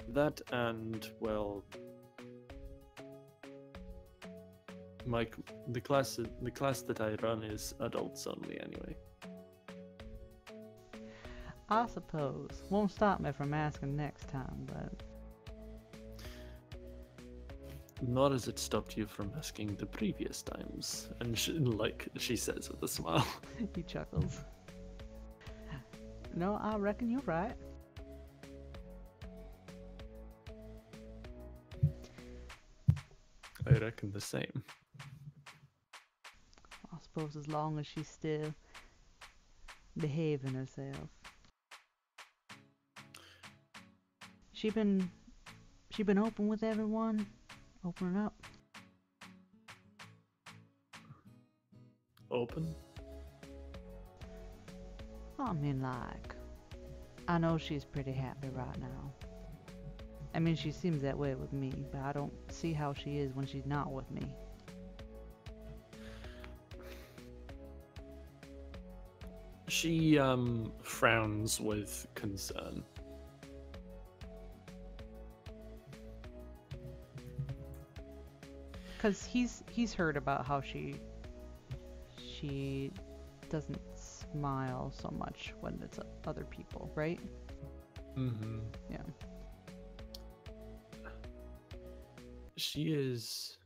That, and, well, the class that I run is adults only anyway. I suppose. Won't stop me from asking next time, but... Nor has it stopped you from asking the previous times. And she says with a smile. He chuckles. No, I reckon you're right. I reckon the same. I suppose as long as she's still behaving herself. She been open with everyone? Opening up? Open? I mean, like, I know she's pretty happy right now. I mean, she seems that way with me, but I don't see how she is when she's not with me. She frowns with concern. Cause he's heard about how she doesn't smile so much when it's other people, right? Mm-hmm. Yeah. She is...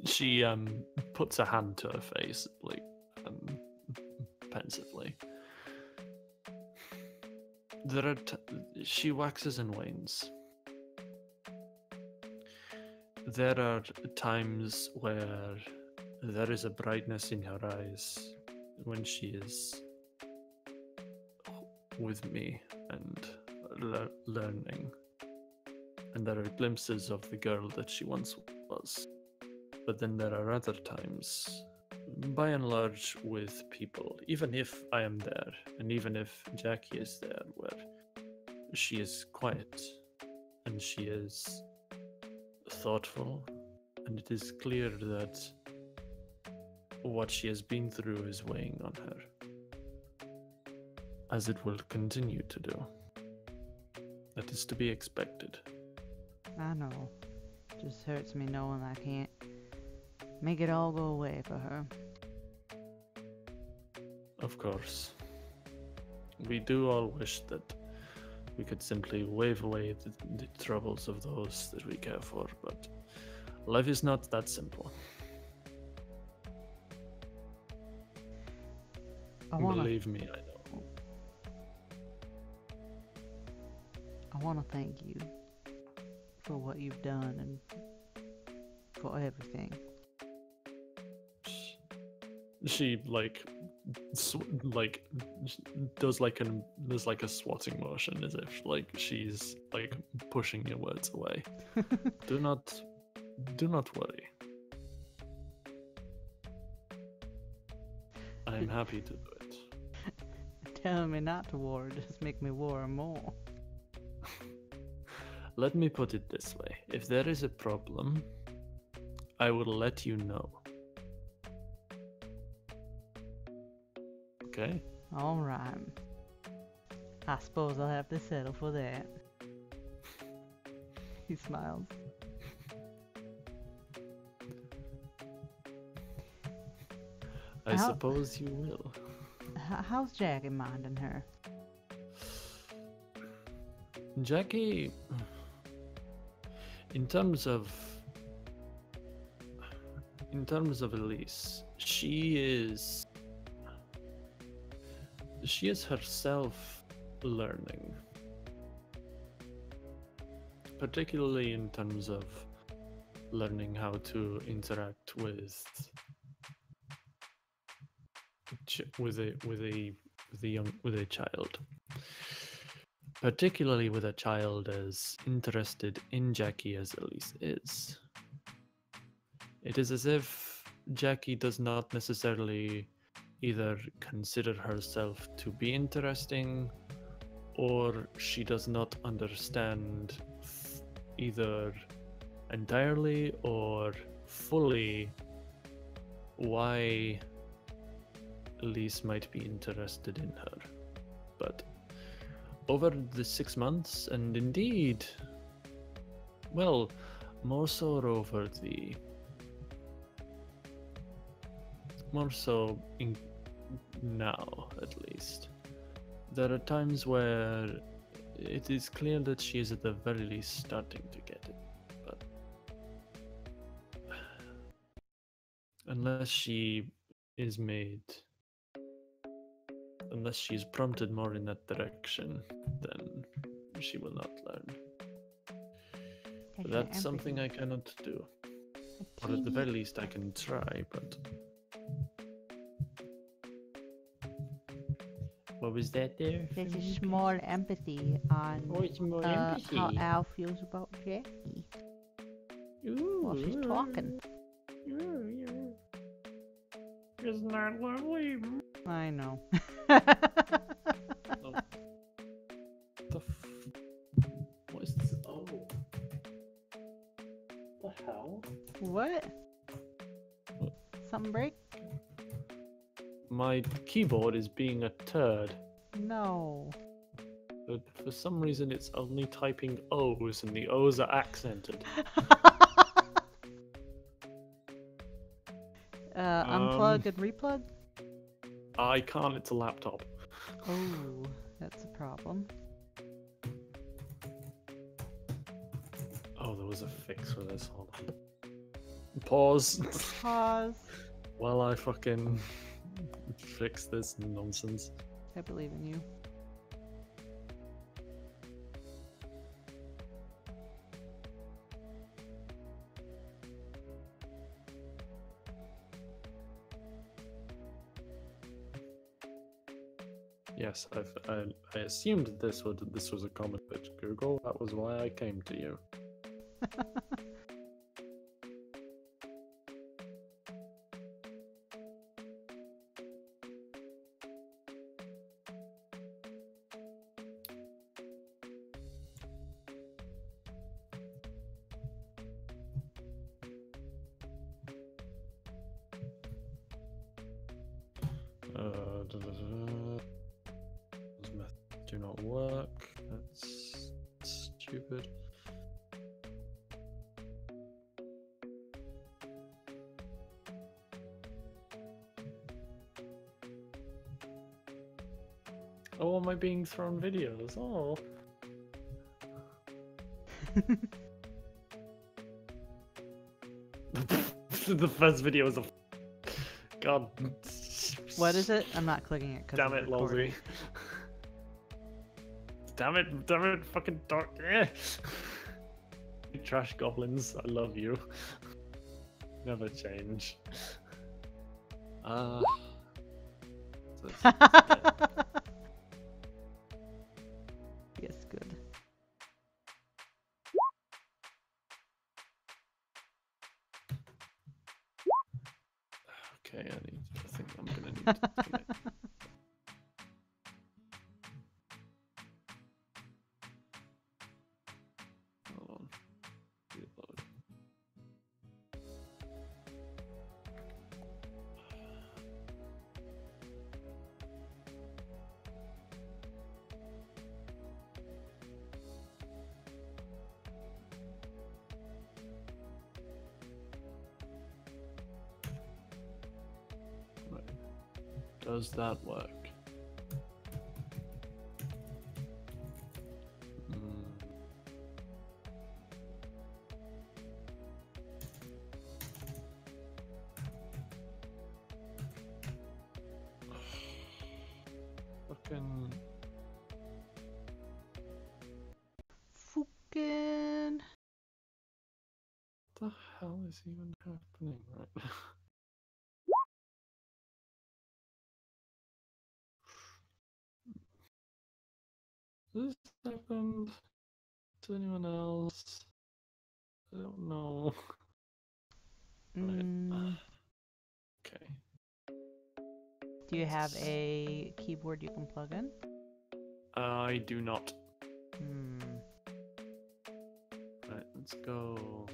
She puts a hand to her face, like, pensively. She waxes and wanes. There are times where there is a brightness in her eyes when she is with me and learning. And there are glimpses of the girl that she once was. But then there are other times, by and large, with people, even if I am there, and even if Jackie is there, where she is quiet, and she is thoughtful, and it is clear that what she has been through is weighing on her, as it will continue to do. That is to be expected. I know. Just hurts me knowing I can't make it all go away for her. Of course. We do all wish that we could simply wave away the troubles of those that we care for, but life is not that simple. Believe me, I know. I want to thank you for what you've done and for everything. She does a swatting motion, as if she's pushing your words away. do not worry. I'm happy to do it. Telling me not to worry just make me worry more. Let me put it this way: if there is a problem, I will let you know. Okay. All right. I suppose I'll have to settle for that. He smiles. I suppose you will. How's Jackie minding her? Jackie, in terms of Elise, she is herself learning, particularly in terms of learning how to interact with a child, particularly with a child as interested in Jackie as Elise is. It is as if Jackie does not necessarily either consider herself to be interesting, or she does not understand either entirely or fully why Elise might be interested in her. But over the 6 months, and indeed, well, more so now, at least, there are times where it is clear that she is at the very least starting to get it. But unless she is prompted more in that direction, then she will not learn. But that's something I cannot do. Or at the very least I can try, but... What was that there? There's a small empathy on more how empathy. Al feels about Jackie Ooh, while she's talking. Isn't that lovely? I know. What is this? Oh. The hell? What? Something break? My keyboard is being a turd. No. But for some reason it's only typing O's and the O's are accented. Unplug and replug? I can't, it's a laptop. Oh, that's a problem. Oh, there was a fix for this. Hold on. Pause. Pause. While I fucking fix this nonsense. I believe in you. Yes, I assumed this was a common bit, Google. That was why I came to you. Those methods do not work. That's stupid. Oh, am I being thrown videos? Oh. The first video was a... God. What is it? I'm not clicking it because Damn it, Lolzy. Damn it, fucking dog. Yeah. Trash goblins, I love you. Never change. Yes, good. Okay, I think I'm gonna need to disconnect. Hold on. Reload. Right. Does that work? Fucking. Fucking. What the hell is even happening right now? Has this happened to anyone else? I don't know. Mm, Okay. do you have a keyboard you can plug in? I do not. Hmm. Right, let's go.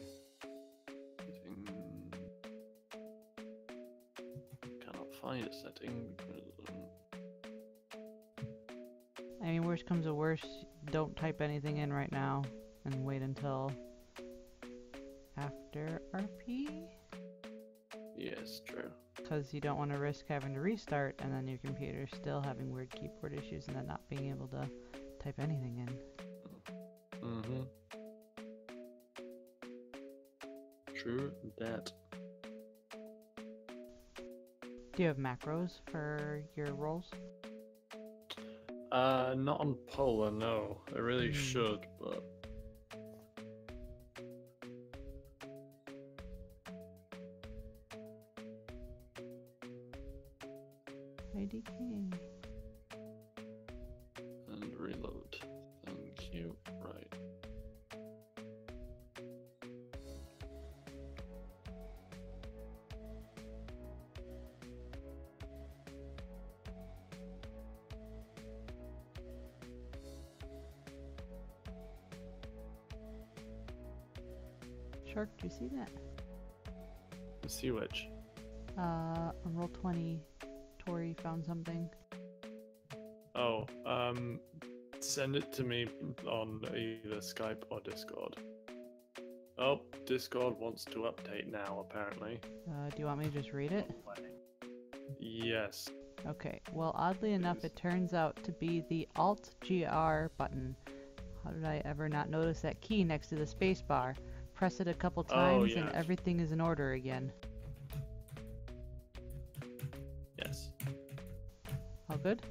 Setting. Cannot find a setting because. I mean, worst comes to worst, don't type anything in right now and wait until after RP. Yes, true. Because you don't want to risk having to restart and then your computer still having weird keyboard issues and then not being able to type anything in. Mm-hmm. True that. Do you have macros for your roles? Not on Polar, no. I really should, but. IDK. And reload. Thank you. Right. Shark, do you see that? The sea wedge. On roll 20, Tori found something. Oh, send it to me on either Skype or Discord. Oh, Discord wants to update now, apparently. Do you want me to just read it? Yes. Okay, well, oddly enough, it turns out to be the Alt-GR button. How did I ever not notice that key next to the space bar? Press it a couple times and yes. everything is in order again. Yes. All good?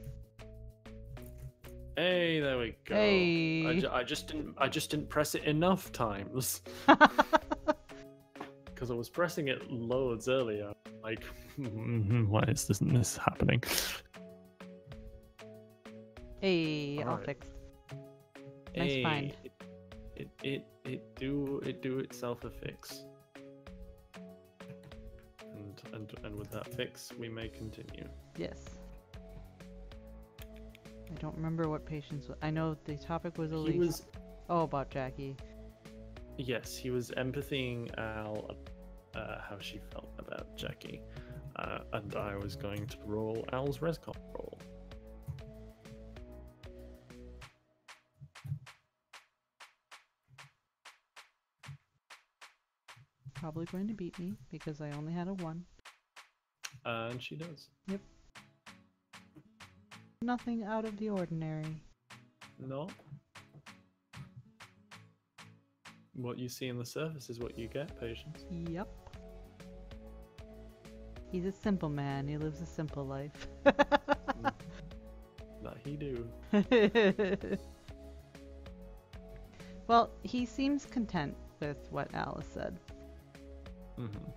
Hey, there we go. Hey. I just didn't press it enough times because I was pressing it loads earlier. Like, why is this happening? Hey, all Alright. fixed. Nice find. It do itself a fix. And with that fix, we may continue. Yes. I don't remember what patients. I know the topic was He Elise. was, Oh, about Jackie. yes, he was empathying Al how she felt about Jackie, and I was going to roll Al's rescom roll. Probably going to beat me because I only had a 1. And she does. Yep. Nothing out of the ordinary. No. What you see in the surface is what you get, Patience. Yep. He's a simple man. He lives a simple life. That he do. Well, he seems content with what Alice said. Mm-hmm.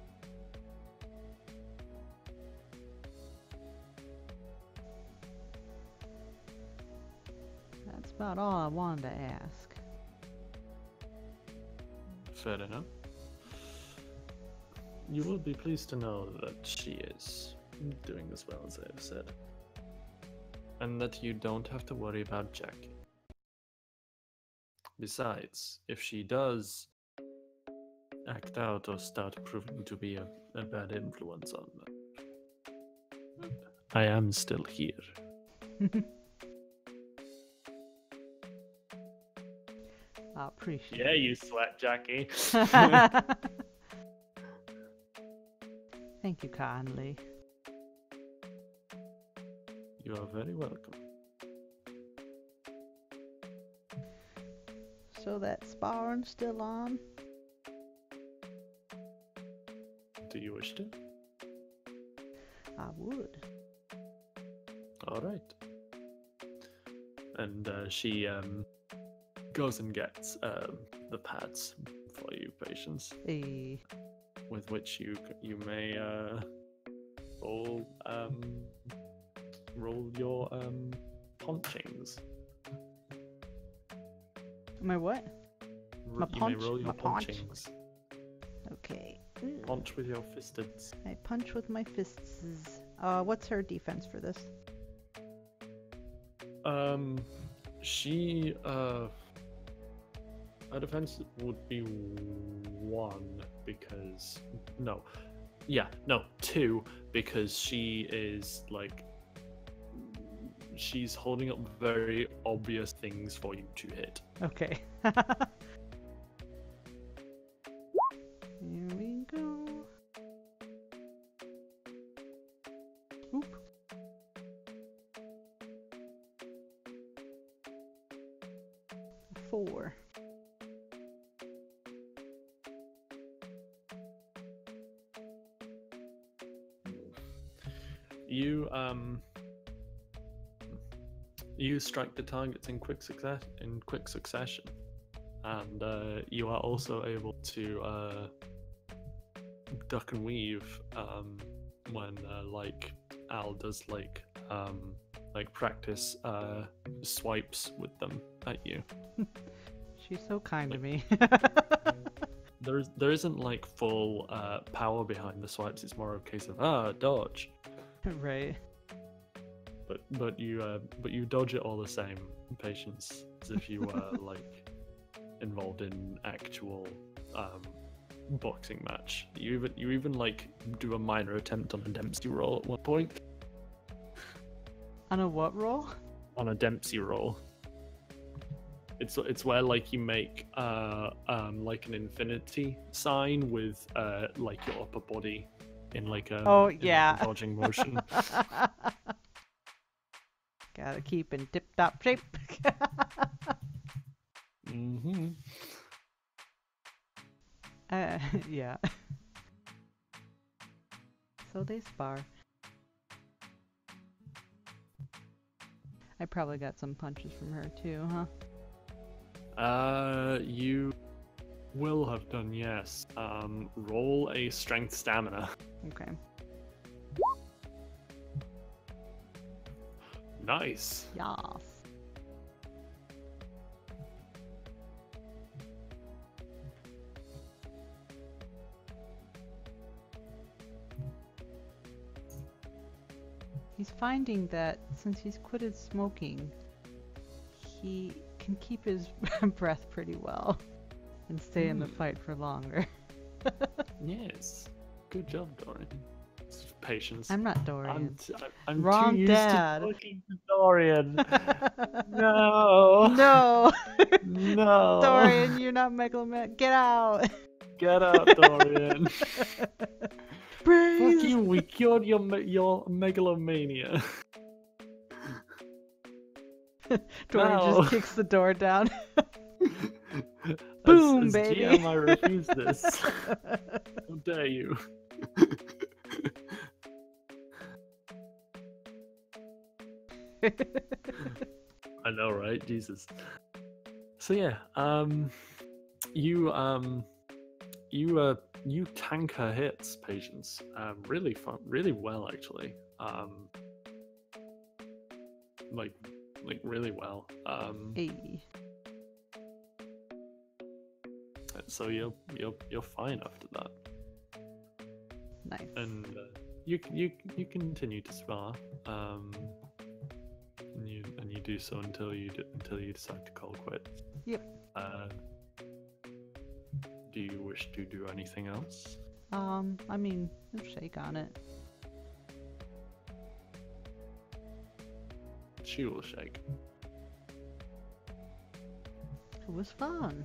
That's about all I wanted to ask. Fair enough. You will be pleased to know that she is doing as well as I have said. And that you don't have to worry about Jackie. Besides, if she does act out or start proving to be a bad influence on them, I am still here. I appreciate Yeah, you sweat, Jackie. Thank you kindly. You are very welcome. So that sparring's still on? Do you wish to? I would. All right. and she goes and gets the pads for you, Patience, Eh. with which you may roll your punchings. My what? My You may punch? roll your My punch? punchings. Okay. Punch with your fisteds. I punch with my fists. What's her defense for this? She her defense would be 1 because no, 2 because she is like she's holding up very obvious things for you to hit. Okay. Here we go. Oop. Four. You strike the targets in quick succession, and you are also able to duck and weave when like Al does like practice swipes with them at you. She's so kind to me. There isn't like full power behind the swipes. It's more a case of dodge. Right. But you dodge it all the same, Patience, as if you were like involved in actual boxing match. You even like do a minor attempt on a Dempsey roll at one point. On a what roll? On a Dempsey roll. It's where like you make like an infinity sign with like your upper body in like a yeah, a dodging motion. Gotta keep in tip-top shape. Mm-hmm. Yeah. So they spar. I probably got some punches from her too, huh? You will have done, yes. Roll a strength stamina. Okay. Nice. Yas. He's finding that since he's quitted smoking, he can keep his breath pretty well and stay in the fight for longer. Yes. Good job, Dorian. Patience. I'm not Dorian. I'm Wrong too used dad. to talking to Dorian. No. No. No. Dorian, you're not Megaloman. Get out. Get out, Dorian. Praise. Fuck you, we cured your megalomania. Dorian No. just kicks the door down. As Boom, baby. GM, I refuse this. How dare you? I know, right? Jesus. So yeah, you tank her hits, Patience. Really fun, really well actually. Like really well. Hey. So you're fine after that. Nice. And you continue to spar. And you do so until you decide to call quits. Yep. Do you wish to do anything else? I mean, shake on it. She will shake. It was fun.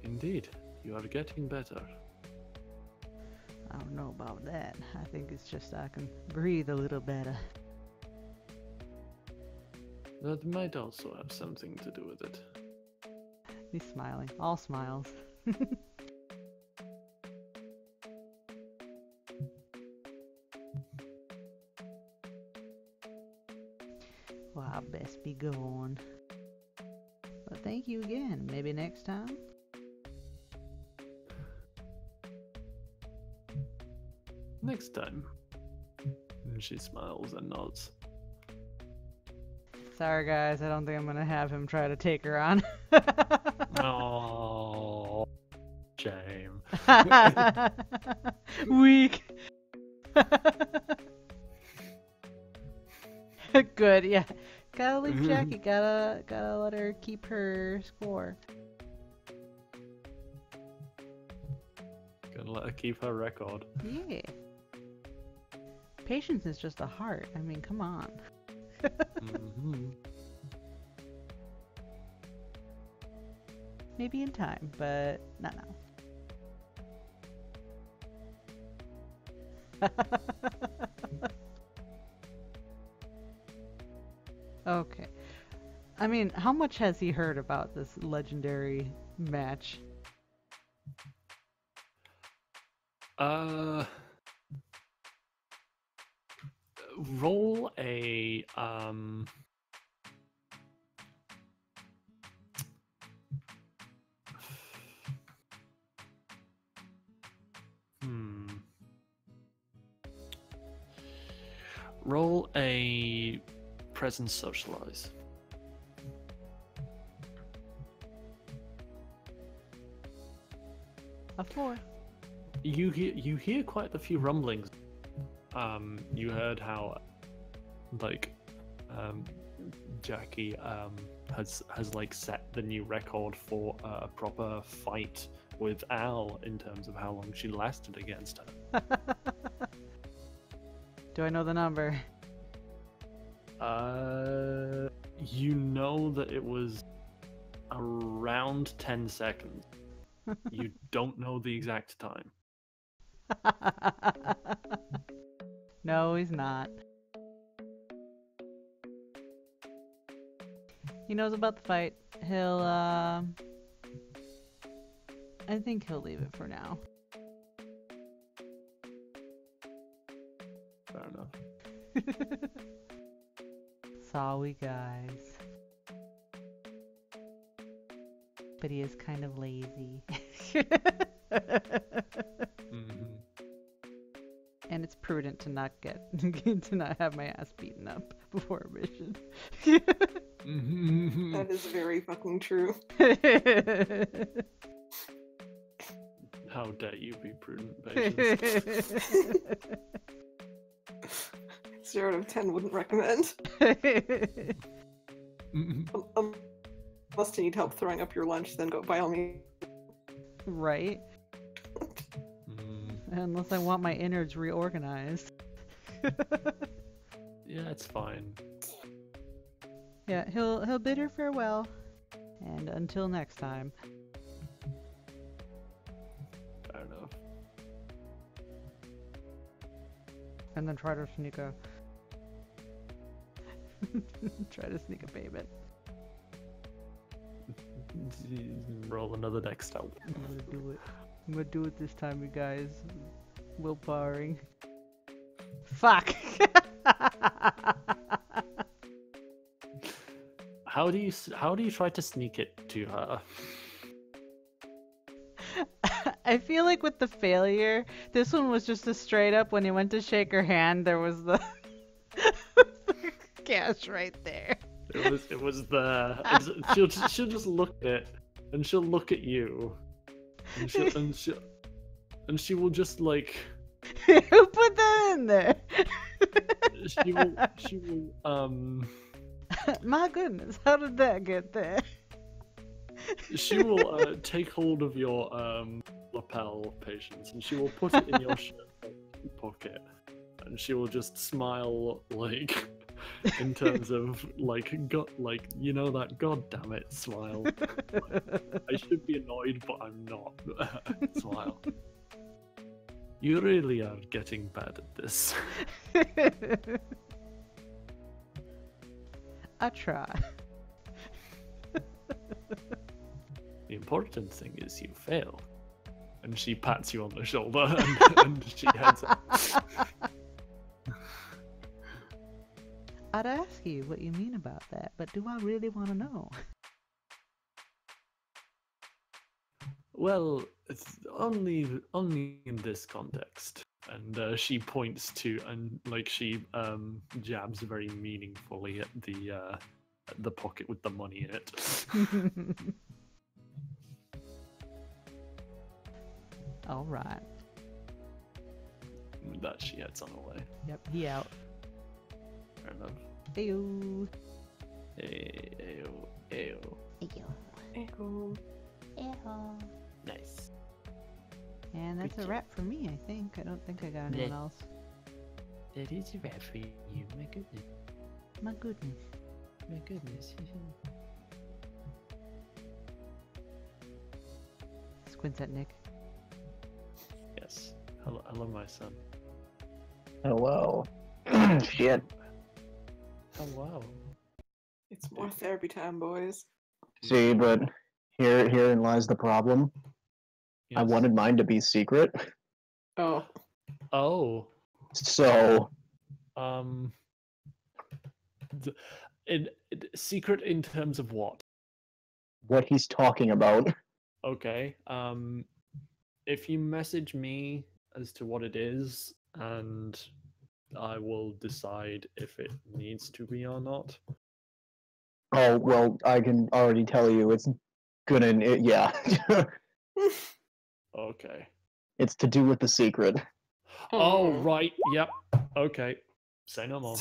Indeed, you are getting better. I don't know about that. I think it's just I can breathe a little better. That might also have something to do with it. He's smiling. All smiles. Well, best be going. But thank you again. Maybe next time. Next time. And she smiles and nods. Sorry, guys. I don't think I'm gonna have him try to take her on. Oh, shame. Weak. Good, yeah. Gotta leave Jackie. Gotta let her keep her score. Gonna let her keep her record. Yeah. Patience is just a heart. I mean, come on. Maybe in time, but not now. Okay. I mean, how much has he heard about this legendary match? Roll a roll a presence socialize. A 4. You hear quite a few rumblings. You heard how Jackie has like set the new record for a proper fight with Al in terms of how long she lasted against her. Do I know the number? You know that it was around 10 seconds. You don't know the exact time. No, he's not. He knows about the fight. He'll, I think he'll leave it for now. Fair enough. Sorry, guys. But he is kind of lazy. And it's prudent to not to not have my ass beaten up before a mission. That is very fucking true. How dare you be prudent, Patience? 0 out of 10 wouldn't recommend. Unless you need help throwing up your lunch, then go by all means. Right? Unless I want my innards reorganized. Yeah, it's fine. Yeah, he'll bid her farewell. And until next time. Fair enough. And then try to sneak a payment. Roll another dex stealth. I'm gonna do it this time, you guys. Willpowering. Fuck! How do you try to sneak it to her? I feel like with the failure, this one was just a straight up, when he went to shake her hand, there was the cash right there. It was there. She'll just look at it, and she'll look at you, and she will just like. Who put that in there? She will My goodness, how did that get there? She will take hold of your lapel, Patience, and she will put it in your shirt pocket, and she will just smile like, in terms of like, you know, that goddamn smile. I should be annoyed, but I'm not. Smile. You really are getting bad at this. I try. The important thing is you fail. And she pats you on the shoulder and she heads up. I'd ask you what you mean about that, but do I really want to know? Well, it's only in this context. And she points to, and like she jabs very meaningfully at the pocket with the money in it. All right. With that, she heads on her way. Yep, he out. Fair enough. Ew. Ew, ew. Ew. Nice. And that's a Good wrap for me, I think. I don't think I got anyone else. That is a wrap for you. My goodness. My goodness. My goodness. Squints at Nick. Yes. Hello, my son. Hello. Shit. Hello. It's more therapy time, boys. See, but herein lies the problem. I Yes. wanted mine to be secret. Oh. Oh. So Secret in terms of what? what he's talking about. Okay. If you message me as to what it is, and I will decide if it needs to be or not. Oh, well, I can already tell you it's yeah. Okay. It's to do with the secret. Oh, right. Yep. Okay. Say no more.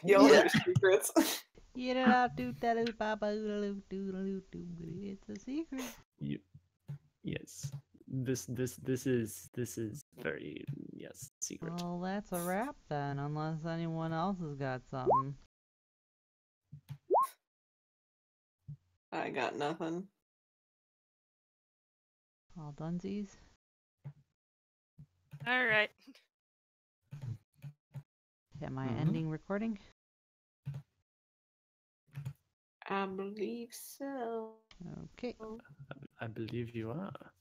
Y'all Yeah. have secrets. It's a secret. Yes. This is very secret. Well, that's a wrap then, unless anyone else has got something. I got nothing. All dunsies. All right. Am I Mhm. ending recording? I believe so. Okay. I believe you are.